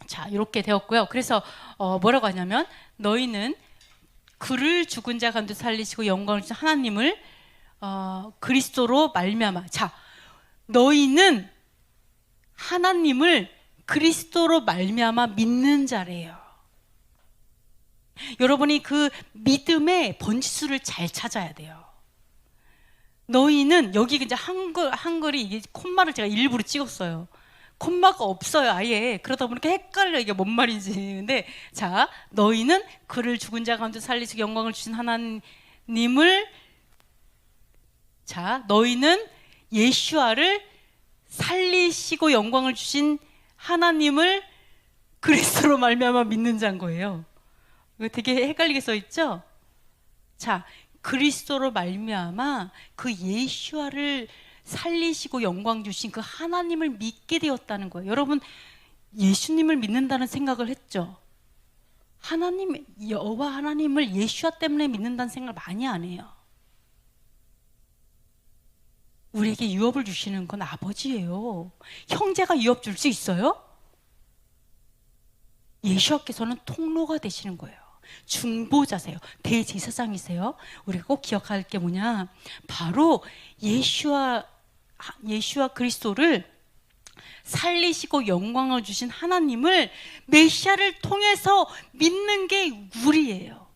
자, 이렇게 되었고요. 그래서 뭐라고 하냐면, 너희는 그를 죽은 자 가운데 살리시고 영광을 주신 하나님을 그리스도로 말미암아. 자, 너희는 하나님을 그리스도로 말미암아 믿는 자래요. 여러분이 그 믿음의 번지수를 잘 찾아야 돼요. 너희는, 여기 이제 한글이 이게 콤마를 제가 일부러 찍었어요. 콤마가 없어요 아예. 그러다 보니까 헷갈려, 이게 뭔 말인지. 근데 자, 너희는 그를 죽은 자 가운데 살리시고 영광을 주신 하나님을, 자, 너희는 예수아를 살리시고 영광을 주신 하나님을 그리스도로 말미암아 믿는 자인 거예요. 이거 되게 헷갈리게 써 있죠? 자, 그리스도로 말미암아 그 예수아를 살리시고 영광 주신 그 하나님을 믿게 되었다는 거예요. 여러분, 예수님을 믿는다는 생각을 했죠? 하나님, 여호와 하나님을 예수아 때문에 믿는다는 생각을 많이 안 해요. 우리에게 유업을 주시는 건 아버지예요. 형제가 유업 줄 수 있어요? 예수께서는 통로가 되시는 거예요. 중보자세요. 대제사장이세요. 우리가 꼭 기억할 게 뭐냐, 바로 예수와 그리스도를 살리시고 영광을 주신 하나님을, 메시아를 통해서 믿는 게 우리예요.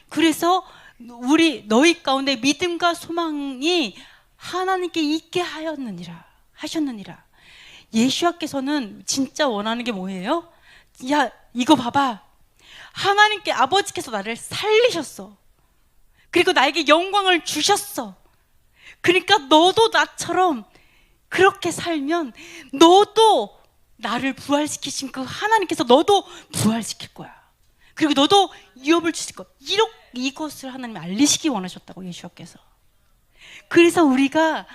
그래서 너희 가운데 믿음과 소망이 하나님께 있게 하셨느니라. 예수께서는 진짜 원하는 게 뭐예요? 야, 이거 봐봐. 하나님께, 아버지께서 나를 살리셨어. 그리고 나에게 영광을 주셨어. 그러니까 너도 나처럼 그렇게 살면 너도 나를 부활시키신 그 하나님께서 너도 부활시킬 거야. 그리고 너도 유업을 주실 거야. 이것을 하나님이 알리시기 원하셨다고, 예수께서. 그래서 우리가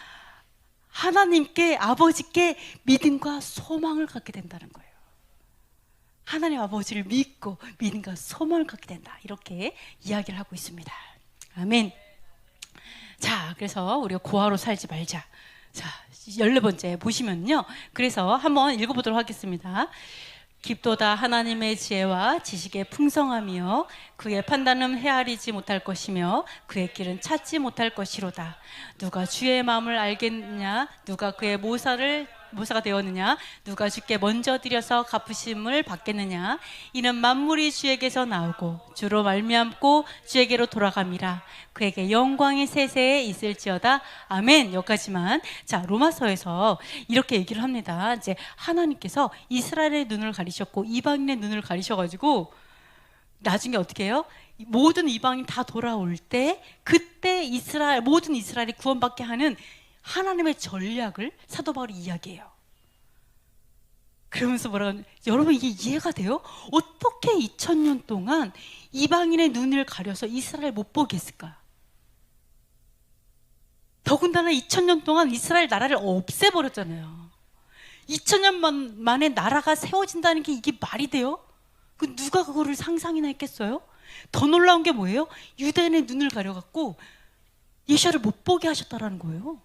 하나님께, 아버지께 믿음과 소망을 갖게 된다는 거예요. 하나님 아버지를 믿고 믿음과 소망을 갖게 된다, 이렇게 이야기를 하고 있습니다. 아멘. 자, 그래서 우리가 고아로 살지 말자. 자, 14번째 보시면요, 그래서 한번 읽어보도록 하겠습니다. 깊도다 하나님의 지혜와 지식의 풍성함이요, 그의 판단은 헤아리지 못할 것이며 그의 길은 찾지 못할 것이로다. 누가 주의 마음을 알겠느냐? 누가 그의 모사가 되었느냐? 누가 주께 먼저 드려서 갚으심을 받겠느냐? 이는 만물이 주에게서 나오고 주로 말미암고 주에게로 돌아감이라. 그에게 영광이 세세에 있을지어다. 아멘. 여기까지만. 자, 로마서에서 이렇게 얘기를 합니다. 이제 하나님께서 이스라엘의 눈을 가리셨고 이방인의 눈을 가리셔가지고 나중에 어떻게 해요? 모든 이방인 다 돌아올 때, 그때 모든 이스라엘이 구원받게 하는 하나님의 전략을 사도 바울이 이야기해요. 그러면서 뭐라고, 여러분 이게 이해가 돼요? 어떻게 2000년 동안 이방인의 눈을 가려서 이스라엘 못 보게 했을까? 더군다나 2000년 동안 이스라엘 나라를 없애버렸잖아요. 2000년 만에 나라가 세워진다는 게 이게 말이 돼요? 누가 그거를 상상이나 했겠어요? 더 놀라운 게 뭐예요? 유대인의 눈을 가려갖고 예수를 못 보게 하셨다라는 거예요.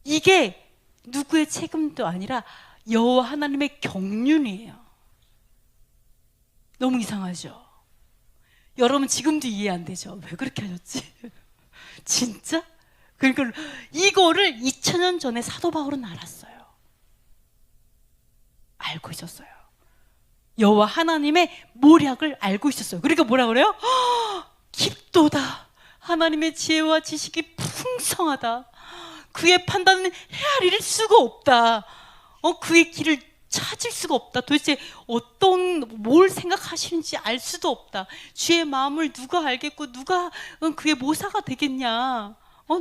이게 누구의 책임도 아니라 여호와 하나님의 경륜이에요. 너무 이상하죠? 여러분 지금도 이해 안 되죠? 왜 그렇게 하셨지? 진짜? 그러니까 이거를 2000년 전에 사도 바울은 알았어요. 알고 있었어요. 여호와 하나님의 모략을 알고 있었어요. 그러니까 뭐라 그래요? 깊도다. 하나님의 지혜와 지식이 풍성하다. 그의 판단은 헤아릴 수가 없다. 그의 길을 찾을 수가 없다. 도대체 뭘 생각하시는지 알 수도 없다. 주의 마음을 누가 알겠고 누가 그의 모사가 되겠냐?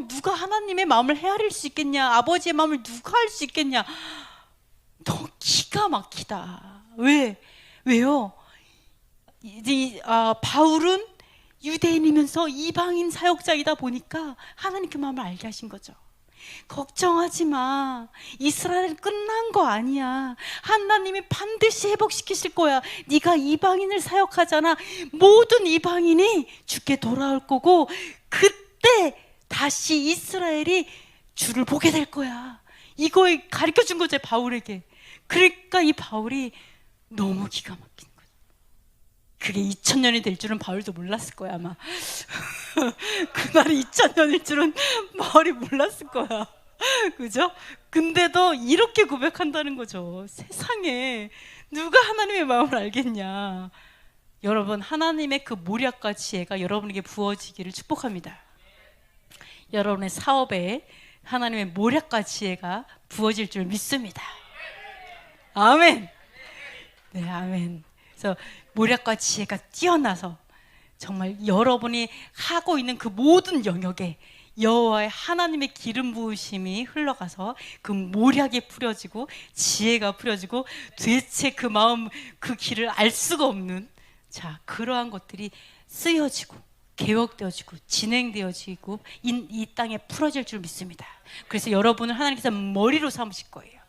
누가 하나님의 마음을 헤아릴 수 있겠냐? 아버지의 마음을 누가 알 수 있겠냐? 너무 기가 막히다. 왜요? 바울은 유대인이면서 이방인 사역자이다 보니까 하나님 그 마음을 알게 하신 거죠. 걱정하지 마. 이스라엘은 끝난 거 아니야. 하나님이 반드시 회복시키실 거야. 네가 이방인을 사역하잖아. 모든 이방인이 주께 돌아올 거고 그때 다시 이스라엘이 주를 보게 될 거야. 이걸 가르쳐 준 거죠, 바울에게. 그러니까 이 바울이 너무 기가 막힌 거죠. 그게 2000년이 될 줄은 바울도 몰랐을 거야, 아마. 그날이 2000년일 줄은 바울이 몰랐을 거야. 그죠? 근데도 이렇게 고백한다는 거죠. 세상에 누가 하나님의 마음을 알겠냐. 여러분, 하나님의 그 모략과 지혜가 여러분에게 부어지기를 축복합니다. 여러분의 사업에 하나님의 모략과 지혜가 부어질 줄 믿습니다. 아멘. 네, 아멘. 그래서 모략과 지혜가 뛰어나서 정말 여러분이 하고 있는 그 모든 영역에 여호와의 하나님의 기름 부으심이 흘러가서 그 모략이 풀어지고 지혜가 풀어지고 도대체 그 마음, 그 길을 알 수가 없는, 자, 그러한 것들이 쓰여지고 개혁되어지고 진행되어지고 이 땅에 풀어질 줄 믿습니다. 그래서 여러분을 하나님께서 머리로 삼으실 거예요.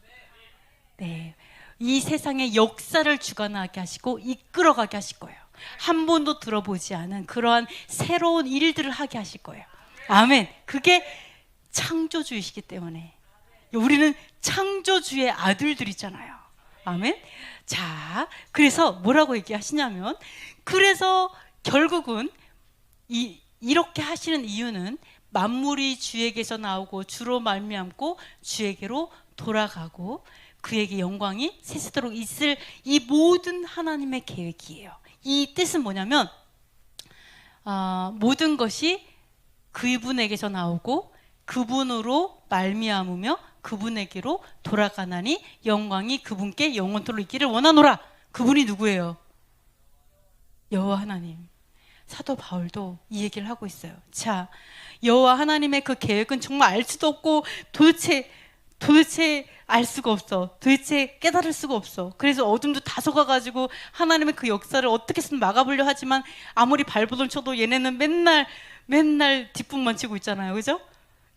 네, 이 세상의 역사를 주관하게 하시고 이끌어가게 하실 거예요. 한 번도 들어보지 않은 그러한 새로운 일들을 하게 하실 거예요. 아멘. 그게 창조주이시기 때문에 우리는 창조주의 아들들이잖아요. 아멘. 자, 그래서 뭐라고 얘기하시냐면, 그래서 결국은 이렇게 하시는 이유는 만물이 주에게서 나오고 주로 말미암고 주에게로 돌아가고 그에게 영광이 세세도록 있을 이 모든 하나님의 계획이에요. 이 뜻은 뭐냐면 모든 것이 그분에게서 나오고 그분으로 말미암으며 그분에게로 돌아가나니 영광이 그분께 영원토록 있기를 원하노라. 그분이 누구예요? 여호와 하나님. 사도 바울도 이 얘기를 하고 있어요. 자, 여호와 하나님의 그 계획은 정말 알 수도 없고 도대체 알 수가 없어. 도대체 깨달을 수가 없어. 그래서 어둠도 다 속아가지고 하나님의 그 역사를 어떻게든 막아보려 하지만 아무리 발버둥 쳐도 얘네는 맨날 뒷북만 치고 있잖아요. 그죠?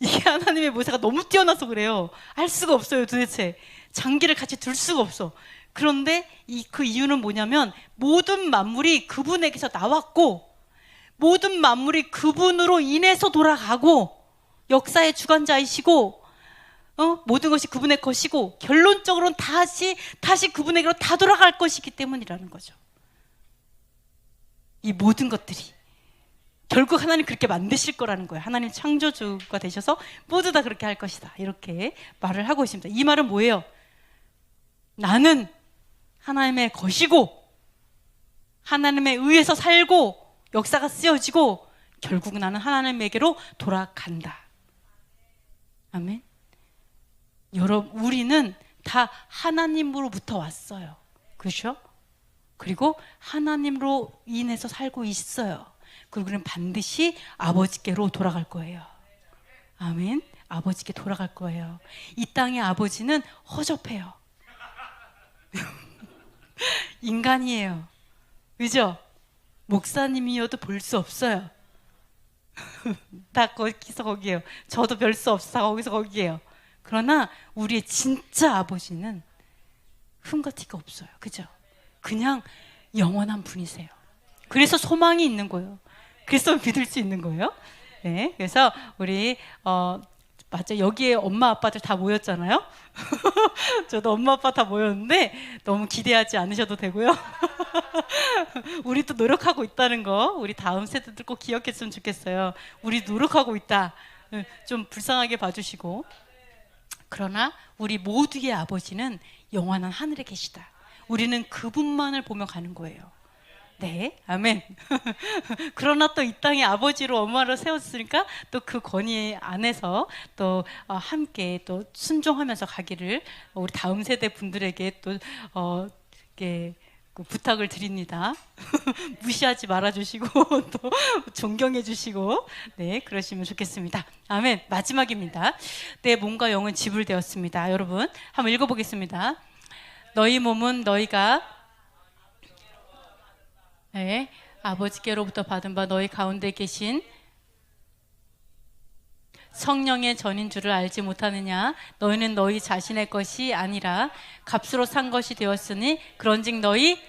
이게 하나님의 모세가 너무 뛰어나서 그래요. 알 수가 없어요. 도대체 장기를 같이 둘 수가 없어. 그런데 그 이유는 뭐냐면 모든 만물이 그분에게서 나왔고 모든 만물이 그분으로 인해서 돌아가고 역사의 주관자이시고 모든 것이 그분의 것이고 결론적으로는 다시 그분에게로 다 돌아갈 것이기 때문이라는 거죠. 이 모든 것들이 결국 하나님 그렇게 만드실 거라는 거예요. 하나님 창조주가 되셔서 모두 다 그렇게 할 것이다. 이렇게 말을 하고 있습니다. 이 말은 뭐예요? 나는 하나님의 것이고 하나님에 의해서 살고 역사가 쓰여지고 결국 나는 하나님에게로 돌아간다. 아멘. 여러분, 우리는 다 하나님으로부터 왔어요. 그렇죠? 그리고 하나님으로 인해서 살고 있어요. 그리고 우리는 반드시 아버지께로 돌아갈 거예요. 아멘. 아버지께 돌아갈 거예요. 이 땅의 아버지는 허접해요. 인간이에요. 그죠? 목사님이어도 볼 수 없어요. 다 거기서 거기에요. 저도 별 수 없어. 거기서 거기에요. 그러나 우리의 진짜 아버지는 흠과 티가 없어요. 그죠? 그냥 영원한 분이세요. 그래서 소망이 있는 거예요. 그래서 믿을 수 있는 거예요. 네, 그래서 우리 맞아, 여기에 엄마 아빠들 다 모였잖아요. 저도 엄마 아빠 다 모였는데 너무 기대하지 않으셔도 되고요. 우리도 노력하고 있다는 거 우리 다음 세대들 꼭 기억했으면 좋겠어요. 우리 노력하고 있다. 좀 불쌍하게 봐주시고. 그러나 우리 모두의 아버지는 영원한 하늘에 계시다. 우리는 그분만을 보며 가는 거예요. 네, 아멘. 그러나 또 이 땅에 아버지로 엄마로 세웠으니까 또 그 권위 안에서 또 함께 또 순종하면서 가기를 우리 다음 세대 분들에게 또 이렇게 그 부탁을 드립니다. 무시하지 말아주시고 또 존경해주시고 네 그러시면 좋겠습니다. 아멘. 마지막입니다. 내 몸과 영은 지불되었습니다. 여러분 한번 읽어보겠습니다. 너희 몸은 너희가 네, 아버지께로부터 받은 바 너희 가운데 계신 성령의 전인 줄을 알지 못하느냐? 너희는 너희 자신의 것이 아니라 값으로 산 것이 되었으니 그런즉 너희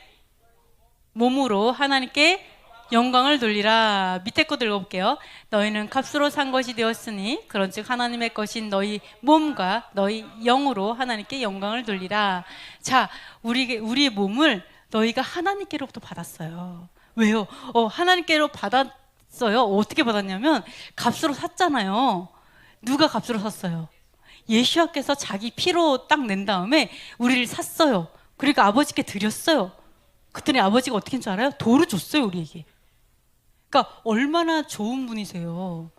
몸으로 하나님께 영광을 돌리라. 밑에 거 읽어볼게요. 너희는 값으로 산 것이 되었으니 그런즉 하나님의 것인 너희 몸과 너희 영으로 하나님께 영광을 돌리라. 자, 우리의 몸을 너희가 하나님께로부터 받았어요. 왜요? 하나님께로 받았어요. 어떻게 받았냐면 값으로 샀잖아요. 누가 값으로 샀어요? 예수님께서 자기 피로 딱 낸 다음에 우리를 샀어요. 그러니까 아버지께 드렸어요. 그랬더니 아버지가 어떻게 했는지 알아요? 도를 줬어요, 우리에게. 그러니까 얼마나 좋은 분이세요.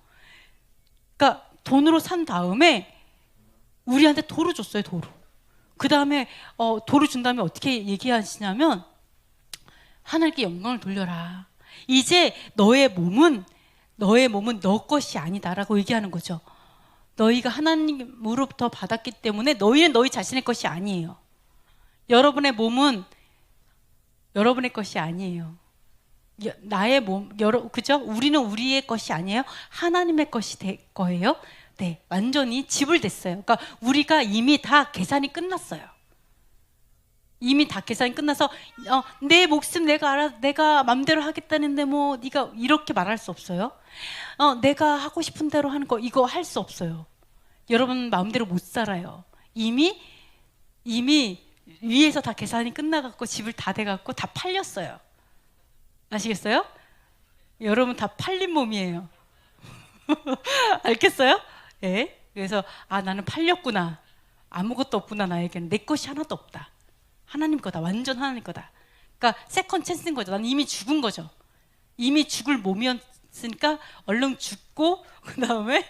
그러니까 돈으로 산 다음에 우리한테 도를 줬어요, 도로. 그 다음에 도를 준 다음에 어떻게 얘기하시냐면 하나님께 영광을 돌려라. 이제 너의 몸은 너 것이 아니다라고 얘기하는 거죠. 너희가 하나님으로부터 받았기 때문에 너희는 너희 자신의 것이 아니에요. 여러분의 몸은 여러분의 것이 아니에요. 나의 몸, 그죠? 우리는 우리의 것이 아니에요. 하나님의 것이 될 거예요. 네, 완전히 지불됐어요. 그러니까 우리가 이미 다 계산이 끝났어요. 이미 다 계산이 끝나서 내 목숨 내가 알아, 내가 맘대로 하겠다는데 뭐 네가 이렇게 말할 수 없어요. 내가 하고 싶은 대로 하는 거 이거 할 수 없어요. 여러분 마음대로 못 살아요. 이미 위에서 다 계산이 끝나갖고 지불 다 돼갖고 다 팔렸어요. 아시겠어요? 여러분 다 팔린 몸이에요. 알겠어요? 예. 네. 그래서 나는 팔렸구나. 아무것도 없구나. 나에게는 내 것이 하나도 없다. 하나님 거다. 완전 하나님 거다. 그러니까 세컨 찬스인 거죠. 나는 이미 죽은 거죠. 이미 죽을 몸이었으니까 얼른 죽고 그 다음에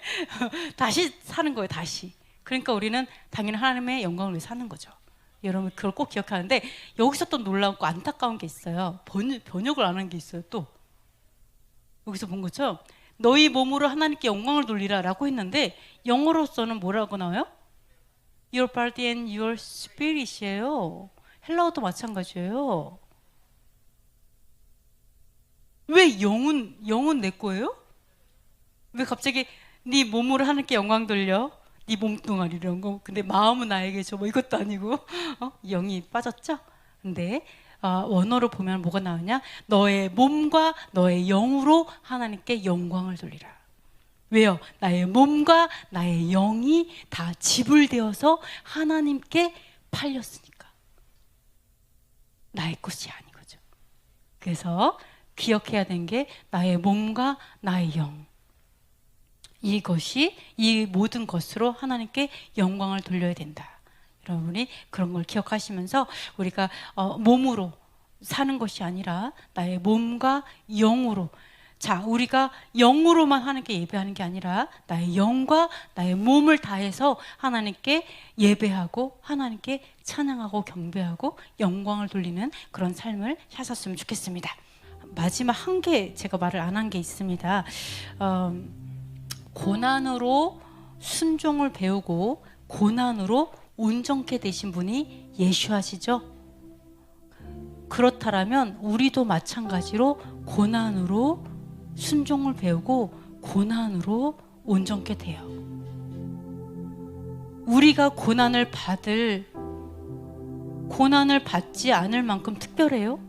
다시 사는 거예요. 다시. 그러니까 우리는 당연히 하나님의 영광을 위해 사는 거죠. 여러분 그걸 꼭 기억하는데 여기서 또 놀라운 거 안타까운 게 있어요. 번역을 안 한 게 있어요. 또 여기서 본 거죠. 너희 몸으로 하나님께 영광을 돌리라 라고 했는데 영어로서는 뭐라고 나와요? Your body and your spirit이에요. 헬라어도 마찬가지예요. 왜 영은 내 거예요? 왜 갑자기 네 몸으로 하나님께 영광 돌려? 네 몸뚱아리 이런 거. 근데 마음은 나에게 줘. 뭐 이것도 아니고 영이 빠졌죠? 근데 원어로 보면 뭐가 나오냐? 너의 몸과 너의 영으로 하나님께 영광을 돌리라. 왜요? 나의 몸과 나의 영이 다 지불되어서 하나님께 팔렸으니까. 나의 것이 아닌 거죠. 그래서 기억해야 되는 게 나의 몸과 나의 영. 이것이 이 모든 것으로 하나님께 영광을 돌려야 된다. 여러분이 그런 걸 기억하시면서 우리가 몸으로 사는 것이 아니라 나의 몸과 영으로, 자, 우리가 영으로만 하나님께 예배하는 게 아니라 나의 영과 나의 몸을 다해서 하나님께 예배하고 하나님께 찬양하고 경배하고 영광을 돌리는 그런 삶을 사셨으면 좋겠습니다. 마지막 한 개 제가 말을 안 한 게 있습니다. 고난으로 순종을 배우고 고난으로 온전케 되신 분이 예수하시죠. 그렇다면 우리도 마찬가지로 고난으로 순종을 배우고 고난으로 온전케 돼요. 우리가 고난을 받지 않을 만큼 특별해요?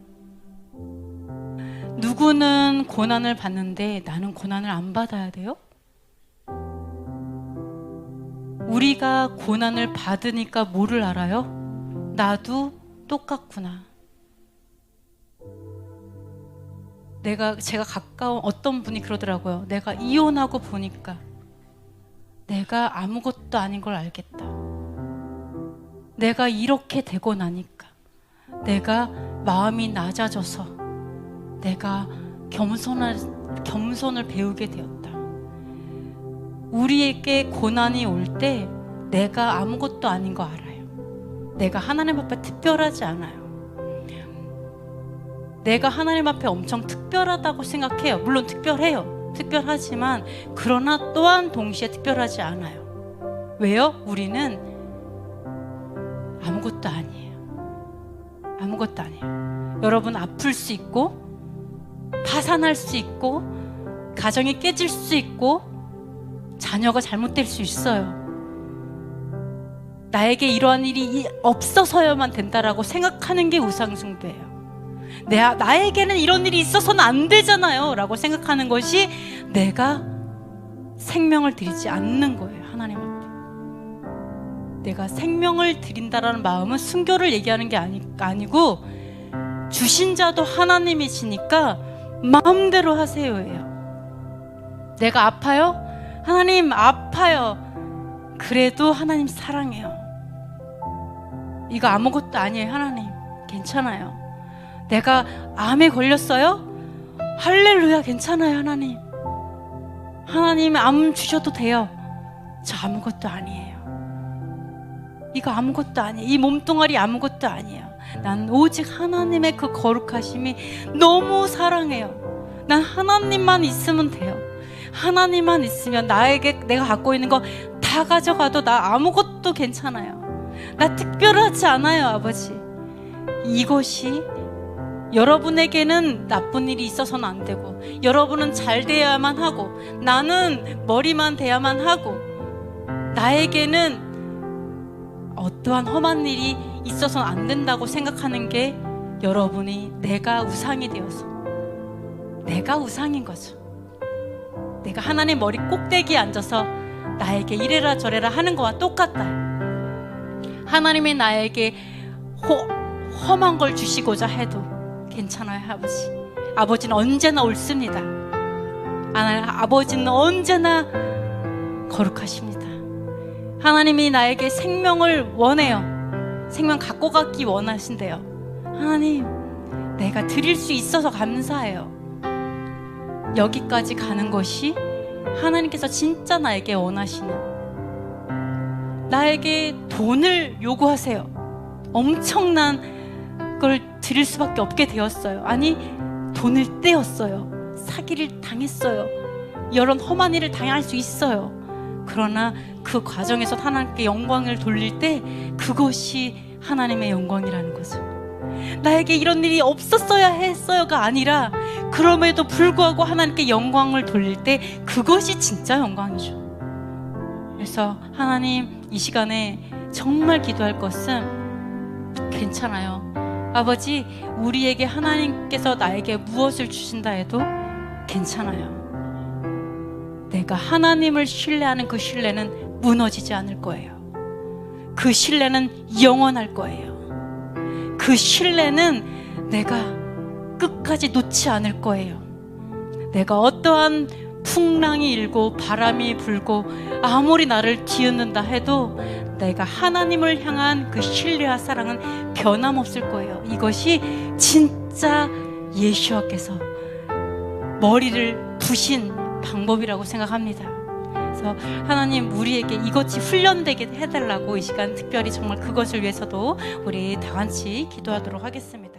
누구는 고난을 받는데 나는 고난을 안 받아야 돼요? 우리가 고난을 받으니까 뭐를 알아요? 나도 똑같구나. 제가 가까운 어떤 분이 그러더라고요. 내가 이혼하고 보니까 내가 아무것도 아닌 걸 알겠다. 내가 이렇게 되고 나니까 내가 마음이 낮아져서 내가 겸손을 배우게 되었다. 우리에게 고난이 올 때 내가 아무것도 아닌 거 알아요. 내가 하나님 앞에 특별하지 않아요. 내가 하나님 앞에 엄청 특별하다고 생각해요. 물론 특별해요. 특별하지만 그러나 또한 동시에 특별하지 않아요. 왜요? 우리는 아무것도 아니에요. 아무것도 아니에요. 여러분, 아플 수 있고 파산할 수 있고 가정이 깨질 수 있고 자녀가 잘못될 수 있어요. 나에게 이러한 일이 없어서야만 된다라고 생각하는 게 우상숭배예요. 나에게는 이런 일이 있어서는 안 되잖아요 라고 생각하는 것이 내가 생명을 드리지 않는 거예요. 하나님 앞에 내가 생명을 드린다라는 마음은 순교를 얘기하는 게 아니고 주신 자도 하나님이시니까 마음대로 하세요예요. 내가 아파요? 하나님 아파요. 그래도 하나님 사랑해요. 이거 아무것도 아니에요. 하나님 괜찮아요. 내가 암에 걸렸어요? 할렐루야 괜찮아요. 하나님 암 주셔도 돼요. 저 아무것도 아니에요. 이거 아무것도 아니에요. 이 몸뚱아리 아무것도 아니에요. 난 오직 하나님의 그 거룩하심이 너무 사랑해요. 난 하나님만 있으면 돼요. 하나님만 있으면 내가 갖고 있는 거 다 가져가도 나 아무것도 괜찮아요. 나 특별하지 않아요. 아버지, 이것이 여러분에게는 나쁜 일이 있어서는 안 되고 여러분은 잘 돼야만 하고 나는 머리만 돼야만 하고 나에게는 어떠한 험한 일이 있어서는 안 된다고 생각하는 게 여러분이 내가 우상이 되어서 내가 우상인 거죠. 내가 하나님 머리 꼭대기에 앉아서 나에게 이래라 저래라 하는 거와 똑같다. 하나님이 나에게 험한 걸 주시고자 해도 괜찮아요. 아버지는 언제나 옳습니다. 아버지는 언제나 거룩하십니다. 하나님이 나에게 생명을 원해요. 생명 갖고 가기 원하신대요. 하나님, 내가 드릴 수 있어서 감사해요. 여기까지 가는 것이 하나님께서 진짜 나에게 원하시는, 나에게 돈을 요구하세요. 엄청난 걸 드릴 수밖에 없게 되었어요. 아니, 돈을 떼었어요. 사기를 당했어요. 이런 험한 일을 당할 수 있어요. 그러나 그 과정에서 하나님께 영광을 돌릴 때 그것이 하나님의 영광이라는 거죠. 나에게 이런 일이 없었어야 했어요가 아니라 그럼에도 불구하고 하나님께 영광을 돌릴 때 그것이 진짜 영광이죠. 그래서 하나님, 이 시간에 정말 기도할 것은 괜찮아요. 아버지, 우리에게 하나님께서 나에게 무엇을 주신다 해도 괜찮아요. 내가 하나님을 신뢰하는 그 신뢰는 무너지지 않을 거예요. 그 신뢰는 영원할 거예요. 그 신뢰는 내가 끝까지 놓지 않을 거예요. 내가 어떠한 풍랑이 일고 바람이 불고 아무리 나를 뒤흔든다 해도 내가 하나님을 향한 그 신뢰와 사랑은 변함없을 거예요. 이것이 진짜 예수와께서 머리를 부신 방법이라고 생각합니다. 그래서 하나님, 우리에게 이것이 훈련되게 해달라고 이 시간 특별히 정말 그것을 위해서도 우리 다 같이 기도하도록 하겠습니다.